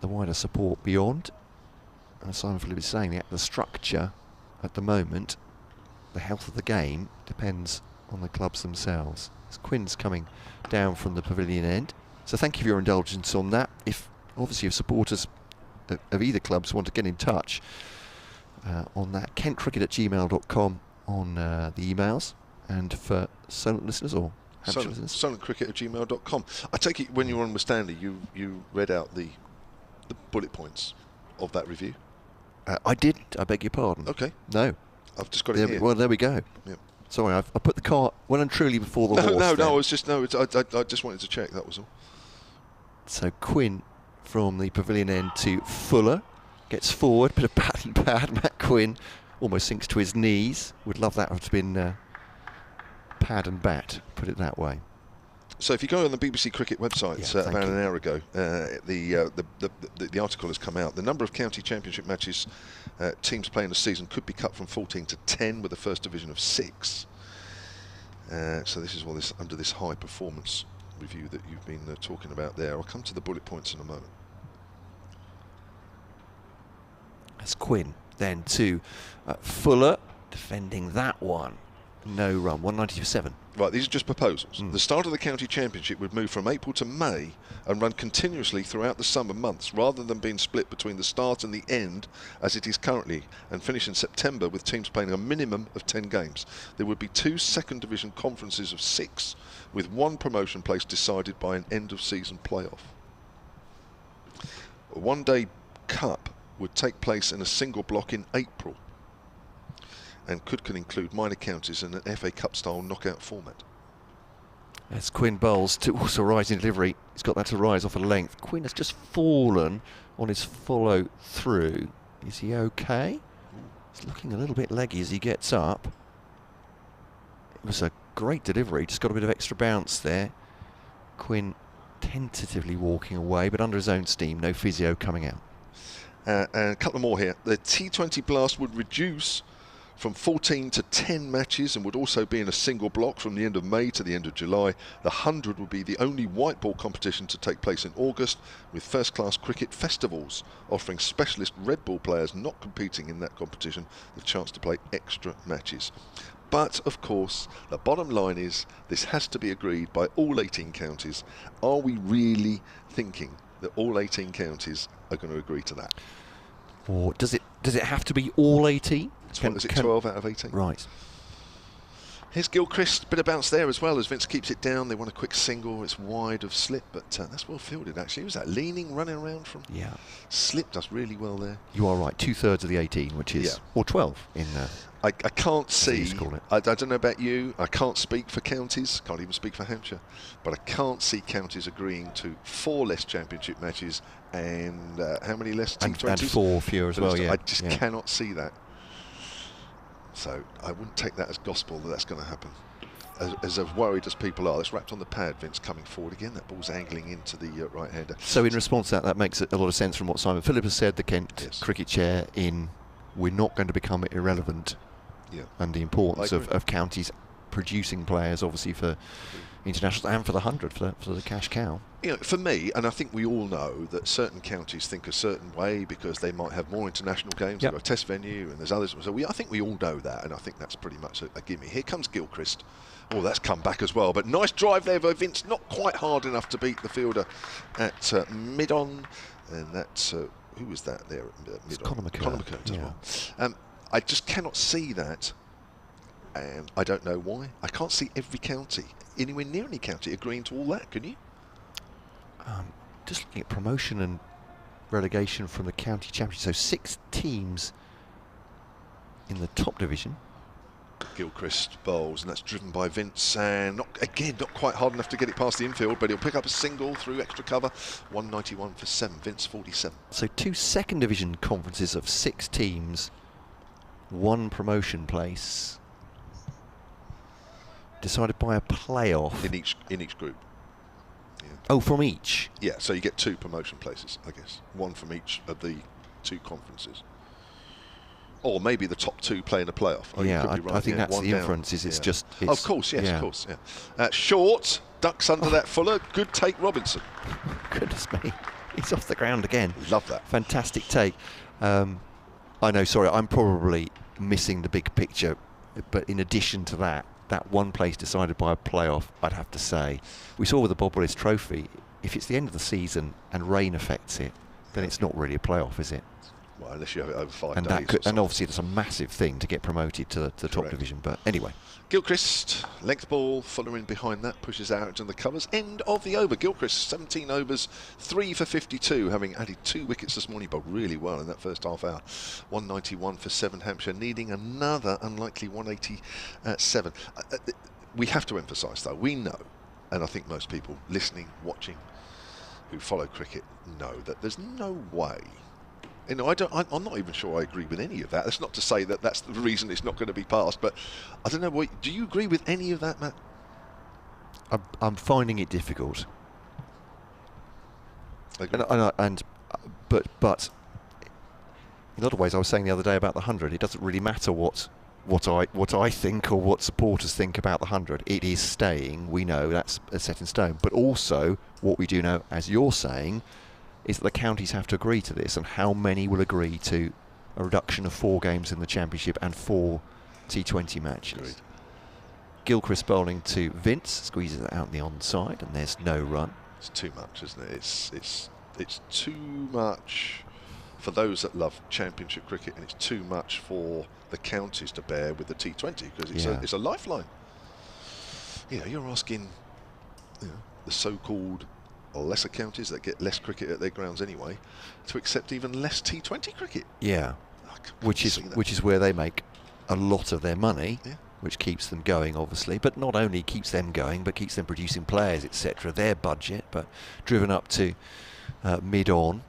the wider support beyond. As Simon Phillip is saying, the structure at the moment, the health of the game, depends on the clubs themselves. As Quinn's coming down from the pavilion end. So thank you for your indulgence on that. If supporters of either clubs want to get in touch on that, kentcricket@gmail.com on the emails, and for Solent listeners or Hampshire listeners, solentcricket@gmail.com. I take it when you were on with Stanley, you read out the bullet points of that review. I didn't. I beg your pardon. Okay. No. I've just got it here. Well, there we go. Yep. Sorry, I put the cart well and truly before the horse. No. I just wanted to check. That was all. So Quinn from the pavilion end to Fuller gets forward, bit of pat and pad. Matt Quinn almost sinks to his knees. Would love that to have been pad and bat. Put it that way. So if you go on the BBC Cricket website about an hour ago, the article has come out. The number of county championship matches teams playing a season could be cut from 14 to 10 with the first division of 6. So this is all this under this high performance review that you've been talking about there. I'll come to the bullet points in a moment. That's Quinn. Then to Fuller, defending that one. No run, 197. Right, these are just proposals. The start of the county championship would move from April to May and run continuously throughout the summer months, rather than being split between the start and the end as it is currently, and finish in September with teams playing a minimum of 10 games. There would be 2 second division conferences of 6, with 1 promotion place decided by an end of season playoff. A one-day cup would take place in a single block in April, and can include minor counties and an FA Cup style knockout format. As Quinn bowls to also rise in delivery, he's got that to rise off a length. Quinn has just fallen on his follow through. Is he okay? He's looking a little bit leggy as he gets up. It was a great delivery, just got a bit of extra bounce there. Quinn tentatively walking away, but under his own steam, no physio coming out. And a couple more here. The T20 Blast would reduce from 14 to 10 matches and would also be in a single block from the end of May to the end of July. The 100 would be the only white ball competition to take place in August, with first-class cricket festivals offering specialist red ball players not competing in that competition the chance to play extra matches. But, of course, the bottom line is this has to be agreed by all 18 counties. Are we really thinking that all 18 counties are going to agree to that? Or does it have to be all 18? Is it 12 out of 18? Right. Here's Gilchrist, bit of bounce there as well as Vince keeps it down. They want a quick single. It's wide of slip, but that's well fielded actually. Was that leaning, running around from? Yeah. Slip does really well there. You are right. 2/3 of the 18, which is or 12 in. I can't see. I don't know about you. I can't speak for counties. Can't even speak for Hampshire. But I can't see counties agreeing to 4 less championship matches and how many less T20s? And 4 fewer as well. Yeah. I just cannot see that. So I wouldn't take that as gospel that that's going to happen. As worried as people are, that's wrapped on the pad. Vince coming forward again. That ball's angling into the right-hander. So in response to that, that makes a lot of sense from what Simon Phillip has said, the Kent Cricket Chair, in we're not going to become irrelevant. Yeah. And the importance of counties producing players, obviously, for internationals and for the 100 for the cash cow. You know, for me, and I think we all know that certain counties think a certain way because they might have more international games, they've got a test venue, and there's others. So I think we all know that, and I think that's pretty much a gimme. Here comes Gilchrist. Oh, that's come back as well, but nice drive there by Vince, not quite hard enough to beat the fielder at mid-on, and that's, who was that there at mid-on? Conor Mccoy. Conor Mccoy as well. I just cannot see that, and I don't know why. I can't see every county, anywhere near any county, agreeing to all that, can you? Just looking at promotion and relegation from the county championship, so 6 teams in the top division. Gilchrist bowls, and that's driven by Vince, and not quite hard enough to get it past the infield, but he'll pick up a single through extra cover. 191 for 7, Vince 47. So 2 second division conferences of 6 teams, 1 promotion place, decided by a playoff in each group. Yeah. Oh, from each? Yeah, so you get 2 promotion places, I guess. 1 from each of the 2 conferences. Or maybe the top 2 play in a playoff. Oh, yeah, right. I think that's the down. inference. Is it's just. It's, of course, yes, of course. Yeah. Short ducks under that Fuller. Good take, Robinson. Goodness me, he's off the ground again. Love that. Fantastic take. I know. Sorry, I'm probably missing the big picture. But in addition to that, that one place decided by a playoff, I'd have to say, we saw with the Bob Willis Trophy. If it's the end of the season and rain affects it, then it's not really a playoff, is it? Well, unless you have it over 5 and days. And obviously that's a massive thing to get promoted to the top division. But anyway. Gilchrist, length ball, Fuller in behind that, pushes out into the covers. End of the over. Gilchrist, 17 overs, 3 for 52, having added 2 wickets this morning, but really well in that first half hour. 191 for 7, Hampshire, needing another unlikely 187. We have to emphasise, though, we know, and I think most people listening, watching, who follow cricket know that there's no way. You know, I'm not even sure I agree with any of that. That's not to say that that's the reason it's not going to be passed, but I don't know. Do you agree with any of that, Matt? I'm finding it difficult. But in other ways, I was saying the other day about the 100. It doesn't really matter what I think or what supporters think about the 100. It is staying. We know that's set in stone. But also, what we do know, as you're saying, is that the counties have to agree to this, and how many will agree to a reduction of 4 games in the championship and 4 T20 matches. Agreed. Gilchrist bowling to Vince, squeezes it out the onside, and there's no run. It's too much, isn't it? It's too much for those that love championship cricket, and it's too much for the counties to bear with the T20, because it's a lifeline. You know, you're asking, you know, the so-called lesser counties that get less cricket at their grounds anyway to accept even less T20 cricket. Yeah, which is where they make a lot of their money, which keeps them going, obviously, but not only keeps them going, but keeps them producing players, etc. Their budget, but driven up to mid-on.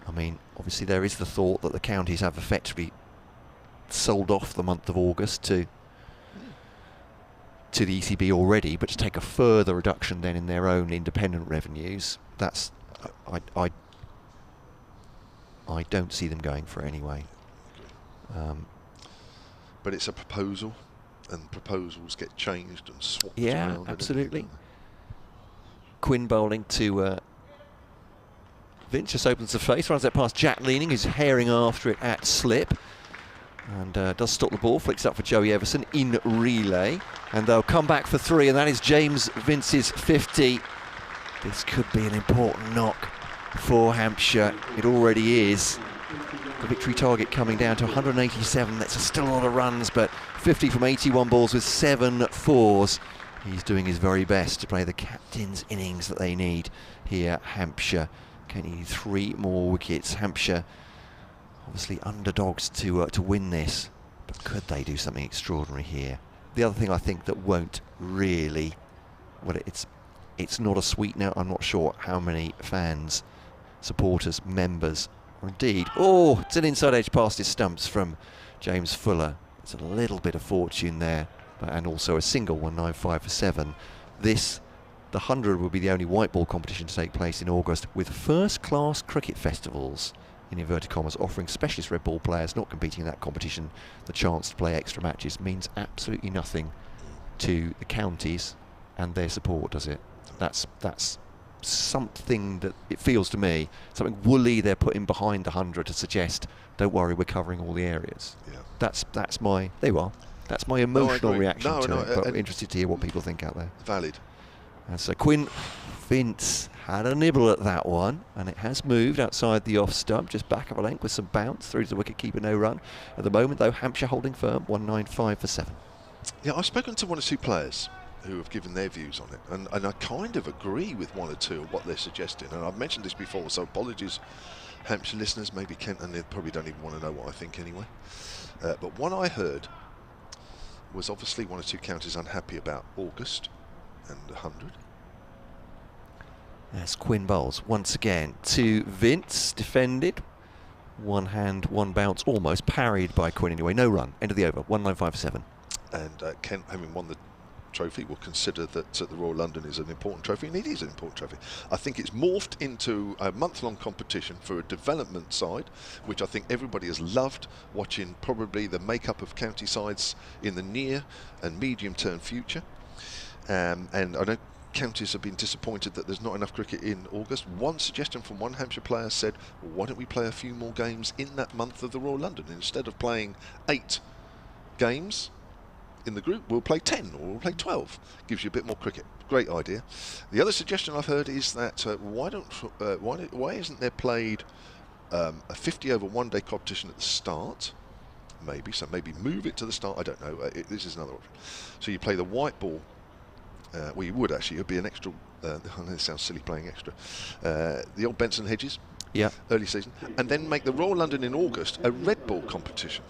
I mean, obviously there is the thought that the counties have effectively sold off the month of August to the ECB already, but to take a further reduction then in their own independent revenues, that's I don't see them going for it anyway. But it's a proposal, and proposals get changed and swapped around. Yeah, absolutely. Quinn bowling to Vince, just opens the face, runs that past Jack Leaning, who's herring after it at slip. And does stop the ball, flicks up for Joey Everson in relay, and they'll come back for 3, and that is James Vince's 50. This could be an important knock for Hampshire. It already is. The victory target coming down to 187. That's still a lot of runs, but 50 from 81 balls with 7 fours. He's doing his very best to play the captain's innings that they need here at Hampshire. Can he need 3 more wickets? Hampshire obviously underdogs to win this, but could they do something extraordinary here? The other thing I think that won't really, well, it's not a sweet note. I'm not sure how many fans, supporters, members, or indeed, it's an inside edge past his stumps from James Fuller. It's a little bit of fortune there, and also a single 195 for 7. The 100 will be the only white ball competition to take place in August, with first-class cricket festivals, in inverted commas, offering specialist red ball players not competing in that competition the chance to play extra matches. Means absolutely nothing to the counties and their support, does it? That's something that it feels to me, something woolly they're putting behind the 100 to suggest, don't worry, we're covering all the areas. Yeah. That's my, there you are. That's my emotional reaction to it, but I'm interested to hear what people think out there. Valid. And so Quinn, Vince had a nibble at that one, and it has moved outside the off stump, just back of a length with some bounce through to the wicket-keeper, no run. At the moment, though, Hampshire holding firm, 195 for 7. Yeah, I've spoken to one or two players who have given their views on it, and I kind of agree with one or two of what they're suggesting. And I've mentioned this before, so apologies, Hampshire listeners, maybe Kent, and they probably don't even want to know what I think anyway. But one I heard was obviously one or two counties unhappy about August and 100. As Quinn bowls once again to Vince, defended. One hand, one bounce, almost parried by Quinn anyway. No run, end of the over, 195 for 7. And Kent, having won the trophy, will consider that the Royal London is an important trophy, and it is an important trophy. I think it's morphed into a month-long competition for a development side, which I think everybody has loved watching, probably the makeup of county sides in the near and medium-term future. And I know counties have been disappointed that there's not enough cricket in August. One suggestion from one Hampshire player said, well, why don't we play a few more games in that month of the Royal London? Instead of playing 8 games in the group, we'll play 10 or we'll play 12. Gives you a bit more cricket. Great idea. The other suggestion I've heard is that why isn't there played a 50 over one-day competition at the start? Maybe move it to the start. I don't know. This is another option. So you play the white ball. Well, you would actually. It would be an extra. I know it sounds silly playing extra. The old Benson Hedges. Yeah. Early season, and then make the Royal London in August a red ball competition.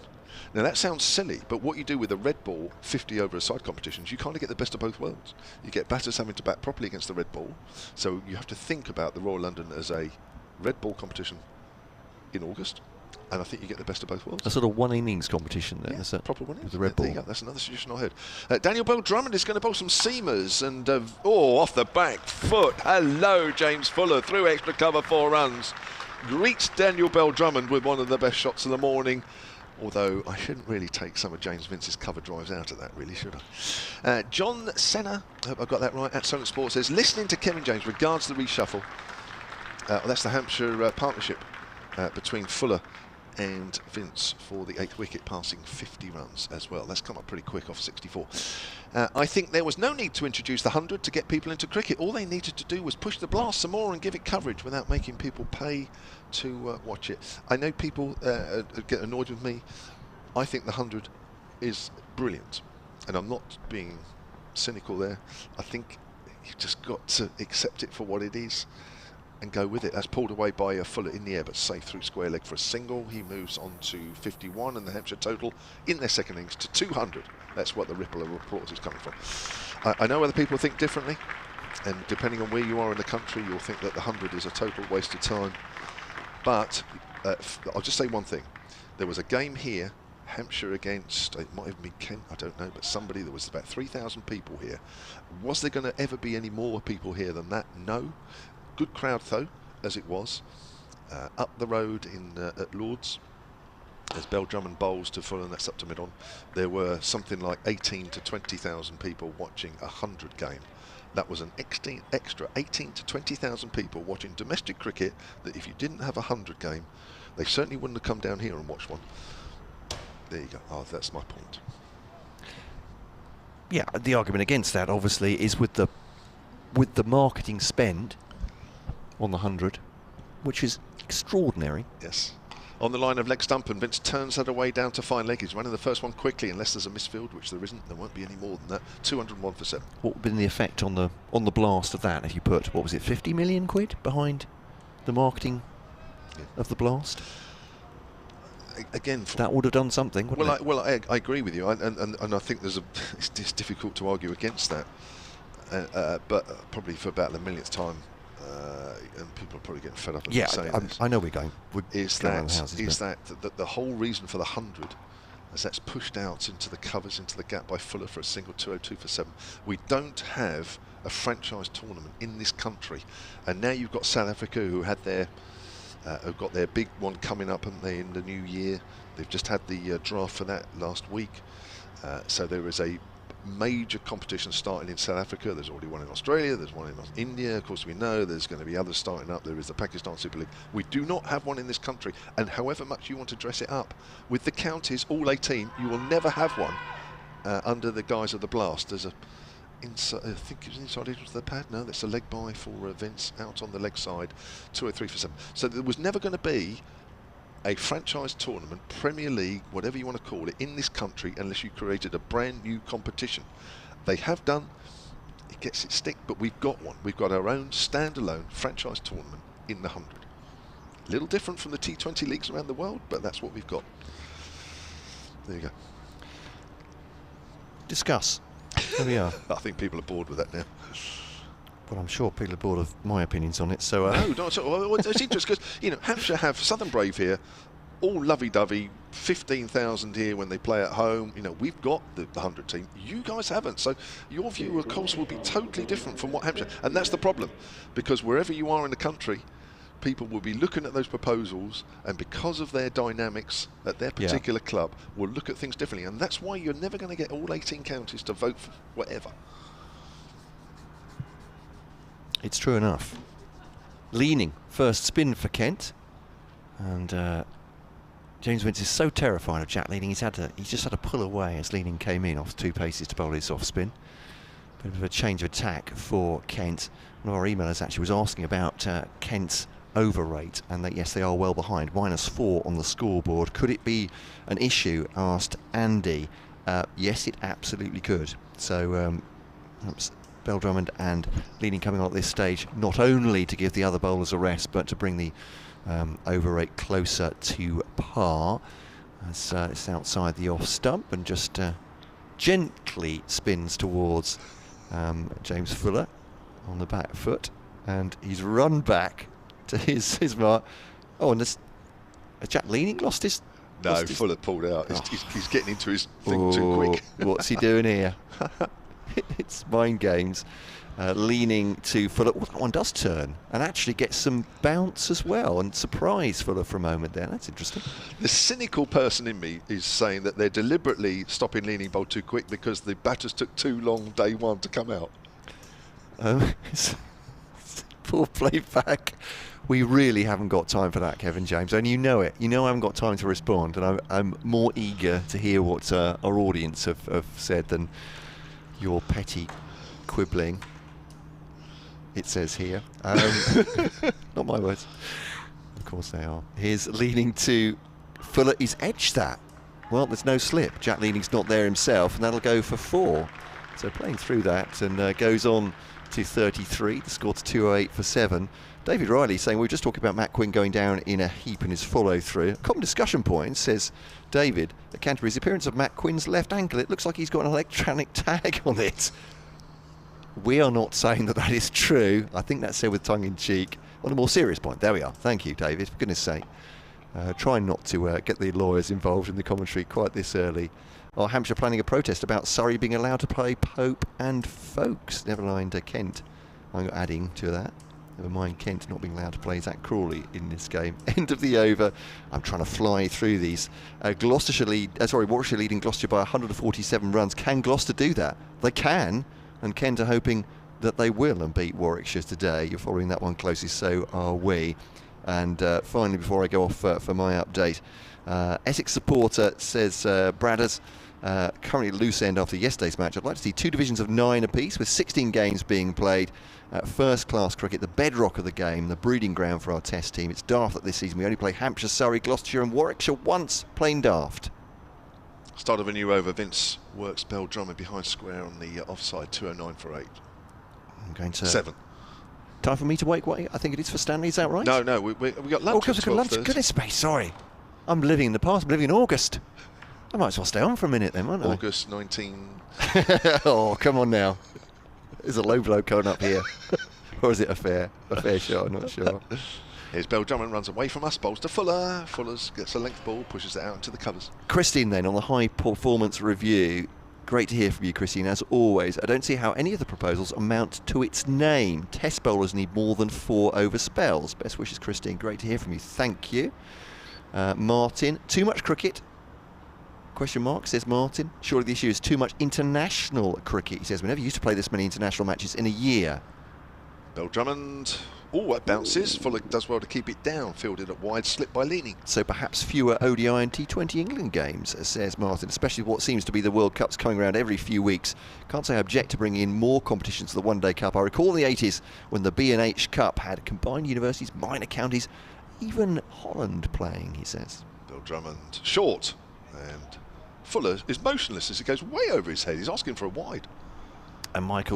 Now that sounds silly, but what you do with a red ball 50 over a side competitions, you kind of get the best of both worlds. You get batters having to bat properly against the red ball, so you have to think about the Royal London as a red ball competition in August, and I think you get the best of both worlds. A sort of one innings competition then, yeah, proper one innings. The red ball. There you go. That's another suggestion I heard. Daniel Bell Drummond is going to bowl some seamers, and off the back foot. Hello, James Fuller, through extra cover, 4 runs. Greets Daniel Bell Drummond with one of the best shots of the morning. Although I shouldn't really take some of James Vince's cover drives out of that, really, should I? John Senna, I hope I got that right, at Solent Sports says, listening to Kevin James regards the reshuffle. That's the Hampshire partnership between Fuller and Vince for the 8th wicket, passing 50 runs as well. That's come up pretty quick off 64. I think there was no need to introduce the 100 to get people into cricket. All they needed to do was push the blast some more and give it coverage without making people pay to watch it. I know people get annoyed with me. I think the 100 is brilliant, and I'm not being cynical there. I think you've just got to accept it for what it is and go with it. That's pulled away by a Fuller in the air, but safe through square leg for a single. He moves on to 51, and the Hampshire total in their second innings to 200. That's what the ripple of applause is coming from. I know other people think differently, and depending on where you are in the country, you'll think that the 100 is a total waste of time. But I'll just say one thing. There was a game here, Hampshire against, it might have been Kent, I don't know, but somebody, there was about 3,000 people here. Was there going to ever be any more people here than that? No. Good crowd though, as it was. Up the road at Lord's, as Bell Drummond bowls to Fuller, and that's up to mid-on, there were something like 18 to 20,000 people watching a 100 game. That was an extra 18 to 20,000 people watching domestic cricket that if you didn't have a 100 game, they certainly wouldn't have come down here and watched one. There you go. Oh, that's my point. Yeah, the argument against that obviously is with the marketing spend on the 100, which is extraordinary. Yes. On the line of leg stump, and Vince turns that away down to fine leg. He's running the first one quickly, unless there's a misfield, which there isn't. There won't be any more than that. 201 for 7. What would have been the effect on the blast of that if you put, what was it, 50 million quid behind the marketing of the blast? Again, that would have done something, wouldn't it? I agree with you, and I think it's difficult to argue against that. But probably for about the millionth time. And people are probably getting fed up. Yeah, saying this. I know we're going. Is that the whole reason for the 100, as that's pushed out into the covers, into the gap by Fuller for a single, 202 for 7. We don't have a franchise tournament in this country, and now you've got South Africa who had who've got their big one coming up, haven't they, in the new year? They've just had the draft for that last week, so there is a major competitions starting in South Africa. There's already one in Australia, there's one in India, of course we know there's going to be others starting up. There is the Pakistan Super League. We do not have one in this country, and however much you want to dress it up, with the counties, all 18, you will never have one under the guise of the Blast. There's a I think it was inside edge of the pad. No, that's a leg by for Vince out on the leg side, 203 for 7. So there was never going to be a franchise tournament, Premier League, whatever you want to call it, in this country unless you created a brand new competition. They have done, it gets its stick, but we've got one. We've got our own standalone franchise tournament in the 100. A little different from the T20 leagues around the world, but that's what we've got. There you go. Discuss. There we are. I think people are bored with that now. Well, I'm sure people are bored of my opinions on it. So no, not at all. Well, it's interesting because Hampshire have Southern Brave here, all lovey-dovey, 15,000 here when they play at home. We've got the 100 team. You guys haven't. So your view, of course, will be totally different from what Hampshire. And that's the problem, because wherever you are in the country, people will be looking at those proposals, and because of their dynamics at their particular club, will look at things differently. And that's why you're never going to get all 18 counties to vote for whatever. It's true enough. Leaning, first spin for Kent. And James Vince is so terrified of Jack Leaning, he's just had to pull away as Leaning came in off 2 paces to bowl his off spin. Bit of a change of attack for Kent. One of our emailers actually was asking about Kent's over rate, and that yes, they are well behind, -4 on the scoreboard. Could it be an issue, asked Andy. Yes, it absolutely could. So Bell Drummond and Leaning coming on at this stage, not only to give the other bowlers a rest, but to bring the over rate closer to par. As it's outside the off stump and just gently spins towards James Fuller on the back foot, and he's run back to his mark. Oh, and has Jack Leaning lost his... No, Fuller pulled out. He's getting into his thing too quick. What's he doing here? It's mind games. Leaning to Fuller. Well, that one does turn and actually get some bounce as well and surprise Fuller for a moment there. That's interesting. The cynical person in me is saying that they're deliberately stopping Leaning bowl too quick because the batters took too long day one to come out. Poor playback. We really haven't got time for that, Kevin James, and you know it. You know I haven't got time to respond, and I'm more eager to hear what our audience have said than your petty quibbling. It says here. Not my words. Of course they are. Here's Leaning to Fuller. He's edged that. Well, there's no slip. Jack Leaning's not there himself, and that'll go for 4. So playing through that, and goes on to 33. The score to 208 for 7. David Riley saying, we were just talking about Matt Quinn going down in a heap in his follow-through. A common discussion point, says David, at Canterbury's appearance of Matt Quinn's left ankle. It looks like he's got an electronic tag on it. We are not saying that is true. I think that's said with tongue-in-cheek. On a more serious point, there we are. Thank you, David, for goodness sake. Trying not to get the lawyers involved in the commentary quite this early. Are Hampshire planning a protest about Surrey being allowed to play Pope and Folkes? Never mind Kent. I'm adding to that. Never mind Kent not being allowed to play Zach Crawley in this game. End of the over. I'm trying to fly through these. Warwickshire leading Gloucester by 147 runs. Can Gloucester do that? They can, and Kent are hoping that they will and beat Warwickshire today. You're following that one closely, so are we. And finally, before I go off for my update, Essex supporter says, Bradders, currently loose end after yesterday's match. I'd like to see 2 divisions of 9 apiece with 16 games being played. First-class cricket, the bedrock of the game, the breeding ground for our test team. It's daft that this season we only play Hampshire, Surrey, Gloucestershire and Warwickshire once. Plain daft. Start of a new over. Vince works Bell Drummond behind square on the offside, 209 for 8. I'm going to... 7. Time for me to wake. What I think it is for Stanley, is that right? No, we got lunch. Oh, lunch. Goodness space, sorry. I'm living in the past. I'm living in August. I might as well stay on for a minute then, won't I? August 19... Oh, come on now. There's a low blow coming up here. Or is it a fair shot? I'm not sure. Here's Bell Drummond, runs away from us, bowls to Fuller. Fuller's gets a length ball, pushes it out into the covers. Christine then on the high performance review. Great to hear from you, Christine, as always. I don't see how any of the proposals amount to its name. Test bowlers need more than 4 over spells. Best wishes, Christine. Great to hear from you. Thank you. Martin, too much cricket. Question mark, says Martin. Surely the issue is too much international cricket. He says we never used to play this many international matches in a year. Bell Drummond. Oh, that bounces. Fuller does well to keep it down. Fielded at wide, slipped by Leaning. So perhaps fewer ODI and T20 England games, says Martin, especially what seems to be the World Cups coming around every few weeks. Can't say I object to bringing in more competitions to the One Day Cup. I recall the 80s when the B&H Cup had combined universities, minor counties, even Holland playing, he says. Bell Drummond short, and Fuller is motionless as it goes way over his head. He's asking for a wide. And Mike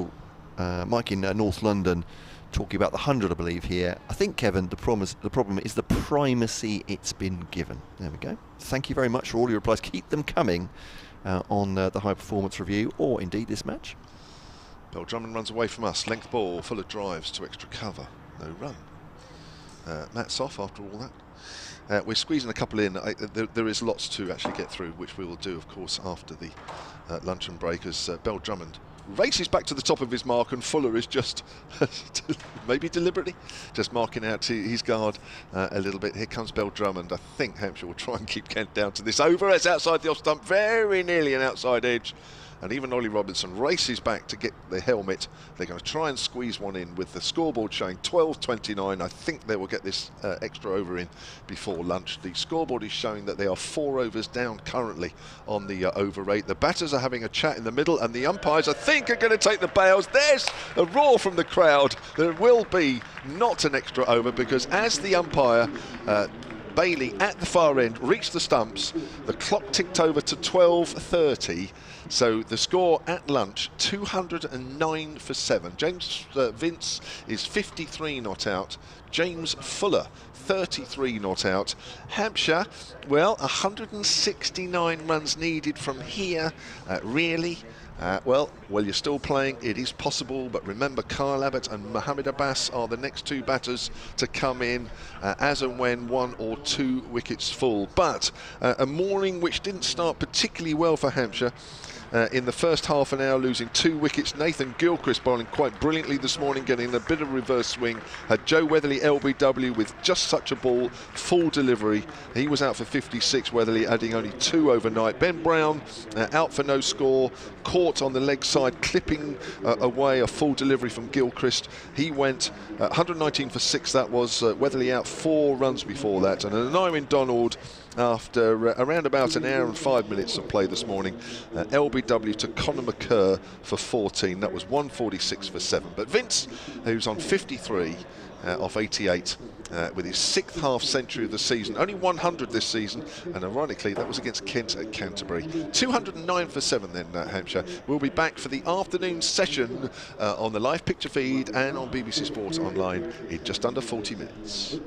in North London talking about the 100, I believe, here. I think, Kevin, the problem is the primacy it's been given. There we go. Thank you very much for all your replies. Keep them coming on the High Performance Review, or indeed this match. Bell Drummond runs away from us. Length ball. Fuller drives to extra cover. No run. Matt's off after all that. We're squeezing a couple in. There is lots to actually get through, which we will do, of course, after the luncheon break, as Bell Drummond races back to the top of his mark, and Fuller is just, maybe deliberately, just marking out his guard a little bit. Here comes Bell Drummond. I think Hampshire will try and keep Kent down to this over. It's outside the off stump, very nearly an outside edge. And even Ollie Robinson races back to get the helmet. They're going to try and squeeze one in with the scoreboard showing 12:29. I think they will get this extra over in before lunch. The scoreboard is showing that they are 4 overs down currently on the over rate. The batters are having a chat in the middle, and the umpires, I think, are going to take the bails. There's a roar from the crowd. There will be not an extra over, because as the umpire, Bailey, at the far end, reached the stumps, the clock ticked over to 12:30. So the score at lunch, 209 for 7. James Vince is 53 not out. James Fuller, 33 not out. Hampshire, well, 169 runs needed from here. Really? Well, you're still playing. It is possible, but remember, Kyle Abbott and Mohammed Abbas are the next two batters to come in as and when 1 or 2 wickets fall. But a morning which didn't start particularly well for Hampshire. In the first half an hour, losing 2 wickets. Nathan Gilchrist bowling quite brilliantly this morning, getting a bit of reverse swing. Had Joe Weatherly LBW with just such a ball, full delivery. He was out for 56, Weatherly adding only 2 overnight. Ben Brown out for no score, caught on the leg side, clipping away a full delivery from Gilchrist. He went 119 for 6, that was. Weatherly out 4 runs before that. And an Irwin Donald, after around about an hour and 5 minutes of play this morning, LBW to Conor Mccoy for 14. That was 146 for 7. But Vince, who's on 53 off 88, with his 6th half century of the season, only 100 this season, and ironically that was against Kent at Canterbury. 209 for 7 then, Hampshire. We'll be back for the afternoon session on the live picture feed and on BBC Sport Online in just under 40 minutes.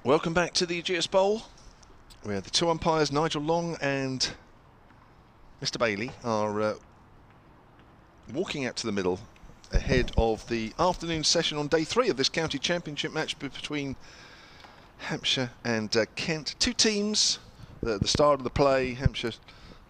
Welcome back to the Ageas Bowl, where the two umpires, Nigel Long and Mr. Bailey, are walking out to the middle ahead of the afternoon session on day 3 of this county championship match between Hampshire and Kent. Two teams at the start of the play. Hampshire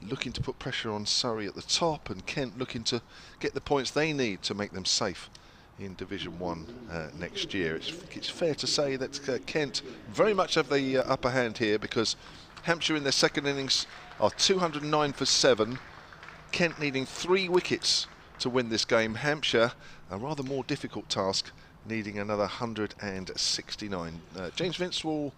looking to put pressure on Surrey at the top, and Kent looking to get the points they need to make them safe in Division 1 next year. It's fair to say that Kent very much have the upper hand here, because Hampshire in their second innings are 209 for 7. Kent needing 3 wickets to win this game. Hampshire, a rather more difficult task, needing another 169. James Vince will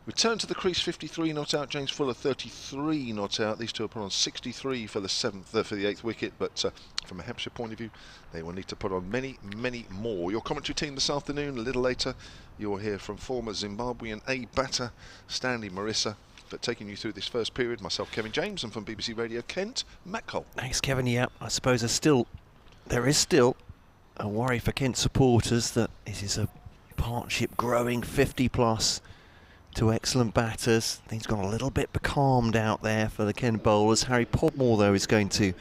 return to the crease, 53 not out. James Fuller 33 not out. These two are put on 63 for the 8th wicket, but from a Hampshire point of view, they will need to put on many, many more. Your commentary team this afternoon, a little later, you'll hear from former Zimbabwean A batter Stanley Marissa. But taking you through this first period, myself, Kevin James, and from BBC Radio Kent, Matt Cole. Thanks, Kevin. Yeah, I suppose there is still a worry for Kent supporters that this is a partnership growing 50 plus. Two excellent batters. Things got a little bit becalmed out there for the Kent bowlers. Harry Podmore, though, is going to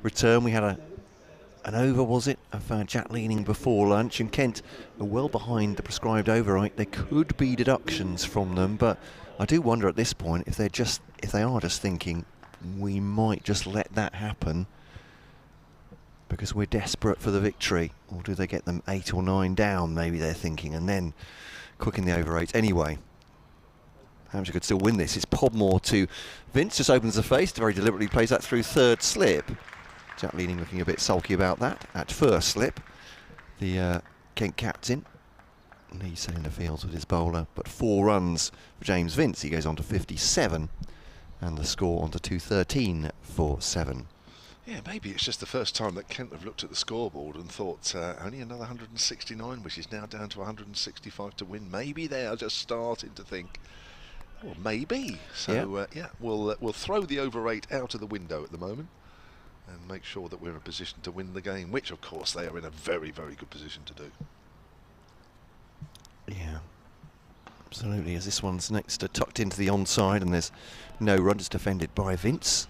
return. We had an over, was it, of Jack Leaning before lunch, and Kent are well behind the prescribed over. Right, there could be deductions from them, but I do wonder at this point if they are just thinking we might just let that happen because we're desperate for the victory, or do they get them 8 or 9 down? Maybe they're thinking, and then cooking the over 8 anyway. Hampshire could still win this. It's Podmore to Vince, just opens the face, very deliberately plays that through third slip. Jack Leaning looking a bit sulky about that at first slip. The Kent captain, and he's setting the fields with his bowler, but 4 runs for James Vince. He goes on to 57, and the score on to 213 for 7. Yeah, maybe it's just the first time that Kent have looked at the scoreboard and thought only another 169, which is now down to 165 to win. Maybe they are just starting to think, well, maybe. So yeah, we'll throw the over 8 out of the window at the moment and make sure that we're in a position to win the game, which of course they are in a very, very good position to do. Yeah, absolutely, as this one's next tucked into the onside, and there's no run. It's defended by Vince.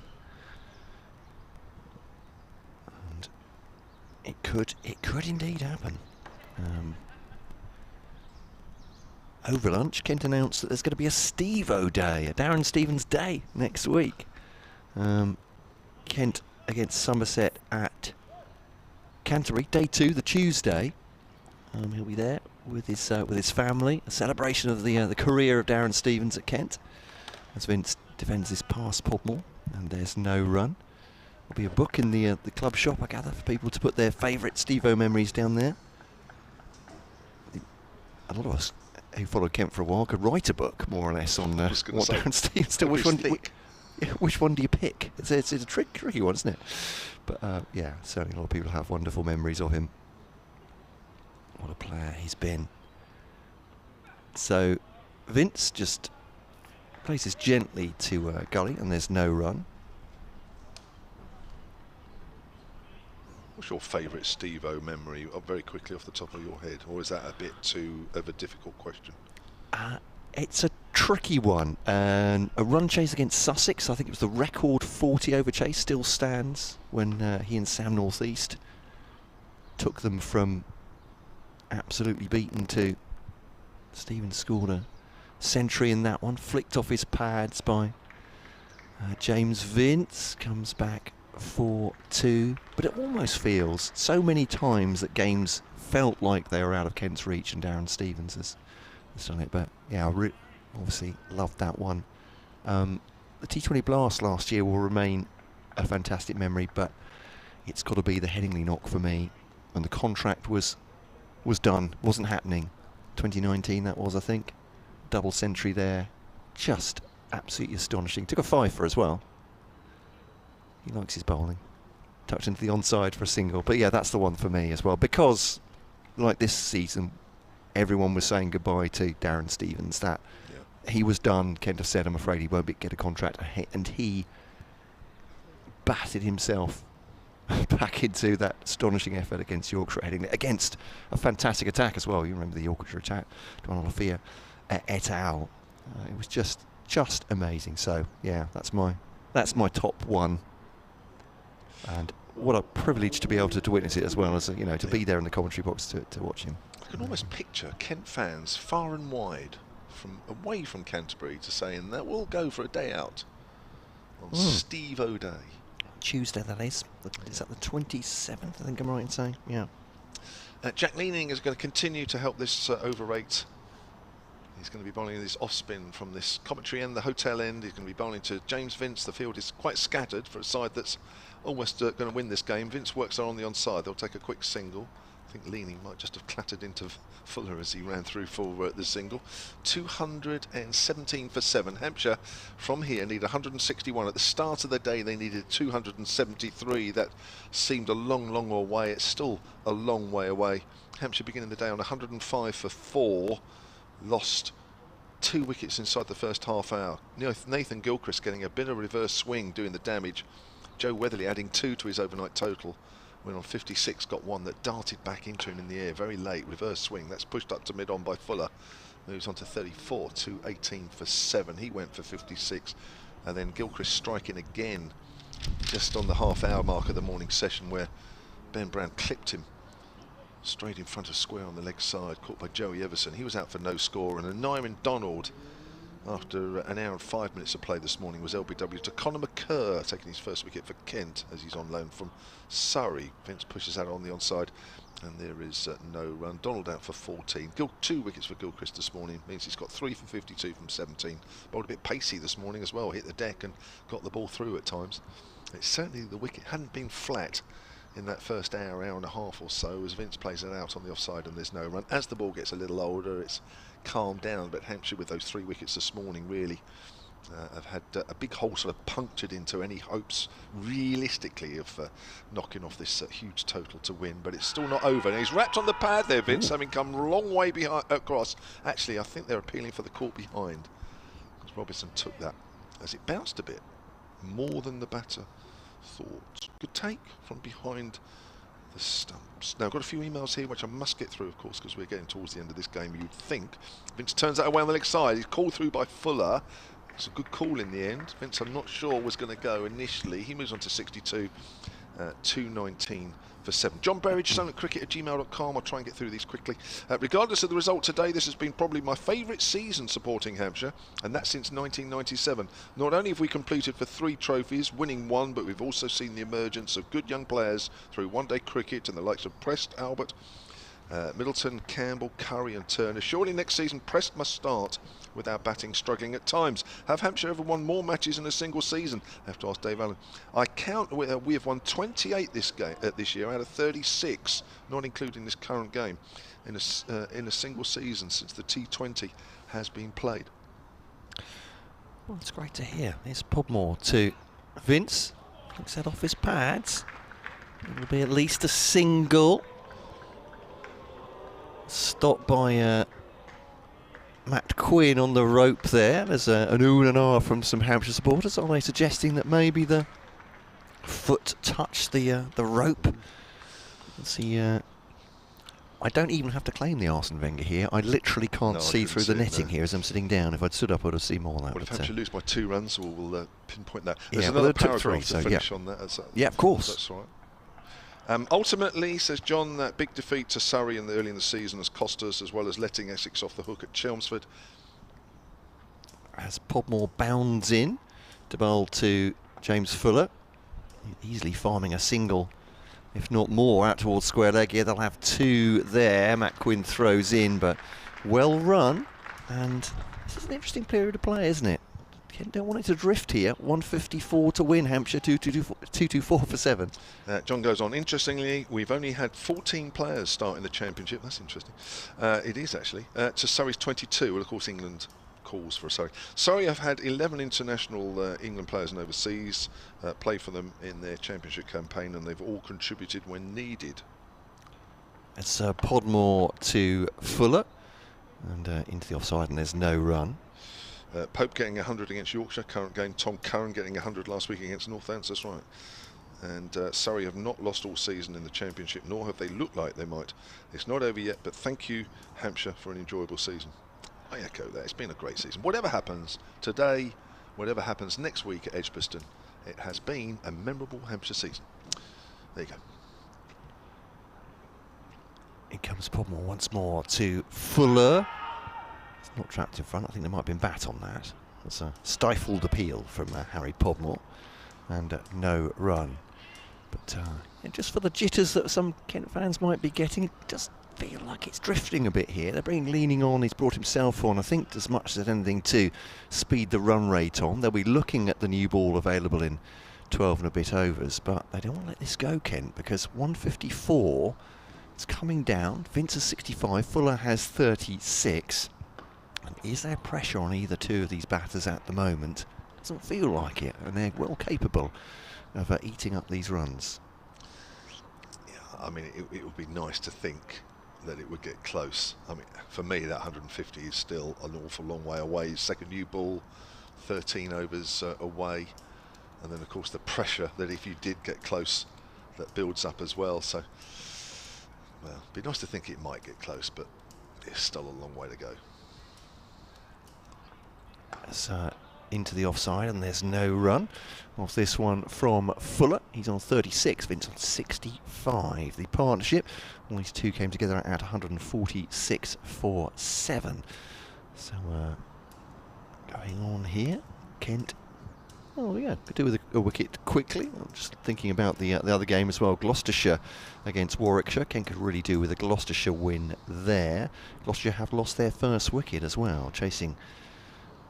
And it could indeed happen. Over lunch, Kent announced that there's going to be a Steve-O day, a Darren Stevens day next week. Kent against Somerset at Canterbury, day 2, the Tuesday. He'll be there with his family, a celebration of the career of Darren Stevens at Kent, as Vince defends this past Podmore, and there's no run. There'll be a book in the club shop, I gather, for people to put their favourite Steve-O memories down there. A lot of us who followed Kent for a while could write a book, more or less, on what Darren Stevens did. Which one do you pick? It's a tricky one, isn't it? But yeah, certainly a lot of people have wonderful memories of him. What a player he's been. So Vince just places gently to Gully, and there's no run. What's your favourite Steve-O memory, very quickly off the top of your head, or is that a bit too of a difficult question? It's a tricky one. A run chase against Sussex, I think it was the record 40 over chase, still stands when he and Sam North East took them from absolutely beaten to Stevens scored a century in that one, flicked off his pads by James Vince, comes back 4-2, but it almost feels so many times that games felt like they were out of Kent's reach, and Darren Stevens has done it. But yeah, I obviously loved that one. The T20 Blast last year will remain a fantastic memory, but it's got to be the Headingley knock for me, and the contract was done, wasn't happening. 2019 that was, I think. Double century there, just absolutely astonishing. Took a 5 as well. He likes his bowling. Tucked into the onside for a single. But yeah, that's the one for me as well, because like this season, everyone was saying goodbye to Darren Stevens, that he was done. Kent have said, I'm afraid he won't get a contract, and he batted himself back into that astonishing effort against Yorkshire, against a fantastic attack as well. You remember the Yorkshire attack, Donald Lafia. et al. It was just amazing. So yeah, that's my top one. And what a privilege to be able to witness it, as well as to be there in the commentary box to watch him. I can almost picture Kent fans far and wide, from away from Canterbury, to saying that we'll go for a day out on Steve O'Day. Tuesday, that is. Is that the 27th? I think I'm right in saying. Yeah. Jack Leaning is going to continue to help this over rate. He's going to be bowling this off-spin from this commentary end, the hotel end. He's going to be bowling to James Vince. The field is quite scattered for a side that's almost going to win this game. Vince works on the onside. They'll take a quick single. I think Leaning might just have clattered into Fuller as he ran through for the single. 217 for 7. Hampshire from here need 161. At the start of the day they needed 273. That seemed a long way. It's still a long way away. Hampshire beginning the day on 105 for 4. Lost 2 wickets inside the first half hour. Nathan Gilchrist getting a bit of reverse swing doing the damage. Joe Weatherly adding 2 to his overnight total. Went on 56, got 1 that darted back into him in the air very late. Reverse swing, that's pushed up to mid-on by Fuller. Moves on to 34, 218 for 7. He went for 56. And then Gilchrist striking again just on the half-hour mark of the morning session, where Ben Brown clipped him straight in front of square on the leg side, caught by Joey Everson. He was out for no score. And then Nyman Donald, after an hour and 5 minutes of play this morning, was LBW to Conor Mccoy, taking his first wicket for Kent as he's on loan from Surrey. Vince pushes out on the onside, and there is no run. Donald out for 14. 2 wickets for Gilchrist this morning, means he's got 3 for 52 from 17. Bowled a bit pacey this morning as well, hit the deck and got the ball through at times. It's certainly the wicket hadn't been flat in that first hour and a half or so as Vince plays it out on the offside and there's no run. As the ball gets a little older, it's calmed down, but Hampshire with those 3 wickets this morning really have had a big hole sort of punctured into any hopes realistically of knocking off this huge total to win. But it's still not over, and he's wrapped on the pad there, Vince. Having come a long way behind across. Actually, I think they're appealing for the caught behind, because Robinson took that as it bounced a bit more than the batter thought. Good take from behind the stumps. Now I've got a few emails here which I must get through, of course, because we're getting towards the end of this game. You'd think Vince turns that away on the leg side. He's called through by Fuller. It's a good call in the end. Vince, I'm not sure, was going to go initially. He moves on to 62, 219 for 7. John Berridge, cricket@gmail.com. I'll try and get through these quickly. Regardless of the result today, this has been probably my favourite season supporting Hampshire, and that's since 1997. Not only have we completed for 3 trophies, winning 1, but we've also seen the emergence of good young players through one-day cricket and the likes of Prest, Albert, Middleton, Campbell, Curry and Turner. Surely next season Prest must start with our batting struggling at times. Have Hampshire ever won more matches in a single season? I have to ask Dave Allen. I count we have won 28 this year out of 36, not including this current game, in a single season since the T20 has been played. Well, it's great to hear. Here's Podmore to Vince. Looks that off his pads. It'll be at least a single. Stopped by Matt Quinn on the rope there. There's an ooh and ah from some Hampshire supporters. Are they suggesting that maybe the foot touched the rope? Let's see. I don't even have to claim the Arsene Wenger here. I literally can't see through the netting here as I'm sitting down. If I'd stood up, I'd have seen more of that. Well, if Hampshire lose by 2 runs, we'll pinpoint that. There's another paragraph to finish on that. Yeah, of course. That's right. Ultimately, says John, that big defeat to Surrey early in the season has cost us, as well as letting Essex off the hook at Chelmsford. As Podmore bounds in to bowl to James Fuller, easily farming a single, if not more, out towards square leg. Yeah, they'll have 2 there. Matt Quinn throws in, but well run. And this is an interesting period of play, isn't it? Don't want it to drift here. 154 to win. Hampshire 224 for 7. John goes on. Interestingly, we've only had 14 players start in the championship. That's interesting. It is actually to Surrey's 22. Well, of course, England calls for Surrey. Surrey have had 11 international England players and overseas play for them in their championship campaign, and they've all contributed when needed. It's Podmore to Fuller, and into the offside, and there's no run. Pope getting 100 against Yorkshire, current game. Tom Curran getting 100 last week against Northants, that's right. And Surrey have not lost all season in the championship, nor have they looked like they might. It's not over yet, but thank you, Hampshire, for an enjoyable season. I echo that. It's been a great season. Whatever happens today, whatever happens next week at Edgbaston, it has been a memorable Hampshire season. There you go. In comes Podmore once more to Fuller. It's not trapped in front. I think there might have been bat on that. That's a stifled appeal from Harry Podmore, and no run. But just for the jitters that some Kent fans might be getting, it does feel like it's drifting a bit here. They're leaning on. He's brought himself on, I think, as much as anything to speed the run rate on. They'll be looking at the new ball available in 12 and a bit overs, but they don't want to let this go, Kent, because 154, it's coming down. Vince has 65, Fuller has 36. And is there pressure on either two of these batters at the moment? Doesn't feel like it, and they're well capable of eating up these runs. Yeah, I mean, it would be nice to think that it would get close. I mean, for me, that 150 is still an awful long way away. Second new ball, 13 overs away, and then of course the pressure that if you did get close, that builds up as well. So, well, it'd be nice to think it might get close, but it's still a long way to go. That's into the offside, and there's no run off this one from Fuller. He's on 36, Vince on 65. The partnership, all these two came together at 146 for 7. So going on here, Kent. Oh yeah, could do with a wicket quickly. I'm just thinking about the other game as well. Gloucestershire against Warwickshire. Kent could really do with a Gloucestershire win there. Gloucestershire have lost their first wicket as well, chasing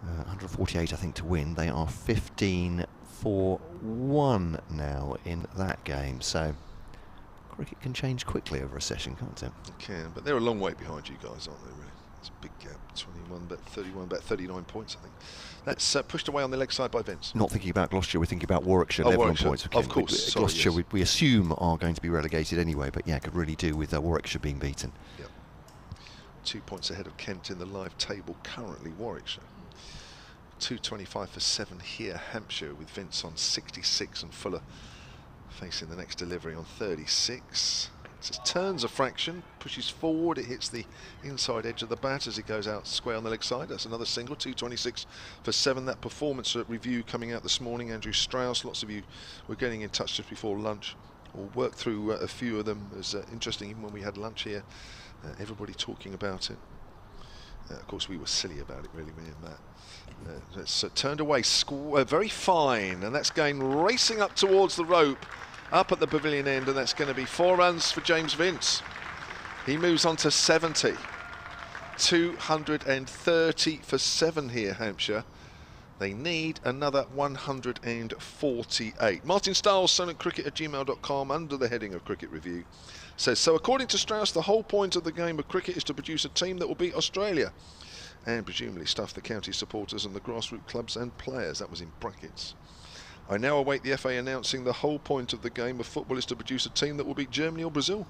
148, I think, to win. They are 15 for 1 now in that game. So cricket can change quickly over a session, can't it? It can, but they're a long way behind you guys, aren't they, really? It's a big gap. 21, about 31, about 39 points, I think. That's pushed away on the leg side by Vince. Not thinking about Gloucestershire, we're thinking about Warwickshire. Level on points. Of course. Sorry, Gloucestershire, yes. we assume, are going to be relegated anyway, but yeah, could really do with Warwickshire being beaten. Yep. 2 points ahead of Kent in the live table currently, Warwickshire. 225 for 7 here, Hampshire, with Vince on 66 and Fuller facing the next delivery on 36. Just turns a fraction, pushes forward, it hits the inside edge of the bat as it goes out square on the leg side. That's another single, 226 for 7. That performance review coming out this morning, Andrew Strauss. Lots of you were getting in touch just before lunch. We'll work through a few of them. It was interesting, even when we had lunch here, everybody talking about it. Of course, we were silly about it, really, me and Matt. It's turned away, very fine, and that's going racing up towards the rope, up at the pavilion end, and that's going to be 4 runs for James Vince. He moves on to 70. 230 for 7 here, Hampshire. They need another 148. Martin Stiles, silentcricket@gmail.com, under the heading of Cricket Review, says, so according to Strauss, the whole point of the game of cricket is to produce a team that will beat Australia and presumably stuff the county supporters and the grassroots clubs and players. That was in brackets. I now await the FA announcing the whole point of the game of football is to produce a team that will beat Germany or Brazil.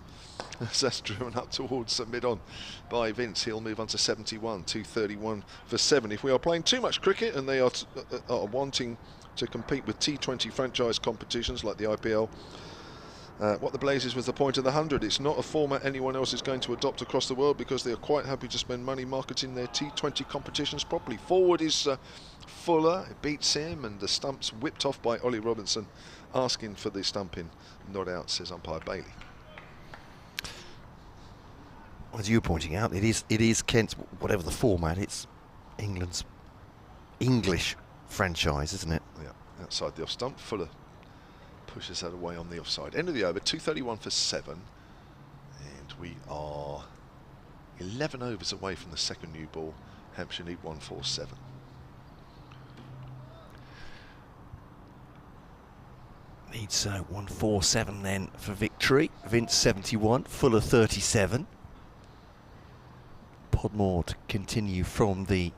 As that's driven up towards mid-on by Vince. He'll move on to 71, 231 for 7. If we are playing too much cricket and they are wanting to compete with T20 franchise competitions like the IPL, what the Blazes was the point of the 100. It's not a format anyone else is going to adopt across the world because they are quite happy to spend money marketing their T20 competitions properly. Forward is Fuller, it beats him, and the stump's whipped off by Ollie Robinson, asking for the stumping. Not out, says umpire Bailey. As you were pointing out, it is Kent's, whatever the format, it's England's English franchise, isn't it? Yeah, outside the off stump, Fuller pushes that away on the offside. End of the over, 231 for 7, and we are 11 overs away from the second new ball. Hampshire need 147. Needs 147 then for victory. Vince 71, Fuller 37. Podmore to continue from the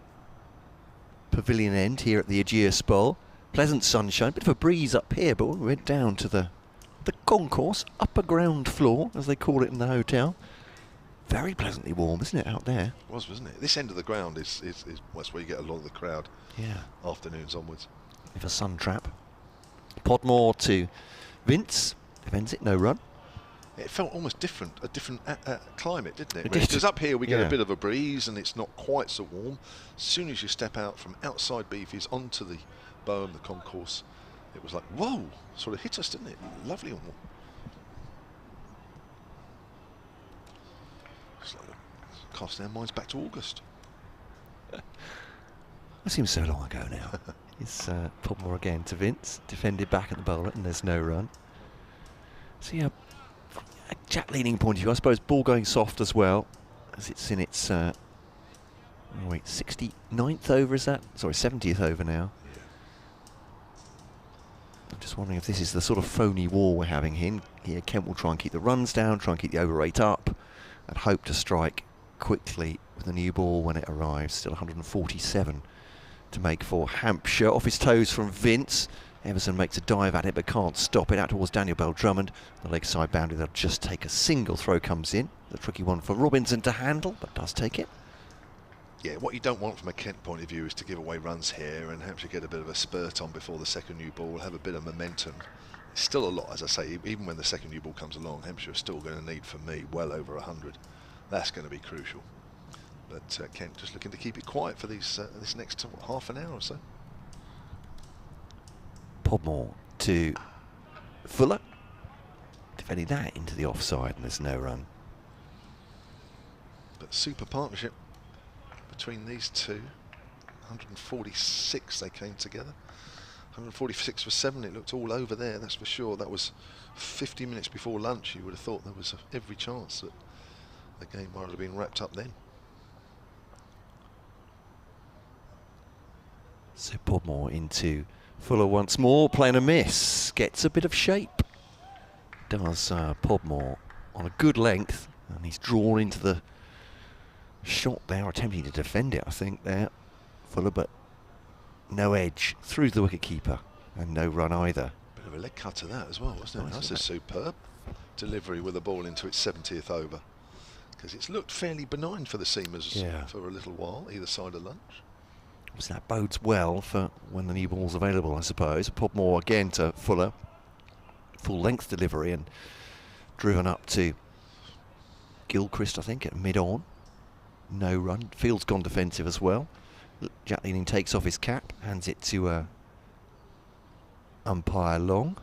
pavilion end here at the Ageas Bowl. Pleasant sunshine, bit of a breeze up here, but when we went down to the concourse, upper ground floor, as they call it in the hotel, very pleasantly warm, isn't it, out there? It was, wasn't it? This end of the ground is that's where you get a lot of the crowd. Yeah. Afternoons onwards. If a sun trap. Podmore to Vince, defends it, no run. It felt almost different, a different climate, didn't it? Because up here we get a bit of a breeze and it's not quite so warm. As soon as you step out from outside Beefies onto the Bowen, the concourse, it was like, whoa, sort of hit us, didn't it? Lovely and warm. It's like casting our minds back to August. That seems so long ago now. It's Podmore again to Vince, defended back at the bowler, and there's no run. So yeah, from a Jack leaning point of view, I suppose ball going soft as well, as it's in its 69th over, is that? Sorry, 70th over now. Yeah. I'm just wondering if this is the sort of phony war we're having here. Kent will try and keep the runs down, try and keep the over rate up, and hope to strike quickly with the new ball when it arrives. Still 147 to make for Hampshire. Off his toes from Vince. Everson makes a dive at it but can't stop it. Out towards Daniel Bell-Drummond. The leg side boundary, they'll just take a single. Throw comes in. The tricky one for Robinson to handle, but does take it. Yeah, what you don't want from a Kent point of view is to give away runs here and Hampshire get a bit of a spurt on before the second new ball, have a bit of momentum. It's still a lot, as I say, even when the second new ball comes along, Hampshire is still going to need, for me, well over 100. That's going to be crucial. But Kent just looking to keep it quiet for these this next half an hour or so. Podmore to Fuller, defending that into the offside, and there's no run. But super partnership between these two. 146 they came together. 146 for 7. It looked all over there, that's for sure. That was 50 minutes before lunch. You would have thought there was every chance that the game might have been wrapped up then. So Podmore into Fuller once more, playing a miss, gets a bit of shape. Does Podmore on a good length, and he's drawn into the shot there, attempting to defend it, I think, there, Fuller, but no edge through the wicketkeeper, and no run either. Bit of a leg cut to that as well, wasn't it? That's a superb delivery with the ball into its 70th over, because it's looked fairly benign for the seamers for a little while, either side of lunch. So that bodes well for when the new ball's available, I suppose. Podmore again to Fuller. Full length delivery and driven up to Gilchrist, I think, at mid-on. No run. Field's gone defensive as well. Jack Leaning takes off his cap, hands it to umpire Long.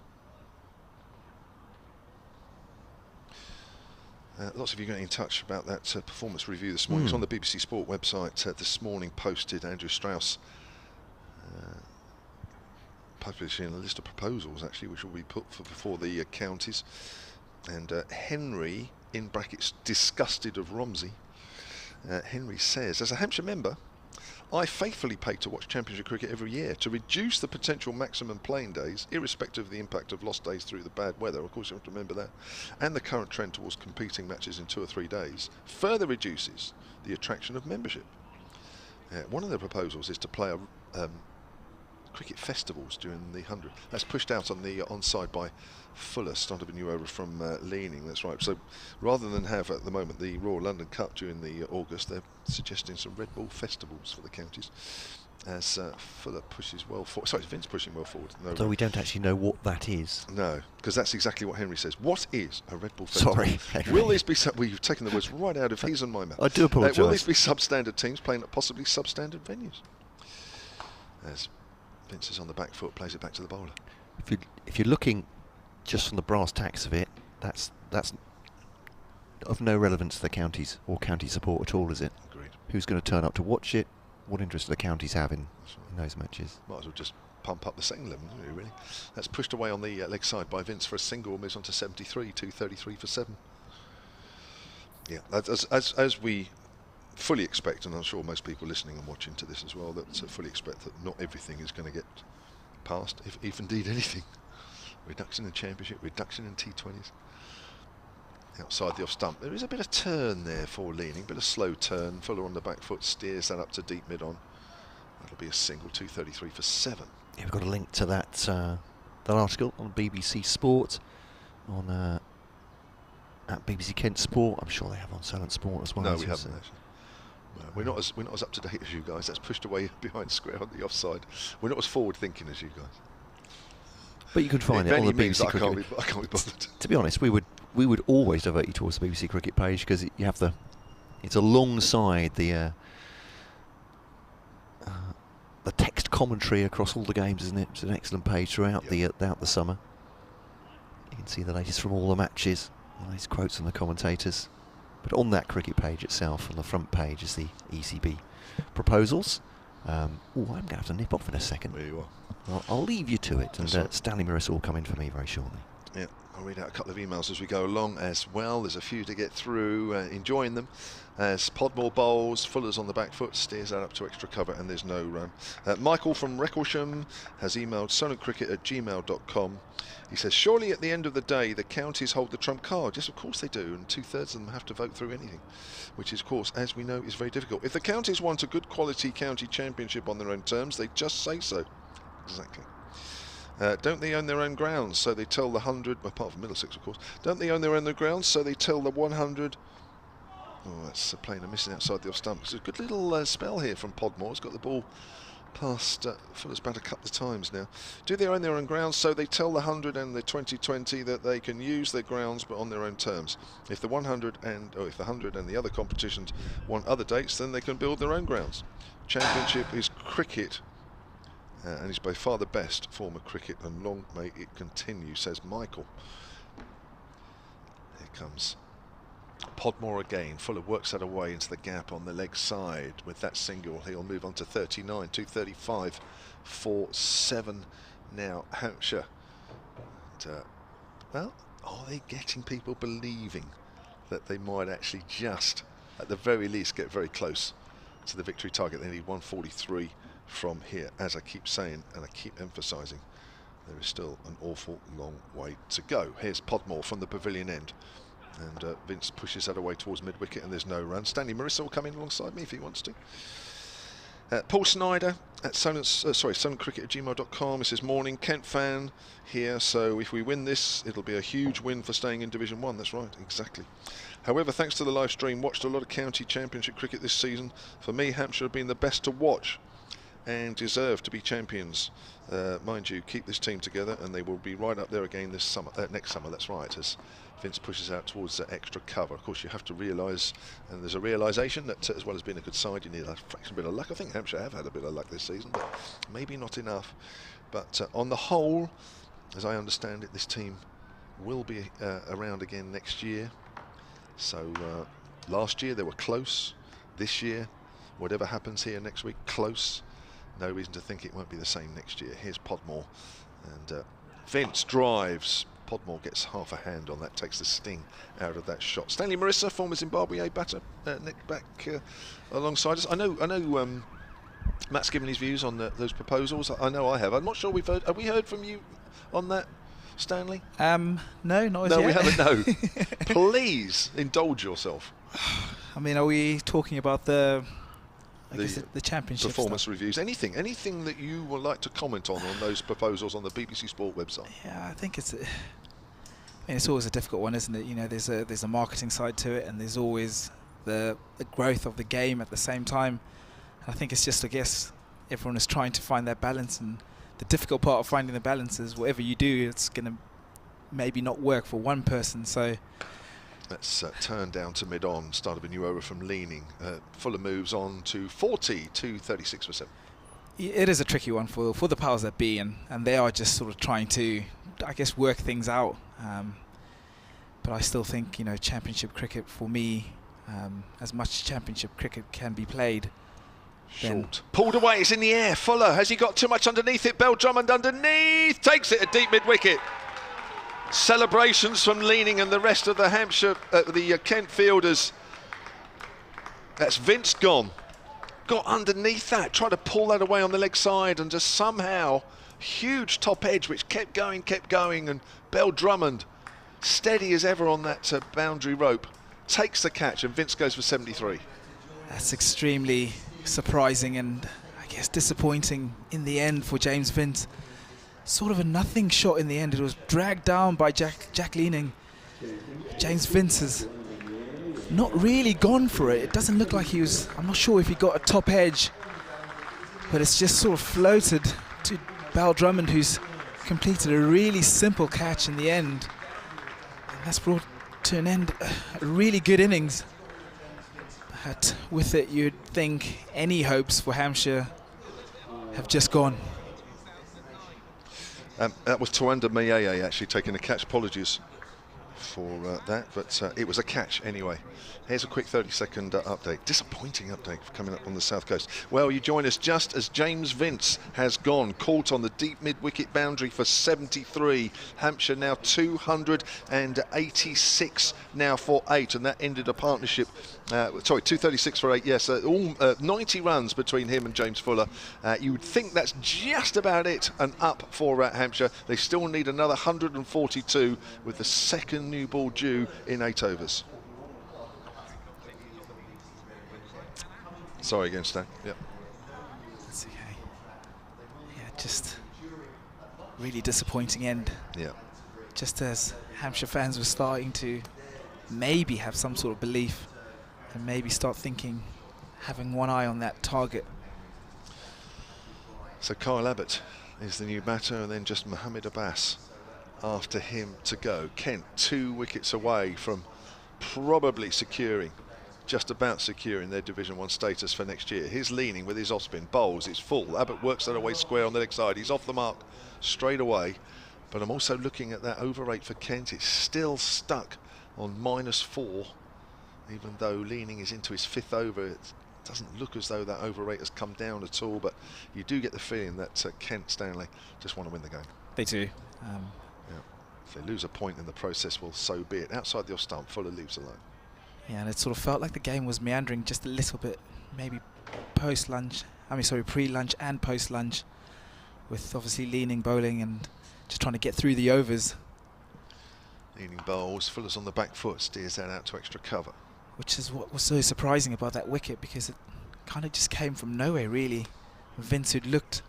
Lots of you getting in touch about that performance review this morning. It's on the BBC Sport website this morning, posted. Andrew Strauss publishing a list of proposals, actually, which will be put before the counties. And Henry, in brackets, disgusted of Romsey. Henry says, as a Hampshire member, I faithfully pay to watch Championship cricket every year. To reduce the potential maximum playing days, irrespective of the impact of lost days through the bad weather, of course you have to remember that, and the current trend towards competing matches in 2 or 3 days, further reduces the attraction of membership. One of the proposals is to play cricket festivals during the 100. That's pushed out on the onside by Fuller, started a new over from Leaning, that's right. So rather than have at the moment the Royal London Cup during the August, they're suggesting some Red Bull festivals for the counties as Fuller pushes well forward. Sorry, Vince pushing well forward. No, though we don't actually know what that is. No, because that's exactly what Henry says. What is a Red Bull festival? Sorry, Henry. Will this be well, you've taken the words right out of his and my mouth. I do apologise. Will these be substandard teams playing at possibly substandard venues? As Vince is on the back foot, plays it back to the bowler. If you're looking just from the brass tacks of it, that's of no relevance to the counties or county support at all, is it? Agreed. Who's going to turn up to watch it? What interest do the counties have in those matches? Might as well just pump up the second 11, don't we, really? That's pushed away on the leg side by Vince for a single, moves on to 73, 233 for 7. Yeah, as we fully expect, and I'm sure most people listening and watching to this as well, that fully expect that not everything is going to get passed, if indeed anything. Reduction in Championship, reduction in T20s. Outside the off stump, there is a bit of turn there for Leaning, bit of slow turn. Fuller on the back foot steers that up to deep mid on. That'll be a single, 233 for 7. Yeah, we've got a link to that article on BBC Sport on at BBC Kent Sport. I'm sure they have on Silent Sport as well. No, we haven't actually. No, we're not as up to date as you guys. That's pushed away behind square on the offside. We're not as forward thinking as you guys. But you can find it on the BBC Cricket. I can't be bothered. To be honest, we would we would always divert you towards the BBC Cricket page, because you have it's alongside the text commentary across all the games, isn't it? It's an excellent page throughout the summer. You can see the latest from all the matches, the latest quotes from the commentators. But on that cricket page itself, on the front page, is the ECB proposals. I'm going to have to nip off in a second. There you are. I'll leave you to it, and Stanley Marissa will come in for me very shortly. Yeah, I'll read out a couple of emails as we go along as well. There's a few to get through, enjoying them. As Podmore bowls, Fuller's on the back foot, steers that up to extra cover, and there's no run. Michael from Recklesham has emailed solentcricket@gmail.com. He says, surely at the end of the day, the counties hold the trump card. Yes, of course they do, and 2/3 of them have to vote through anything, which is, of course, as we know, is very difficult. If the counties want a good quality county championship on their own terms, they just say so. Exactly. Don't they own their own grounds? So they tell the 100, apart from Middlesex, of course. Don't they own their own grounds? So they tell the 100. Oh, that's a planer missing outside the off stump. It's a good little spell here from Podmore. It's got the ball past Fuller's bat a couple of times now. Do they own their own grounds? So they tell the 100 and the 2020 that they can use their grounds, but on their own terms. If the 100 and if the 100 and the other competitions want other dates, then they can build their own grounds. Championship is cricket. And is by far the best form of cricket, and long may it continue, says Michael. Here comes Podmore again. Fuller works that away into the gap on the leg side. With that single, he'll move on to 39, 235 for 7 now, Hampshire. And, well, are they getting people believing that they might actually just, at the very least, get very close to the victory target? They need 143 from here. As I keep saying, and I keep emphasising, there is still an awful long way to go. Here's Podmore from the pavilion end, and Vince pushes that away towards mid-wicket, and there's no run. Stanley Marissa will come in alongside me if he wants to. Paul Snyder at solentcricket@gmail.com. He says, morning, Kent fan here, so if we win this, it'll be a huge win for staying in Division 1. That's right, exactly. However, thanks to the live stream, watched a lot of county championship cricket this season. For me, Hampshire have been the best to watch and deserve to be champions. Mind you, keep this team together and they will be right up there again this summer, next summer. That's right, as Vince pushes out towards the extra cover. Of course, you have to realise, and there's a realisation that as well as being a good side, you need a fraction bit of luck. I think Hampshire have had a bit of luck this season, but maybe not enough. But on the whole, as I understand it, this team will be around again next year. So last year they were close. This year, whatever happens here next week, close. No reason to think it won't be the same next year. Here's Podmore, and Vince drives. Podmore gets half a hand on that, takes the sting out of that shot. Stanley Marissa, former Zimbabwe batter, back alongside us. I know Matt's given his views on those proposals. I know I have. I'm not sure we've heard. Have we heard from you on that, Stanley? No, not as yet. No, we haven't. No. Please indulge yourself. I mean, are we talking about the championship performance stuff? reviews? Anything that you would like to comment on those proposals on the BBC Sport website? Yeah, I think it's always a difficult one, isn't it? You know, there's a marketing side to it, and there's always the growth of the game at the same time. I think it's just, I guess, everyone is trying to find their balance, and the difficult part of finding the balance is whatever you do, it's going to maybe not work for one person. So let's turn down to mid-on. Start of a new over from leaning. Fuller moves on to 40, to 36 for 7. It is a tricky one for the powers that be, and they are just sort of trying to, I guess, work things out. But I still think, you know, championship cricket for me, as much championship cricket can be played. Short. Pulled away, it's in the air. Fuller, has he got too much underneath it? Bell Drummond underneath, takes it a deep mid-wicket. Celebrations from leaning and the rest of the Hampshire, the Kent fielders. That's Vince gone. Got underneath that, tried to pull that away on the leg side, and just somehow, huge top edge which kept going, and Bell Drummond, steady as ever on that boundary rope, takes the catch, and Vince goes for 73. That's extremely surprising and I guess disappointing in the end for James Vince. Sort of a nothing shot in the end. It was dragged down by Jack Leaning. James Vince has not really gone for it. It doesn't look like he was, I'm not sure if he got a top edge, but it's just sort of floated to Bell Drummond, who's completed a really simple catch in the end. And that's brought to an end a really good innings. But with it, you'd think any hopes for Hampshire have just gone. That was Tawanda Mayeye actually taking a catch. Apologies for that, but it was a catch anyway. Here's a quick 30-second update. Disappointing update coming up on the south coast. Well, you join us just as James Vince has gone, caught on the deep mid-wicket boundary for 73. Hampshire now 286 now for 8, and that ended a partnership. 236 for 8. Yes, all 90 runs between him and James Fuller. You would think that's just about it, and up for Hampshire. They still need another 142 with the second new ball due in 8 overs. Sorry again, Stan. Yep. That's okay. Yeah, just really disappointing end. Yeah. Just as Hampshire fans were starting to maybe have some sort of belief and maybe start thinking, having one eye on that target. So Kyle Abbott is the new batter, and then just Mohammed Abbas after him to go. Kent 2 wickets away from probably just about securing their Division 1 status for next year. He's leaning with his off-spin, bowls, it's full. Abbott works that away square on the leg side. He's off the mark straight away. But I'm also looking at that over rate for Kent. It's still stuck on -4, even though leaning is into his 5th over. It doesn't look as though that over rate has come down at all, but you do get the feeling that Kent, Stanley, just want to win the game. They do. Yeah. If they lose a point in the process, well, so be it. Outside the off stump, Fuller leaves alone. Yeah, and it sort of felt like the game was meandering just a little bit, maybe pre-lunch and post-lunch, with obviously leaning bowling and just trying to get through the overs. Leaning bowls, Fuller's on the back foot, steers that out to extra cover. Which is what was so surprising about that wicket, because it kind of just came from nowhere, really. Vince, who'd looked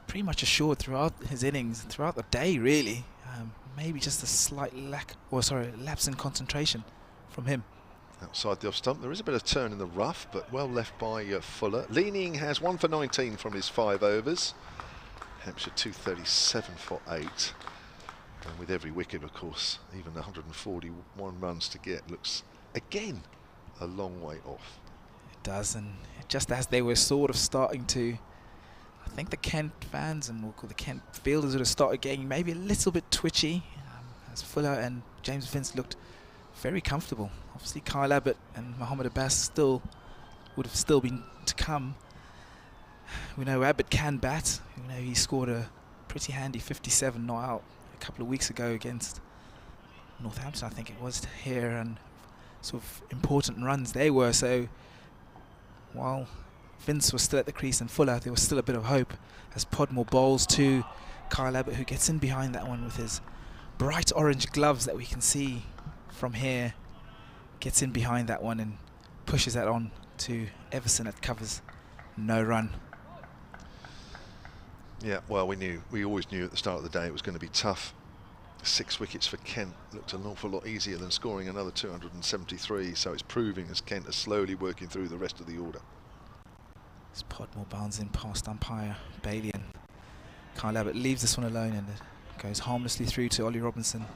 pretty much assured throughout his innings, throughout the day, really. Maybe just a slight lapse in concentration from him. Outside the off stump, there is a bit of turn in the rough, but well left by Fuller. Leaning has 1 for 19 from his 5 overs. Hampshire 237 for 8. And with every wicket, of course, even 141 runs to get looks, again, a long way off. It does, and just as they were sort of starting to, I think the Kent fans, and we'll call the Kent fielders, would have started getting maybe a little bit twitchy, as Fuller and James Vince looked very comfortable. Obviously Kyle Abbott and Mohammed Abbas would have still been to come. We know Abbott can bat. We know he scored a pretty handy 57 not out a couple of weeks ago against Northampton, I think it was, here, and sort of important runs they were. So while Vince was still at the crease and Fuller, there was still a bit of hope as Podmore bowls to Kyle Abbott, who gets in behind that one with his bright orange gloves that we can see from here. Gets in behind that one and pushes that on to Everson at covers. No run. Yeah, well, we always knew at the start of the day it was going to be tough. 6 wickets for Kent looked an awful lot easier than scoring another 273, so it's proving as Kent is slowly working through the rest of the order. As Podmore bounds in past umpire Bailey, and Kyle Abbott leaves this one alone, and it goes harmlessly through to Ollie Robinson.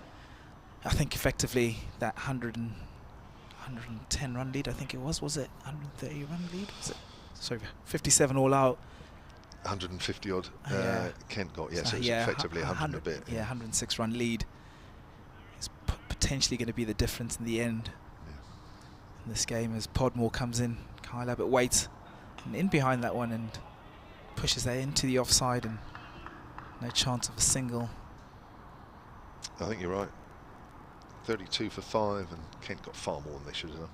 I think effectively that 110 run lead, I think it was it 130 run lead? Was it? Sorry, 57 all out. 150 odd Kent got, yes, so it was effectively 100 a bit. Yeah, 106 run lead. It's potentially going to be the difference in the end in this game as Podmore comes in. Kyle Abbott waits and in behind that one and pushes that into the offside, and no chance of a single. I think you're right. 32 for 5, and Kent got far more than they should have done.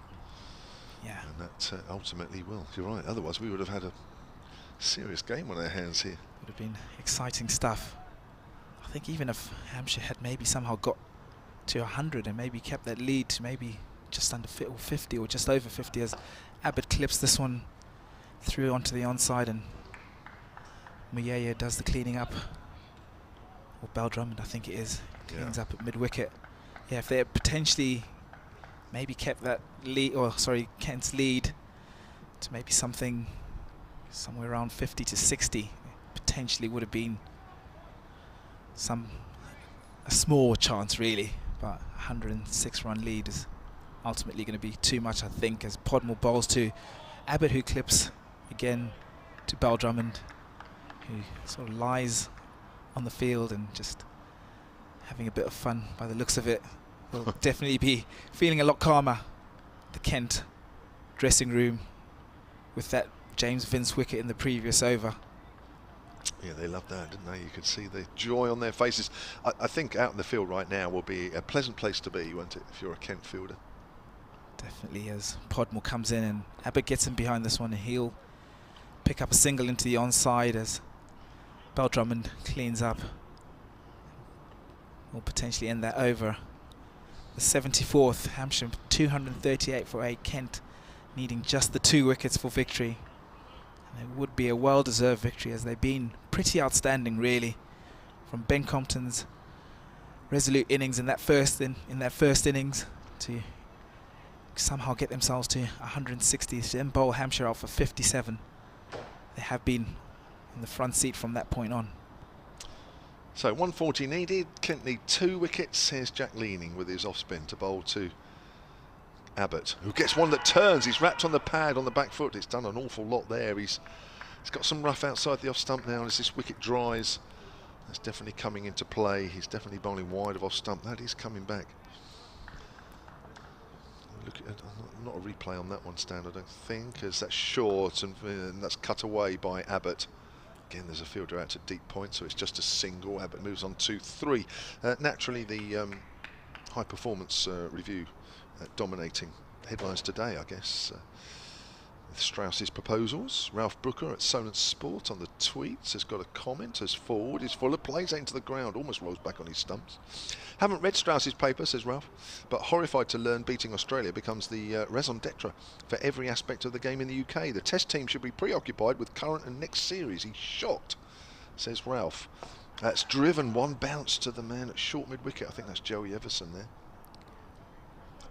Yeah. And that ultimately will. You're right. Otherwise, we would have had a serious game on our hands here. Would have been exciting stuff. I think even if Hampshire had maybe somehow got to 100 and maybe kept that lead to maybe just under 50 or just over 50, as Abbott clips this one through onto the onside and Muyaya does the cleaning up. Or Bell Drummond, I think it is, cleans up at mid-wicket. Yeah, if they had potentially maybe kept that lead, or sorry, Kent's lead to maybe something somewhere around 50 to 60, potentially would have been a small chance really. But 106-run lead is ultimately going to be too much, I think, as Podmore bowls to Abbott, who clips again to Drummond, who sort of lies on the field and just having a bit of fun by the looks of it. Will definitely be feeling a lot calmer, the Kent dressing room, with that James Vince wicket in the previous over. Yeah, they loved that, didn't they? You could see the joy on their faces. I think out in the field right now will be a pleasant place to be, won't it, if you're a Kent fielder? Definitely, as Podmore comes in and Abbott gets him behind this one, and he'll pick up a single into the onside as Drummond cleans up. Will potentially end that over. The 74th, Hampshire 238 for 8, Kent needing just the 2 wickets for victory. And it would be a well-deserved victory, as they've been pretty outstanding, really, from Ben Compton's resolute innings in that first innings to somehow get themselves to 160, then bowl Hampshire out for 57. They have been in the front seat from that point on. So 140 needed. Kent need 2 wickets. Here's Jack Leaning with his off spin to bowl to Abbott, who gets one that turns. He's wrapped on the pad on the back foot. It's done an awful lot there. He's got some rough outside the off stump now, and as this wicket dries, that's definitely coming into play. He's definitely bowling wide of off stump. That is coming back. Look at not a replay on that one, Stan, I don't think, as that's short and that's cut away by Abbott. Again, there's a fielder out to deep point, so it's just a single. Abbott moves on to 3. Naturally, the high performance review dominating headlines today, I guess, with Strauss's proposals. Ralph Brooker at Solent Sport on the tweets has got a comment as forward is full of plays into the ground, almost rolls back on his stumps. Haven't read Strauss's paper, says Ralph, but horrified to learn beating Australia becomes the raison d'etre for every aspect of the game in the UK. The test team should be preoccupied with current and next series. He's shocked, says Ralph. That's driven one bounce to the man at short mid-wicket. I think that's Joey Everson there.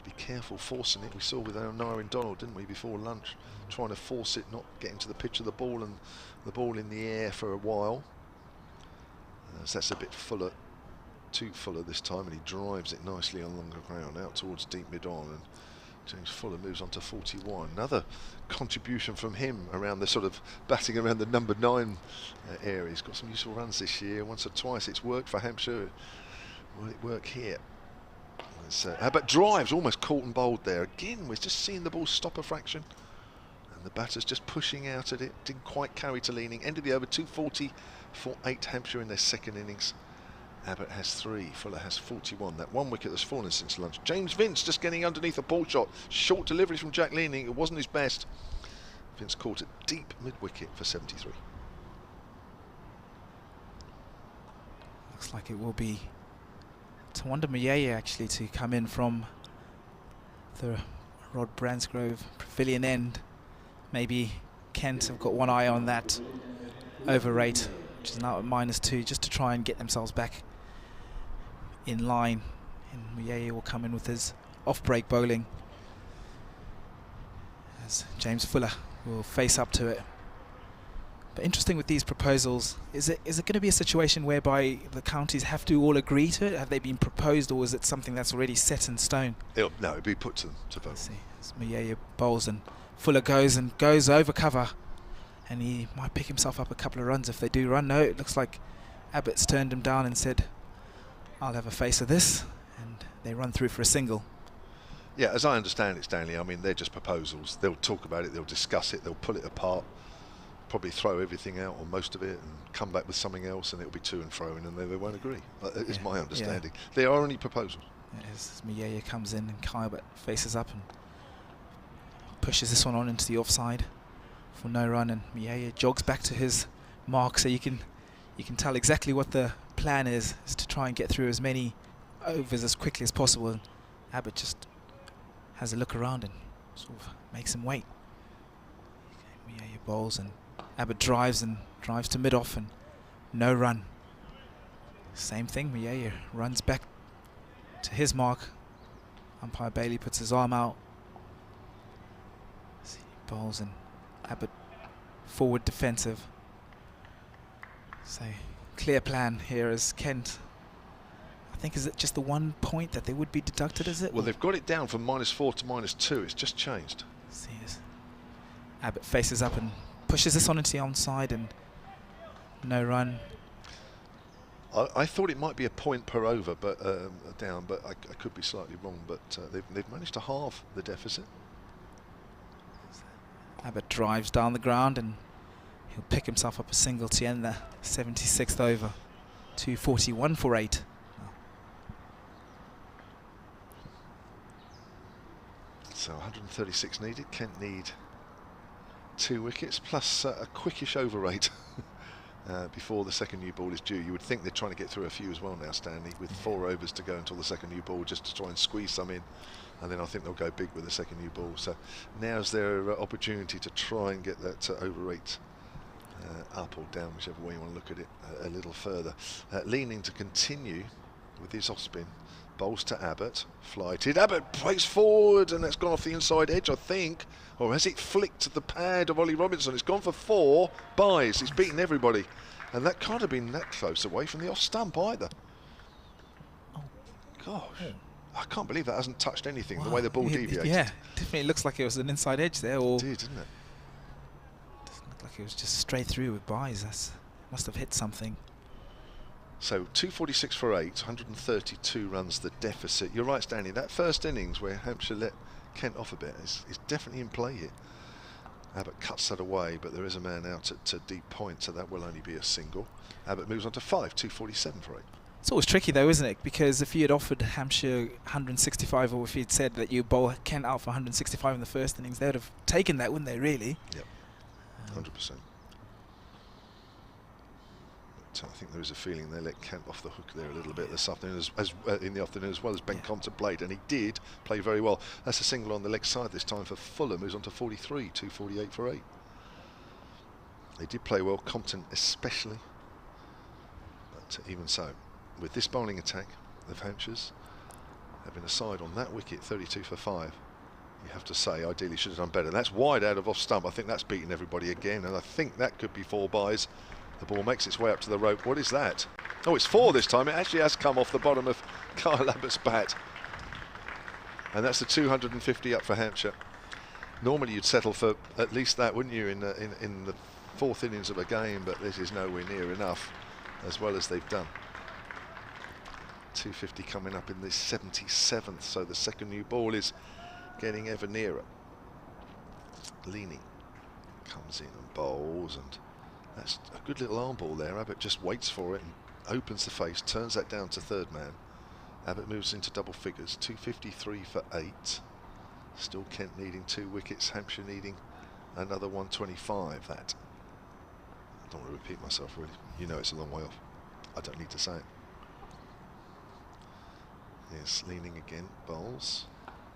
Be careful forcing it. We saw with Narin Donald, didn't we, before lunch, trying to force it, not getting to the pitch of the ball, and the ball in the air for a while. So that's a bit fuller, too fuller this time, and he drives it nicely along the ground out towards deep mid-on, and James Fuller moves on to 41. Another contribution from him around the sort of batting around the number 9 area. He's got some useful runs this year. Once or twice it's worked for Hampshire. Will it work here? Abbott drives, almost caught and bowled there. Again, we're just seeing the ball stop a fraction, and the batter's just pushing out at it. Didn't quite carry to Leaning. End of the over, 240 for 8 Hampshire in their second innings. Abbott has 3, Fuller has 41. That 1 wicket that's fallen since lunch. James Vince just getting underneath a ball shot. Short delivery from Jack Leaning. It wasn't his best. Vince caught it deep mid-wicket for 73. Looks like it will be Tawanda Muyaya actually to come in from the Rod Bransgrove Pavilion end. Maybe Kent have got one eye on that over rate, which is now at -2, just to try and get themselves back in line. And Muyaya will come in with his off-break bowling, as James Fuller will face up to it. But interesting with these proposals, is it going to be a situation whereby the counties have to all agree to it? Have they been proposed, or is it something that's already set in stone? It'll be put to vote. Let's see, as Muyaya bowls and Fuller goes over cover, and he might pick himself up a couple of runs if they do run. No, it looks like Abbott's turned him down and said, I'll have a face of this, and they run through for a single. Yeah, as I understand it, Stanley, I mean, they're just proposals. They'll talk about it, they'll discuss it, they'll pull it apart, probably throw everything out or most of it and come back with something else, and it'll be to and fro, and then they won't agree. That is my understanding. Yeah. They are only proposals. As Muyaya comes in and Kybert faces up and pushes this one on into the offside for no run, and Muyaya jogs back to his mark, so you can tell exactly what the plan is to try and get through as many overs as quickly as possible. And Abbott just has a look around and sort of makes him wait. Muyaya bowls and Abbott drives to mid-off and no run. Same thing, Muyaya runs back to his mark. Umpire Bailey puts his arm out. Bowls and Abbott forward defensive. So clear plan here as Kent, I think, is it just the 1 point that they would be deducted, is it? Well, they've got it down from -4 to -2. It's just changed. See, Abbott faces up and pushes this one into the onside, and no run. I thought it might be a point per over, but down, but I could be slightly wrong. But they've managed to halve the deficit. Abbott drives down the ground, and he'll pick himself up a single to end the 76th over. 241 for 8. So 136 needed. Kent need 2 wickets plus a quickish over rate before the second new ball is due. You would think they're trying to get through a few as well now, Stanley, with 4 overs to go until the second new ball, just to try and squeeze some in, and then I think they'll go big with the second new ball. So now's their opportunity to try and get that over rate up or down, whichever way you want to look at it, a little further. Leaning to continue with his off-spin. Bowls to Abbott, flighted. Abbott plays forward, and that's gone off the inside edge, I think. Or has it flicked to the pad of Ollie Robinson? It's gone for 4 buys. He's beaten everybody. And that can't have been that close away from the off stump either. Oh, gosh. I can't believe that hasn't touched anything, wow, the way the ball deviated. Yeah, definitely looks like it was an inside edge there. Or it did, didn't it? Doesn't look like it was just straight through with buys. That must have hit something. So 246 for 8, 132 runs the deficit. You're right, Stanley, that first innings where Hampshire let Kent off a bit is definitely in play here. Abbott cuts that away, but there is a man out at deep point, so that will only be a single. Abbott moves on to 5, 247 for 8. It's always tricky though, isn't it? Because if you had offered Hampshire 165, or if you'd said that you bowl Kent out for 165 in the first innings, they would have taken that, wouldn't they, really? Yep, 100%. I think there is a feeling they let Kent off the hook there a little bit this afternoon, as in the afternoon, as well as Ben contemplate, and he did play very well. That's a single on the leg side this time for Fuller, moves on to 43, 248 for 8. They did play well, Compton especially, but even so, with this bowling attack of Hampshire's, having a side on that wicket, 32 for 5, you have to say ideally should have done better. That's wide out of off stump. I think that's beaten everybody again, and I think that could be 4 buys. The ball makes its way up to the rope. What is that? Oh, it's 4 this time. It actually has come off the bottom of Kyle Abbott's bat. And that's the 250 up for Hampshire. Normally you'd settle for at least that, wouldn't you, in the 4th innings of a game, but this is nowhere near enough, as well as they've done. 250 coming up in the 77th, so the second new ball is getting ever nearer. Leaning comes in and bowls, and that's a good little arm ball there. Abbott just waits for it and opens the face, turns that down to 3rd man. Abbott moves into double figures, 253 for 8. Still Kent needing 2 wickets, Hampshire needing another 125. That, I don't want to repeat myself really, you know it's a long way off. I don't need to say it. Here's Leaning again, bowls.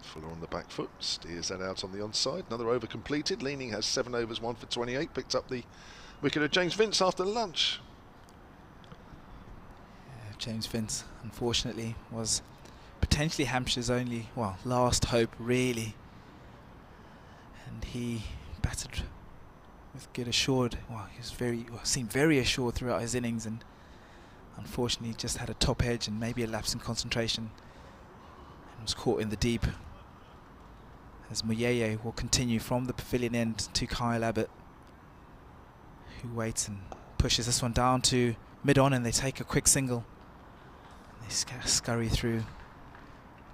Fuller on the back foot, steers that out on the onside. Another over completed. Leaning has 7 overs, 1 for 28. Picked up the wicket of James Vince after lunch. Yeah, James Vince, unfortunately, was potentially Hampshire's only, well, last hope, really. And he batted with good assured. Well, he was seemed very assured throughout his innings, and unfortunately just had a top edge and maybe a lapse in concentration, and was caught in the deep. As Muyeye will continue from the pavilion end to Kyle Abbott, who waits and pushes this one down to mid-on, and they take a quick single. And they scurry through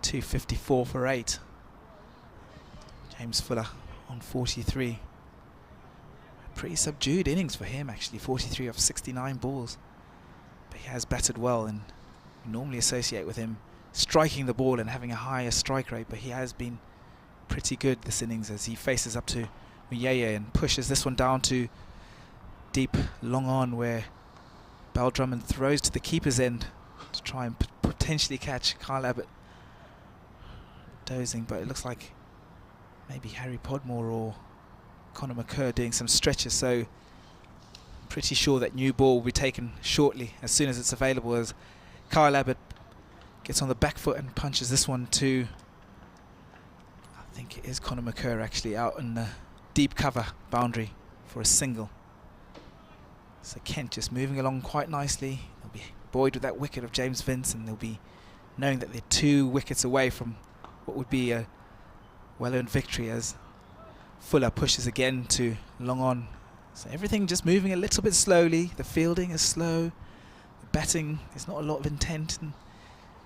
254 for 8. James Fuller on 43. A pretty subdued innings for him, actually, 43 off 69 balls. But he has batted well, and we normally associate with him striking the ball and having a higher strike rate, but he has been pretty good this innings as he faces up to Muyeye and pushes this one down to deep long on, where Bell Drummond throws to the keeper's end to try and potentially catch Kyle Abbott dozing, but it looks like maybe Harry Podmore or Conor Mccoy doing some stretches, so pretty sure that new ball will be taken shortly as soon as it's available, as Kyle Abbott gets on the back foot and punches this one to, I think it is Conor Mccoy actually, out in the deep cover boundary for a single. So Kent just moving along quite nicely. They'll be buoyed with that wicket of James Vince, and they'll be knowing that they're 2 wickets away from what would be a well-earned victory, as Fuller pushes again to long on. So everything just moving a little bit slowly. The fielding is slow. The batting, there's not a lot of intent and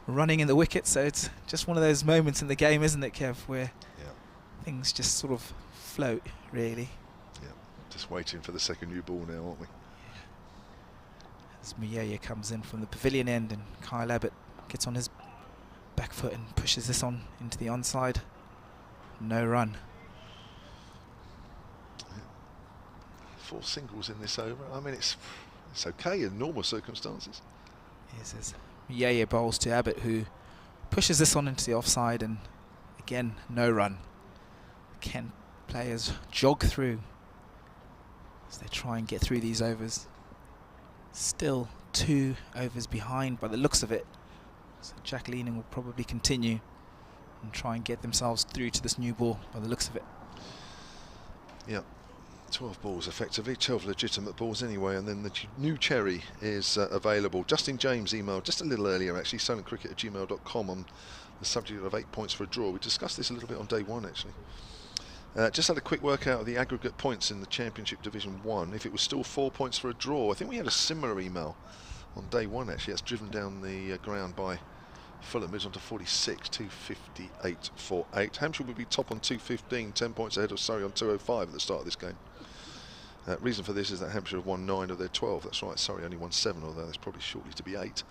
running in the wicket. So it's just one of those moments in the game, isn't it, Kev, where things just sort of float, really. Yeah, just waiting for the second new ball now, aren't we? As Muyaya comes in from the pavilion end and Kyle Abbott gets on his back foot and pushes this on into the onside. No run. 4 singles in this over. I mean, it's okay in normal circumstances. Yes, as Muyaya bowls to Abbott, who pushes this on into the offside, and again, no run. Kent players jog through as they try and get through these overs. Still 2 overs behind by the looks of it. So Jack Leaning will probably continue and try and get themselves through to this new ball by the looks of it. Yeah, 12 balls effectively, 12 legitimate balls anyway, and then the new cherry is available. Justin James emailed just a little earlier, actually, silentcricket@gmail.com, on the subject of 8 points for a draw. We discussed this a little bit on day 1, actually. Just had a quick workout of the aggregate points in the Championship Division 1. If it was still 4 points for a draw, I think we had a similar email on day 1, actually. That's driven down the ground by Fulham, moves on to 46, 258 for 8. Hampshire would be top on 215, 10 points ahead of Surrey on 205 at the start of this game. Reason for this is that Hampshire have won 9 of their 12. That's right, Surrey only won 7, although there's probably shortly to be 8.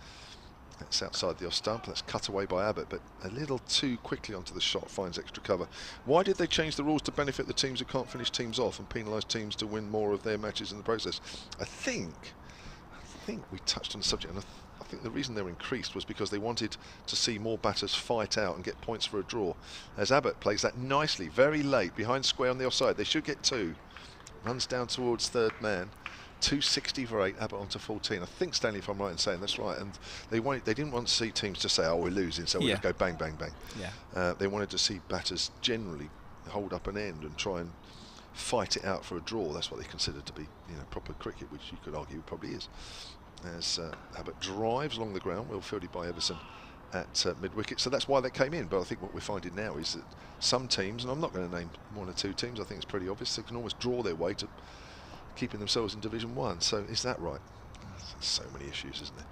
That's outside the off stump. That's cut away by Abbott, but a little too quickly onto the shot, finds extra cover. Why did they change the rules to benefit the teams who can't finish teams off and penalise teams to win more of their matches in the process? I think we touched on the subject, and I think the reason they were increased was because they wanted to see more batters fight out and get points for a draw. As Abbott plays that nicely, very late, behind square on the offside. They should get 2. Runs down towards third man. 260 for 8, Abbott onto 14. I think, Stanley, if I'm right in saying that's right. And they didn't want to see teams just say, oh, we're losing, so we'll just go bang, bang, bang. Yeah. They wanted to see batters generally hold up an end and try and fight it out for a draw. That's what they considered to be, proper cricket, which you could argue probably is. As Abbott drives along the ground, well fielded by Everson at mid-wicket. So that's why they came in. But I think what we're finding now is that some teams, and I'm not going to name 1 or 2 teams, I think it's pretty obvious, they can almost draw their way to keeping themselves in Division 1. So is that right? There's so many issues, isn't there?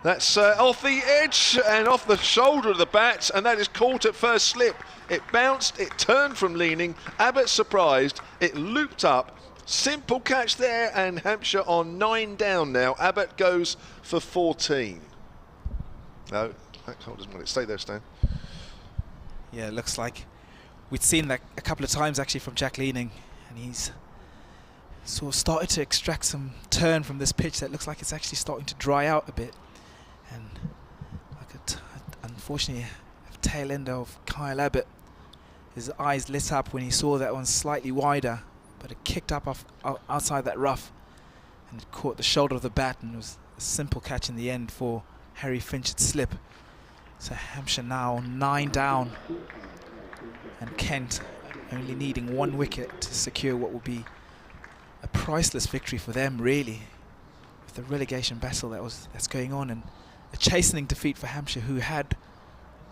That's off the edge and off the shoulder of the bat, and that is caught at first slip. It bounced, it turned from Leaning. Abbott surprised, it looped up. Simple catch there, and Hampshire on 9 down now. Abbott goes for 14. No, that hold doesn't want it. Stay there, Stan. Yeah, it looks like we'd seen that a couple of times actually from Jack Leaning, and he's sort of started to extract some turn from this pitch that looks like it's actually starting to dry out a bit. And unfortunately, a tail end of Kyle Abbott, his eyes lit up when he saw that one slightly wider, but it kicked up outside that rough and it caught the shoulder of the bat, and it was a simple catch in the end for Harry Finch at slip. So Hampshire now 9 down, and Kent only needing 1 wicket to secure what will be a priceless victory for them, really, with the relegation battle that's going on, and a chastening defeat for Hampshire, who had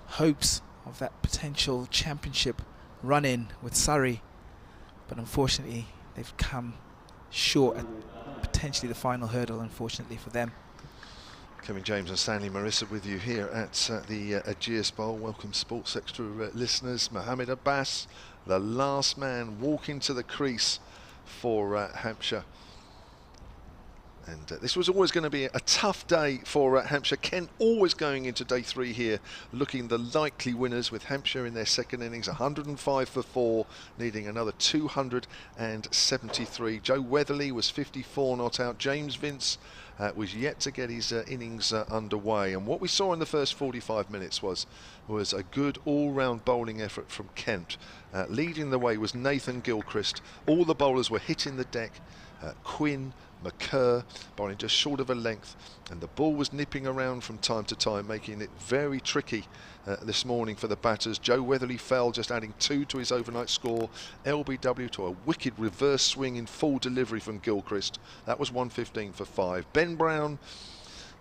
hopes of that potential championship run-in with Surrey, but unfortunately they've come short at potentially the final hurdle, unfortunately for them. Kevin James and Stanley Marissa with you here at the Ageas Bowl. Welcome, Sports Extra listeners. Mohammed Abbas, the last man walking to the crease for Hampshire. And this was always going to be a tough day for Hampshire. Kent always going into day 3 here, looking the likely winners, with Hampshire in their second innings, 105 for 4, needing another 273. Joe Weatherly was 54 not out. James Vince was yet to get his innings underway. And what we saw in the first 45 minutes was a good all-round bowling effort from Kent. Leading the way was Nathan Gilchrist. All the bowlers were hitting the deck. Quinn, McCoy bowling just short of a length, and the ball was nipping around from time to time, making it very tricky this morning for the batters. Joe Weatherly fell, just adding 2 to his overnight score. LBW to a wicked reverse swing in full delivery from Gilchrist. That was 115 for 5. Ben Brown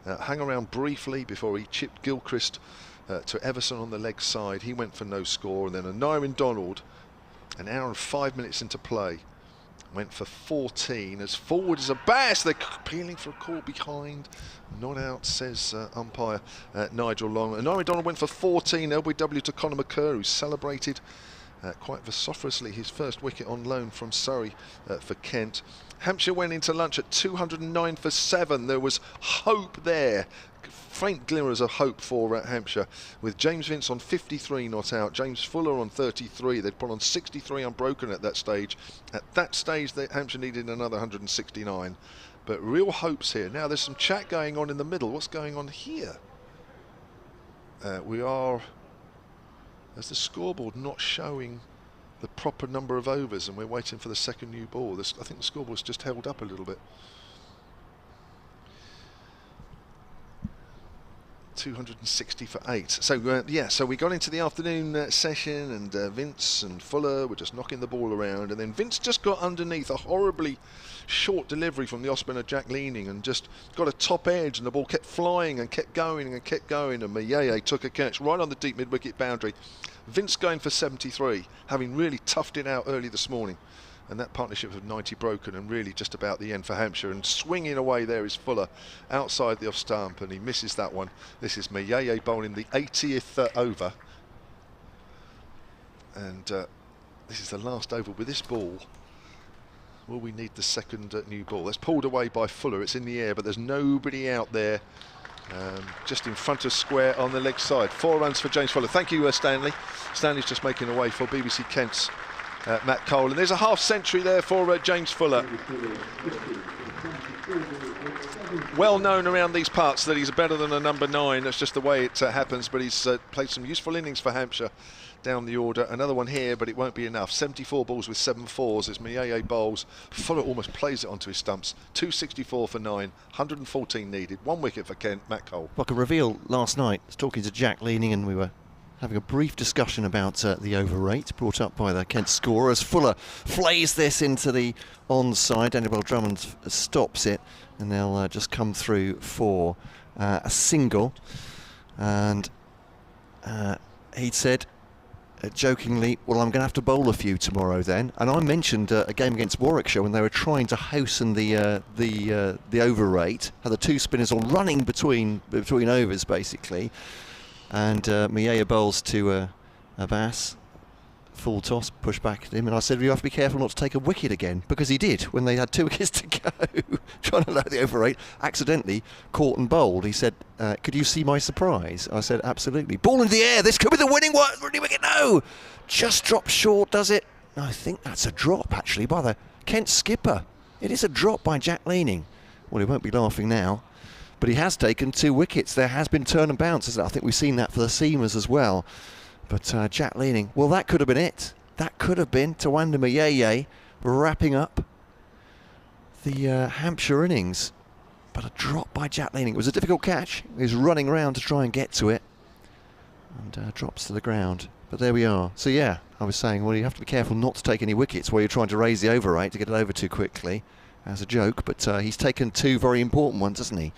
hung around briefly before he chipped Gilchrist to Everson on the leg side. He went for no score, and then Aneurin Donald, an hour and 5 minutes into play, went for 14. As forward as Ageas, they're appealing for a call behind. Not out, says umpire Nigel Long. Aneurin Donald went for 14. LBW to Conor Mccoy, who celebrated quite vociferously his first wicket on loan from Surrey for Kent. Hampshire went into lunch at 209 for 7. There was hope there. Faint glimmers of hope for Hampshire, with James Vince on 53 not out, James Fuller on 33. They'd put on 63 unbroken at that stage. At that stage, Hampshire needed another 169. But real hopes here. Now there's some chat going on in the middle. What's going on here? We are, as the scoreboard, not showing the proper number of overs, and we're waiting for the second new ball. I think the scoreboard's just held up a little bit. 260 for 8. So yeah, so we got into the afternoon session, and Vince and Fuller were just knocking the ball around, and then Vince just got underneath a horribly short delivery from the off spinner Jack Leaning and just got a top edge, and the ball kept flying and kept going and kept going, and Mccoy took a catch right on the deep mid-wicket boundary. Vince going for 73, having really toughed it out early this morning. And that partnership of 90 broken, and really just about the end for Hampshire. And swinging away there is Fuller outside the off stump, and he misses that one. This is Mccoy bowling the 80th over. And this is the last over with this ball. Will we need the second new ball? That's pulled away by Fuller. It's in the air, but there's nobody out there. Just in front of square on the leg side. 4 runs for James Fuller. Thank you, Stanley. Stanley's just making away for BBC Kent's Matt Cole, and there's a half century there for James Fuller. Well known around these parts that he's better than a number 9. That's just the way it happens, but he's played some useful innings for Hampshire down the order. Another one here, but it won't be enough. 74 balls with 7 fours as Mccoy bowls. Fuller almost plays it onto his stumps. 264 for 9, 114 needed. 1 wicket for Kent. Matt Cole. Like a reveal last night, I was talking to Jack Leaning, and we were having a brief discussion about the over rate brought up by the Kent scorer as Fuller flays this into the onside. Daniel Drummond stops it, and they'll just come through for a single. And he'd said jokingly, well, I'm going to have to bowl a few tomorrow then. And I mentioned a game against Warwickshire when they were trying to hasten the over rate, had the 2 spinners all running between overs basically. And Mccoy bowls to Ageas, full toss, push back at him, and I said, you have to be careful not to take a wicket again, because he did when they had 2 wickets to go, trying to lower the over rate, accidentally caught and bowled. He said, could you see my surprise? I said, absolutely. Ball in the air, this could be the winning one, wicket, no! Just dropped short, does it? No, I think that's a drop, actually, by the Kent skipper. It is a drop by Jack Leaning. Well, he won't be laughing now. But he has taken 2 wickets. There has been turn and bounce. I think we've seen that for the seamers as well. But Jack Leaning, well, that could have been it. That could have been Tawanda Mccoy wrapping up the Hampshire innings. But a drop by Jack Leaning. It was a difficult catch. He was running around to try and get to it. And drops to the ground. But there we are. So, yeah, I was saying, well, you have to be careful not to take any wickets while you're trying to raise the over rate to get it over too quickly. As a joke, but he's taken 2 very important ones, hasn't he?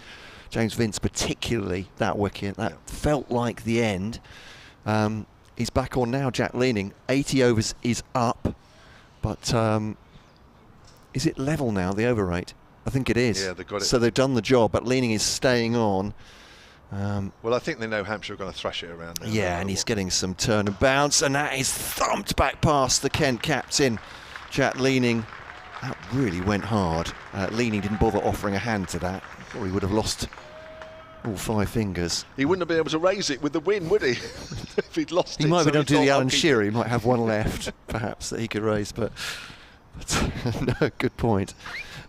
James Vince, particularly that wicket, that felt like the end. He's back on now, Jack Leaning. 80 overs is up, but is it level now, the over rate? I think it is. Yeah, they've got it. So they've done the job, but Leaning is staying on. Well, I think they know Hampshire are going to thrash it around now. Yeah, and he's getting some turn and bounce, and that is thumped back past the Kent captain, Jack Leaning. That really went hard. Leaning didn't bother offering a hand to that, or he would have lost all 5 fingers. He wouldn't have been able to raise it with the win, would he? If he'd lost it. He might have been able to do the Alan Shearer. He might have one left, perhaps, that he could raise, but no, good point.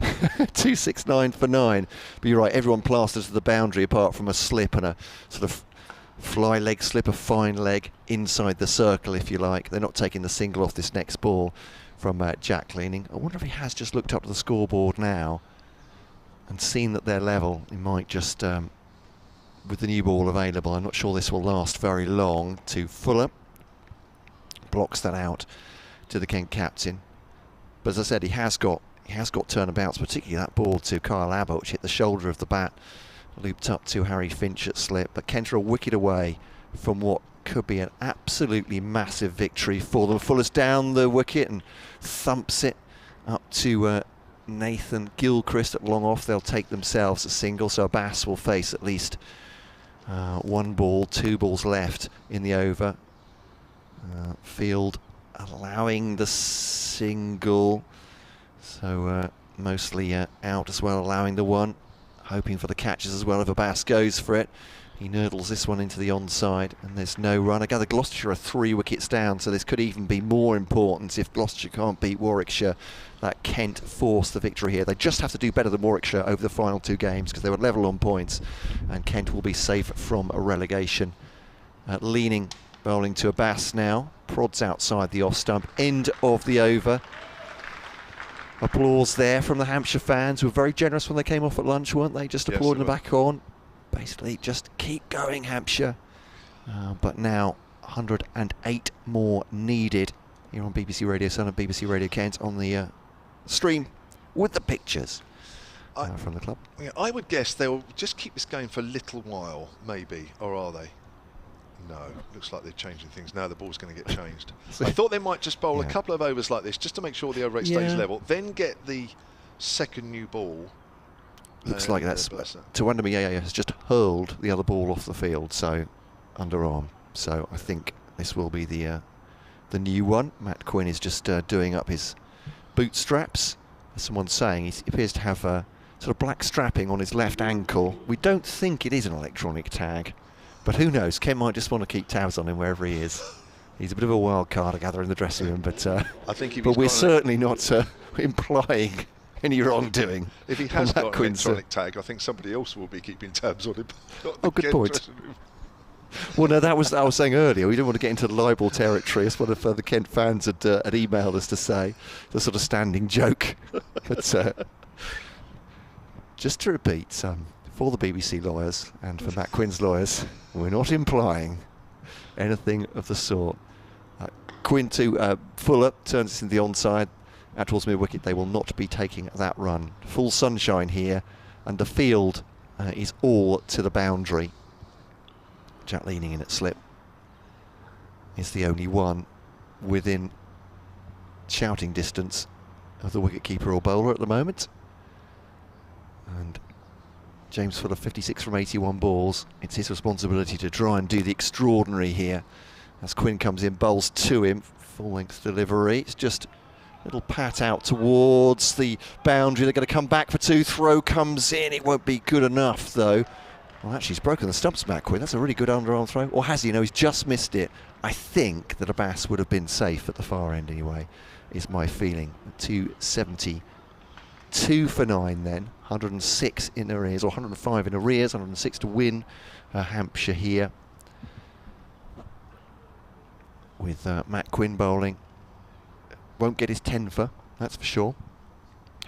269 for 9. But you're right, everyone plasters to the boundary apart from a slip and a sort of fly leg slip, a fine leg inside the circle, if you like. They're not taking the single off this next ball from Jack Leaning. I wonder if he has just looked up to the scoreboard now and seen that they're level. He might just, with the new ball available, I'm not sure this will last very long, to Fuller. Blocks that out to the Kent captain. But as I said, he has got turn and bounce, particularly that ball to Kyle Abbott, which hit the shoulder of the bat, looped up to Harry Finch at slip. But Kent are a wicket away from what could be an absolutely massive victory for them. Fuller's down the wicket and thumps it up to Nathan Gilchrist at long off. They'll take themselves a single, so Ageas will face at least 1 ball, 2 balls left in the over. Field allowing the single, so mostly out as well, allowing the 1, hoping for the catches as well if Ageas goes for it. He nurdles this one into the onside and there's no run. I gather Gloucestershire are 3 wickets down, so this could even be more important if Gloucestershire can't beat Warwickshire, that Kent force the victory here. They just have to do better than Warwickshire over the final 2 games because they were level on points, and Kent will be safe from a relegation. Leaning, bowling to Ageas now, prods outside the off stump, end of the over. Applause there from the Hampshire fans, who were very generous when they came off at lunch, weren't they? Just applauding them back on. Basically, just keep going, Hampshire. But now 108 more needed here on BBC Radio Sun and BBC Radio Kent on the stream with the pictures from the club. Yeah, I would guess they'll just keep this going for a little while, maybe, or are they? No, looks like they're changing things. Now the ball's going to get changed. I thought they might just bowl a couple of overs like this just to make sure the over rate stays level, then get the second new ball. Looks like that's Tawanda Mccoy has just hurled the other ball off the field, so underarm. So I think this will be the new one. Matt Quinn is just doing up his bootstraps. As someone's saying, he appears to have a sort of black strapping on his left ankle. We don't think it is an electronic tag, but who knows? Ken might just want to keep tabs on him wherever he is. He's a bit of a wild card, I gather, in the dressing room, but I think we're certainly not implying any wrongdoing. If he has got an electronic tag, I think somebody else will be keeping tabs on him. Oh, good point. Well, no, that was I was saying earlier. We didn't want to get into libel territory, as one of the Kent fans had emailed us to say, the sort of standing joke. But just to repeat, for the BBC lawyers and for Matt Quinn's lawyers, we're not implying anything of the sort. Quinn to Fuller turns this into the onside. Out towards mid-wicket, they will not be taking that run. Full sunshine here, and the field is all to the boundary. Jack leaning in at slip is the only one within shouting distance of the wicketkeeper or bowler at the moment. And James Fuller, 56 from 81 balls. It's his responsibility to try and do the extraordinary here. As Quinn comes in, bowls to him, full-length delivery. It's just little pat out towards the boundary. They're going to come back for 2. Throw comes in. It won't be good enough, though. Well, actually, he's broken the stumps, Matt Quinn. That's a really good underarm throw. Or has he? No, he's just missed it. I think that Ageas would have been safe at the far end anyway, is my feeling. 272 for 9 then. 106 in arrears, or 105 in arrears. 106 to win Hampshire here. With Matt Quinn bowling. Won't get his 10 for, that's for sure.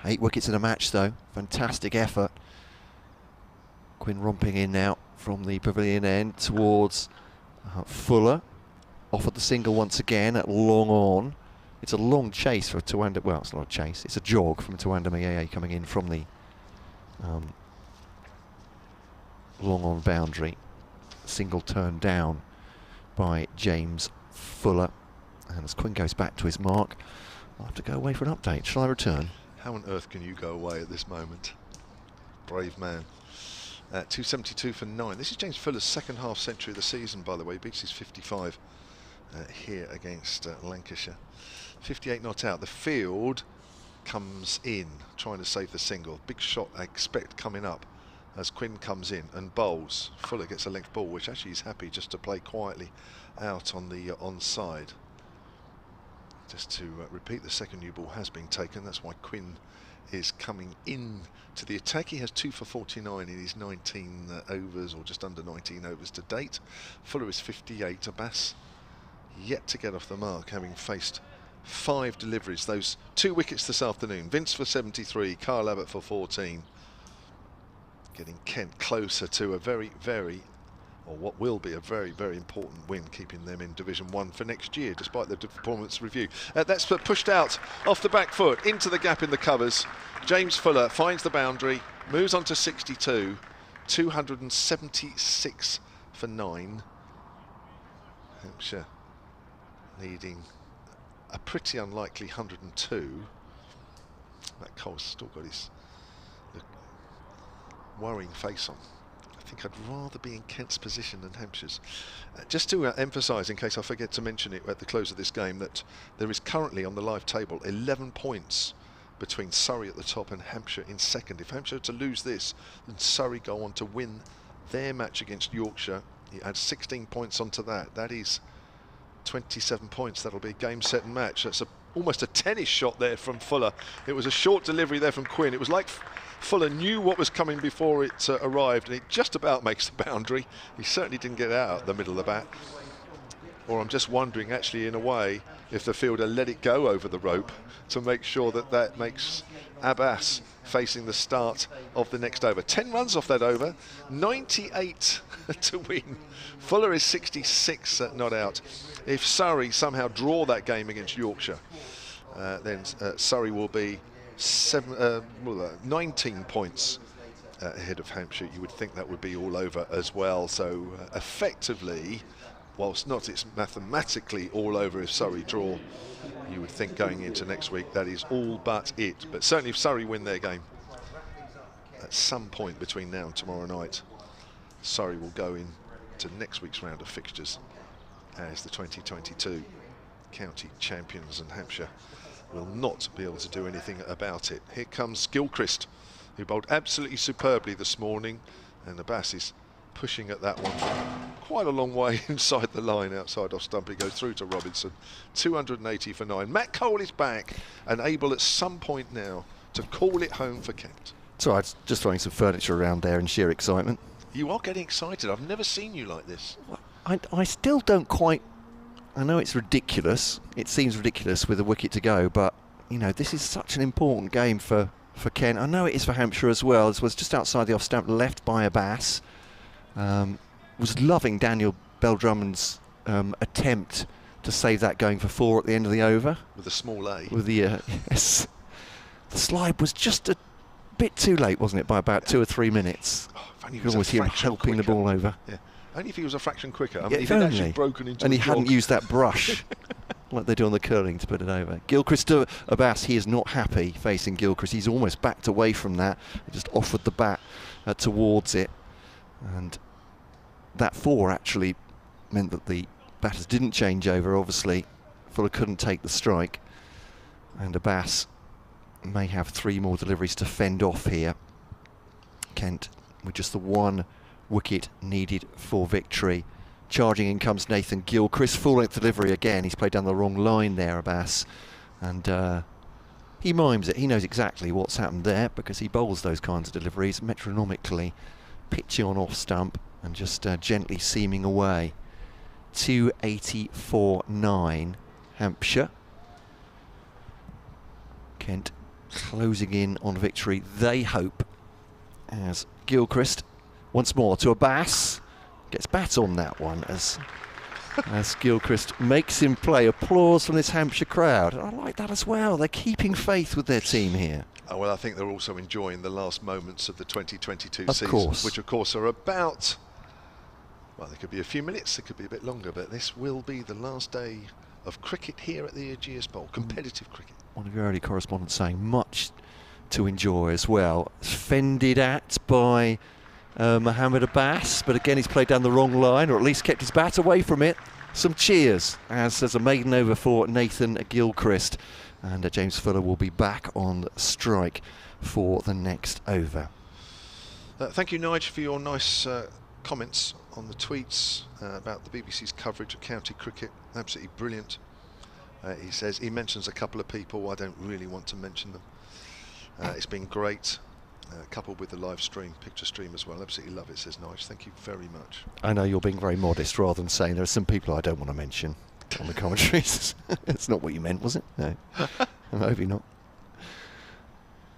8 wickets in a match though, fantastic effort. Quinn romping in now from the pavilion end towards Fuller. Off at the single once again at long on. It's a long chase for Tawanda, well it's not a chase, it's a jog from Tawanda Mccoy coming in from the long on boundary. Single turned down by James Fuller. And as Quinn goes back to his mark, I'll have to go away for an update. Shall I return? How on earth can you go away at this moment? Brave man. 272 for 9. This is James Fuller's second half century of the season, by the way. He beats his 55 here against Lancashire. 58 not out. The field comes in, trying to save the single. Big shot, I expect, coming up as Quinn comes in and bowls. Fuller gets a length ball, which actually he's happy just to play quietly out on the onside. Just to repeat, the second new ball has been taken. That's why Quinn is coming in to the attack. He has 2 for 49 in his 19 overs, or just under 19 overs to date. Fuller is 58. Ageas yet to get off the mark, having faced 5 deliveries. Those 2 wickets this afternoon. Vince for 73, Kyle Abbott for 14. Getting Kent closer to a very, or what will be a very, very important win, keeping them in Division 1 for next year, despite the performance review. That's pushed out off the back foot, into the gap in the covers. James Fuller finds the boundary, moves on to 62, 276 for 9. Hampshire needing a pretty unlikely 102. Matt Cole's still got his worrying face on. I think I'd rather be in Kent's position than Hampshire's. Just to emphasise, in case I forget to mention it at the close of this game, that there is currently on the live table 11 points between Surrey at the top and Hampshire in second. If Hampshire to lose this, then Surrey go on to win their match against Yorkshire. You add 16 points onto that. That is 27 points. That'll be a game, set and match. That's almost a tennis shot there from Fuller. It was a short delivery there from Quinn. It was like Fuller knew what was coming before it arrived, and it just about makes the boundary. He certainly didn't get out the middle of the bat. Or I'm just wondering, actually, in a way, if the fielder let it go over the rope to make sure that that makes Abbas facing the start of the next over. 10 runs off that over, 98 to win. Fuller is 66 not out. If Surrey somehow draw that game against Yorkshire, then Surrey will be 19 points ahead of Hampshire. You would think that would be all over as well. So effectively, whilst not it's mathematically all over if Surrey draw, you would think going into next week that is all but it. But certainly if Surrey win their game at some point between now and tomorrow night, Surrey will go into next week's round of fixtures as the 2022 county champions, and Hampshire will not be able to do anything about it. Here comes Gilchrist, who bowled absolutely superbly this morning, and Abbas is pushing at that one quite a long way inside the line outside off stump. He goes through to Robinson. 280 for 9. Matt Cole is back and able at some point now to call it home for Kent. So I was just throwing some furniture around there in sheer excitement. You are getting excited. I've never seen you like this. I still don't quite... I know it's ridiculous. It seems ridiculous with a wicket to go, but, you know, this is such an important game for Kent. I know it is for Hampshire as well. This was just outside the off stump, left by Abbas. Was loving Daniel Bell-Drummond's attempt to save that going for 4 at the end of the over. With a small A. With the, yes. The slide was just a bit too late, wasn't it, by about 2 or 3 minutes. Oh, you can always hear him helping the ball over. Yeah. Only if he was a fraction quicker. I mean, yeah, if he'd actually broken into and the he hadn't jog. used that brush like they do on the curling to put it over. Gilchrist to Abbas, he is not happy facing Gilchrist. He's almost backed away from that. He just offered the bat towards it. And that 4 actually meant that the batters didn't change over, obviously. Fuller couldn't take the strike. And Abbas may have 3 more deliveries to fend off here. Kent with just the 1 wicket needed for victory. Charging in comes Nathan Gilchrist. Full-length delivery again. He's played down the wrong line there, Abbas. And he mimes it. He knows exactly what's happened there because he bowls those kinds of deliveries metronomically. Pitching on off stump and just gently seaming away. 284.9 Hampshire. Kent closing in on victory, they hope, as Gilchrist once more to Abbas. Gets bat on that one as Gilchrist makes him play. Applause from this Hampshire crowd. I like that as well. They're keeping faith with their team here. Oh, well, I think they're also enjoying the last moments of the 2022 of season, course. which of course are about, well, there could be a few minutes, it could be a bit longer, but this will be the last day of cricket here at the Ageas Bowl, competitive cricket. One of your early correspondents saying much to enjoy as well. Fended at by Mohammed Abbas, but again he's played down the wrong line, or at least kept his bat away from it. Some cheers as there's a maiden over for Nathan Gilchrist, and James Fuller will be back on strike for the next over. Thank you, Nigel, for your nice comments on the tweets about the BBC's coverage of county cricket. Absolutely brilliant. He says he mentions a couple of people. I don't really want to mention them. It's been great, coupled with the live stream, picture stream as well. Absolutely love it, says Nigel. Thank you very much. I know you're being very modest rather than saying there are some people I don't want to mention on the commentaries. That's not what you meant, was it? No, maybe not.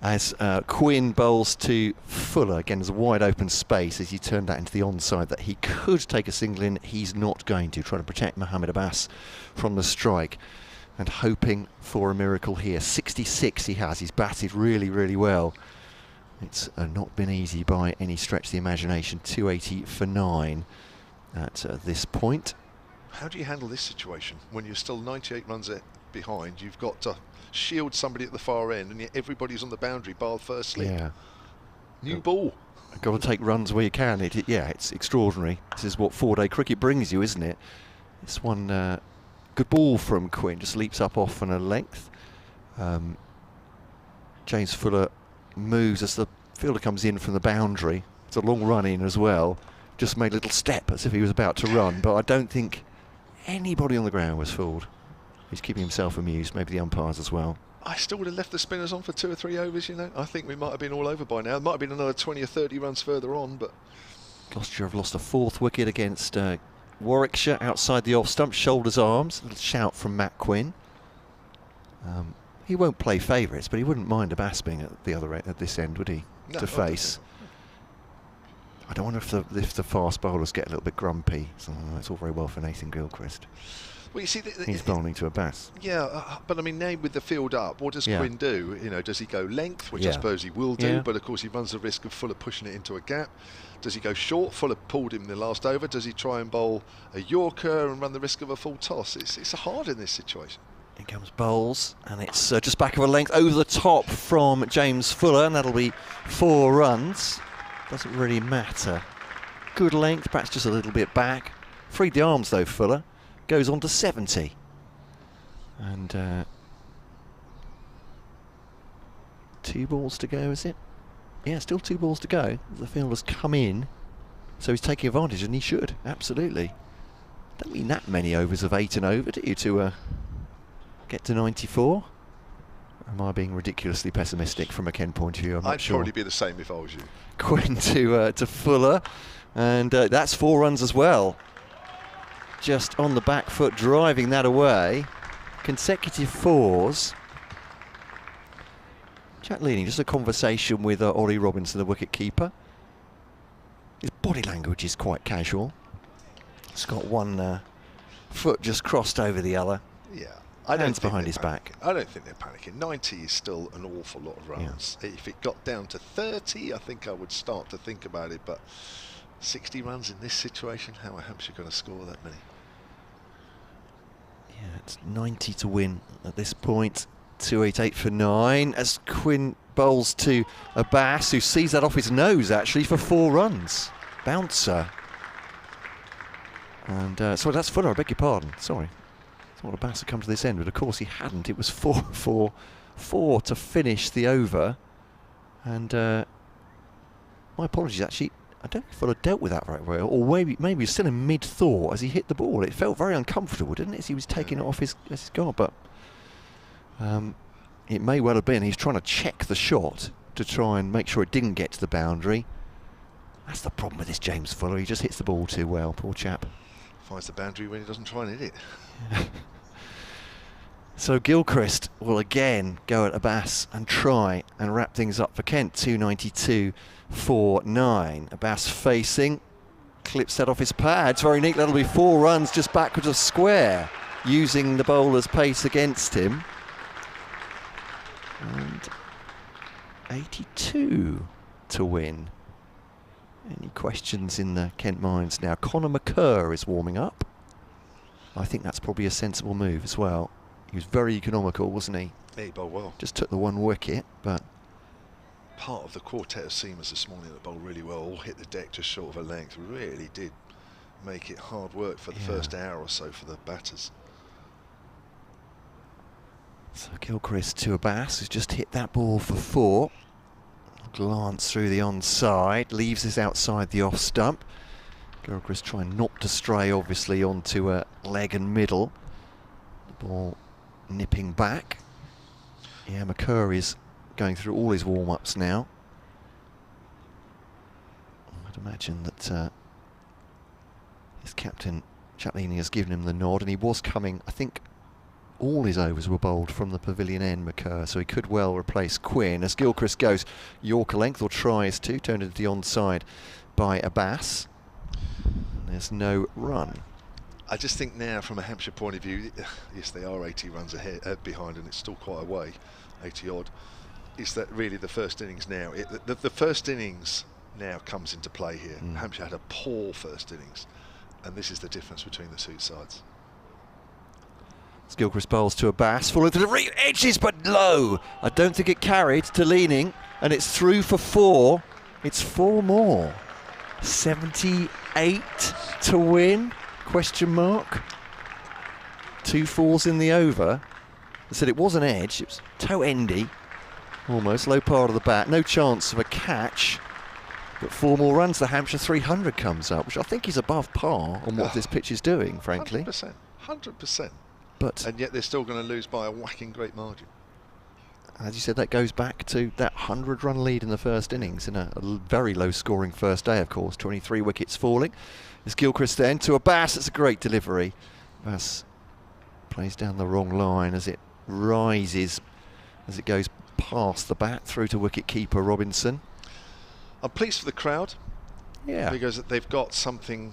As Quinn bowls to Fuller, again there's a wide open space as he turned that into the onside that he could take a single in. He's not going to, trying to protect Mohammed Abbas from the strike and hoping for a miracle here. 66 he has. He's batted really, really well. It's not been easy by any stretch of the imagination. 280 for 9 at this point. How do you handle this situation when you're still 98 runs behind? You've got to shield somebody at the far end, and yet everybody's on the boundary bar first slip. Yeah. New ball. Got to take runs where you can. It's extraordinary. This is what 4-day cricket brings you, isn't it? This one, good ball from Quinn, just leaps up off on a length. James Fuller moves as the fielder comes in from the boundary. It's a long run in as well. Just made a little step as if he was about to run, but I don't think anybody on the ground was fooled. He's keeping himself amused, maybe the umpires as well. I still would have left the spinners on for 2 or 3 overs, you know. I think we might have been all over by now. It might have been another 20 or 30 runs further on, but... Gloucestershire have lost a 4th wicket against Warwickshire outside the off stump, shoulders, arms. A little shout from Matt Quinn. He won't play favourites, but he wouldn't mind a Bass being at the other end, at this end, would he? No, to face. I don't wonder if the fast bowlers get a little bit grumpy. So, it's all very well for Nathan Gilchrist. Well, you see, he's bowling to a Bass. Yeah, but I mean, now with the field up, what does Quinn do? You know, does he go length, which I suppose he will do, but of course he runs the risk of Fuller pushing it into a gap. Does he go short? Fuller pulled him the last over. Does he try and bowl a Yorker and run the risk of a full toss? It's hard in this situation. In comes bowls, and it's just back of a length over the top from James Fuller, and that'll be 4 runs. Doesn't really matter. Good length, perhaps just a little bit back. Freed the arms though, Fuller. Goes on to 70. And 2 balls to go, is it? Yeah, still 2 balls to go. The fielder's come in, so he's taking advantage, and he should, absolutely. Don't mean that many overs of 8 and over, do you, to get to 94? Am I being ridiculously pessimistic from a Ken point of view? I'm not sure. I'd probably be the same if I was you. Quinn to Fuller, and that's 4 runs as well. Just on the back foot, driving that away. Consecutive 4s. Jack Leading, just a conversation with Ollie Robinson, the wicket keeper. His body language is quite casual. He's got one foot just crossed over the other. Yeah. Hands behind his back. I don't think they're panicking. 90 is still an awful lot of runs. Yeah. If it got down to 30, I think I would start to think about it. But 60 runs in this situation, how are Hampshire going to score that many? Yeah, it's 90 to win at this point. 288 for 9 as Quinn bowls to a Bass, who sees that off his nose actually for 4 runs. Bouncer. And sorry, that's Fuller, I beg your pardon. Sorry. Well, a Bass had come to this end, but of course he hadn't. It was 4 to finish the over. And my apologies, actually. I don't know if Fuller dealt with that right well, or maybe he was still in mid-thought as he hit the ball. It felt very uncomfortable, didn't it, as he was taking it off his guard. But it may well have been he's trying to check the shot to try and make sure it didn't get to the boundary. That's the problem with this James Fuller. He just hits the ball too well, poor chap. Finds the boundary when he doesn't try and hit it. So Gilchrist will again go at a Bass and try and wrap things up for Kent. 292 for 9. A Bass facing, clips that off his pads. Very neat. That'll be 4 runs just backwards of square, using the bowler's pace against him. And 82 to win. Any questions in the Kent minds now? Conor Mccoy is warming up. I think that's probably a sensible move as well. He was very economical, wasn't he? Yeah, he bowled well. Just took the 1 wicket, but... Part of the quartet of seamers this morning that bowled really well, all hit the deck just short of a length. Really did make it hard work for the first hour or so for the batters. So Gilchrist to a Bass, who's just hit that ball for 4. Glance through the onside, leaves us outside the off stump. Gilchrist trying not to stray, obviously, onto a leg and middle. The ball nipping back. Yeah, Mccoy is going through all his warm-ups now. I'd imagine that his captain, Jack Leading, has given him the nod, and he was coming, I think, all his overs were bowled from the pavilion end, Mccoy, so he could well replace Quinn as Gilchrist goes Yorker length, or tries to, turned into the onside by a Bass. There's no run. I just think now, from a Hampshire point of view, yes, they are 80 runs ahead, behind, and it's still quite a way, 80 odd. Is that really the first innings now? The first innings now comes into play here. Hampshire had a poor first innings, And this is the difference between the two sides. Gilchrist bowls to Abbas, falling to the edges but low. I don't think it carried to Leaning, and it's through for 4. It's 4 more. 78 to win? Question mark. 2 4s in the over. I said it was an edge. It was toe endy, almost low part of the bat. No chance of a catch. But 4 more runs. The Hampshire 300 comes up, which I think is above par on what this pitch is doing, frankly. 100%. But and yet they're still going to lose by a whacking great margin. As you said, that goes back to that 100-run lead in the first innings in a very low-scoring first day, of course. 23 wickets falling. It's Gilchrist then to Abbas. It's a great delivery. Abbas plays down the wrong line as it rises, as it goes past the bat through to wicket-keeper Robinson. I'm pleased for the crowd. Yeah. Because they've got something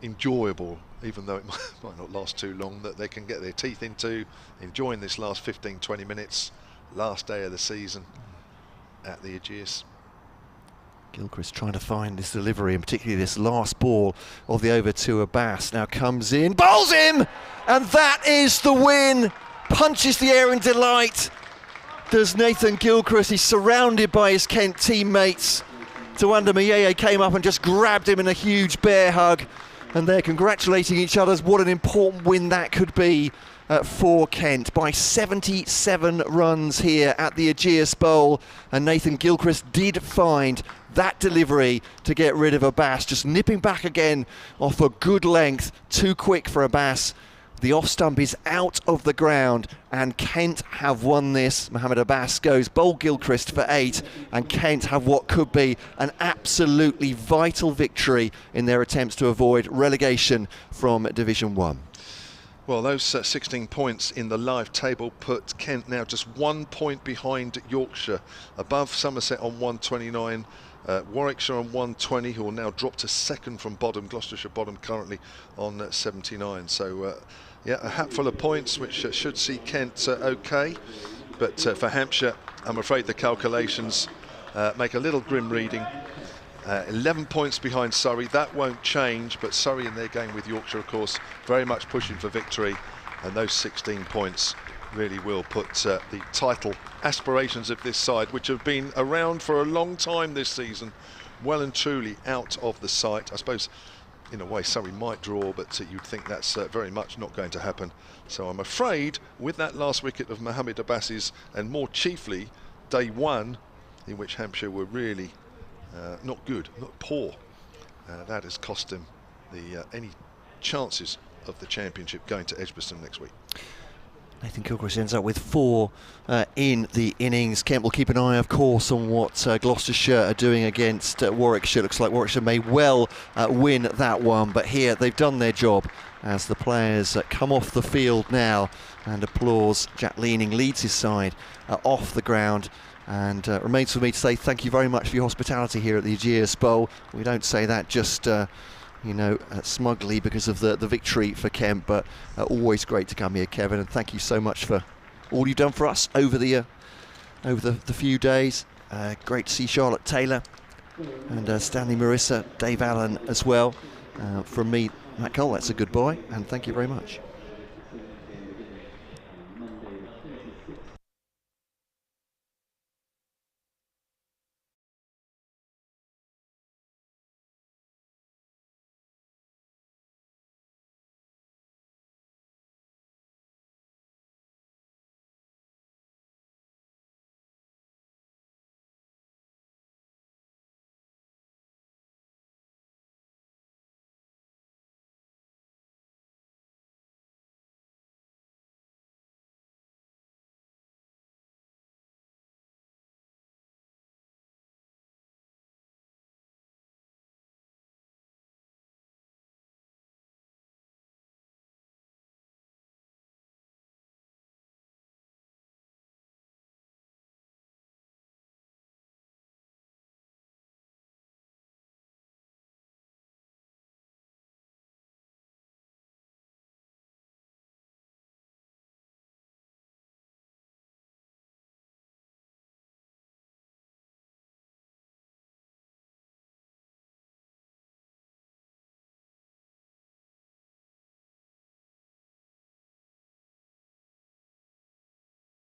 enjoyable, even though it might not last too long, that they can get their teeth into, enjoying this last 15-20 minutes, last day of the season at the Ageas. Gilchrist trying to find this delivery, and particularly this last ball of the over to Abbas. Now comes in, bowls him, and that is the win. Punches the air in delight. Does Nathan Gilchrist. He's surrounded by his Kent teammates. Tawanda Mayeye came up and just grabbed him in a huge bear hug, and they're congratulating each other. What an important win that could be for Kent by 77 runs here at the Ageas Bowl, and Nathan Gilchrist did find that delivery to get rid of Abbas, just nipping back again off a good length. Too quick for Abbas. The off stump is out of the ground, and Kent have won this. Mohamed Abbas goes bowl Gilchrist for 8, and Kent have what could be an absolutely vital victory in their attempts to avoid relegation from Division 1. Well, those 16 points in the live table put Kent now just 1 point behind Yorkshire, above Somerset on 129. Warwickshire on 120, who will now drop to second from bottom. Gloucestershire bottom currently on 79. So, yeah, a hatful of points, which should see Kent okay. But for Hampshire, I'm afraid the calculations make a little grim reading. 11 points behind Surrey. That won't change, but Surrey in their game with Yorkshire, of course, very much pushing for victory. And those 16 points really will put the title aspirations of this side, which have been around for a long time this season, well and truly out of the sight. I suppose in a way Surrey might draw, but you'd think that's very much not going to happen. So I'm afraid with that last wicket of Mohamed Abbas's, and more chiefly day 1, in which Hampshire were really not good, not poor, that has cost him the any chances of the championship going to Edgbaston next week. Nathan Gilchrist ends up with 4 in the innings. Kent will keep an eye, of course, on what Gloucestershire are doing against Warwickshire. Looks like Warwickshire may well win that one, but here they've done their job as the players come off the field now, and applause. Jack Leaning leads his side off the ground. And remains for me to say thank you very much for your hospitality here at the Ageas Bowl. We don't say that just smugly because of the victory for Kent, but always great to come here, Kevin, and thank you so much for all you've done for us over the few days. Great to see Charlotte Taylor and Stanley Marissa, Dave Allen as well. From me, Matt Cole, that's a goodbye, and thank you very much.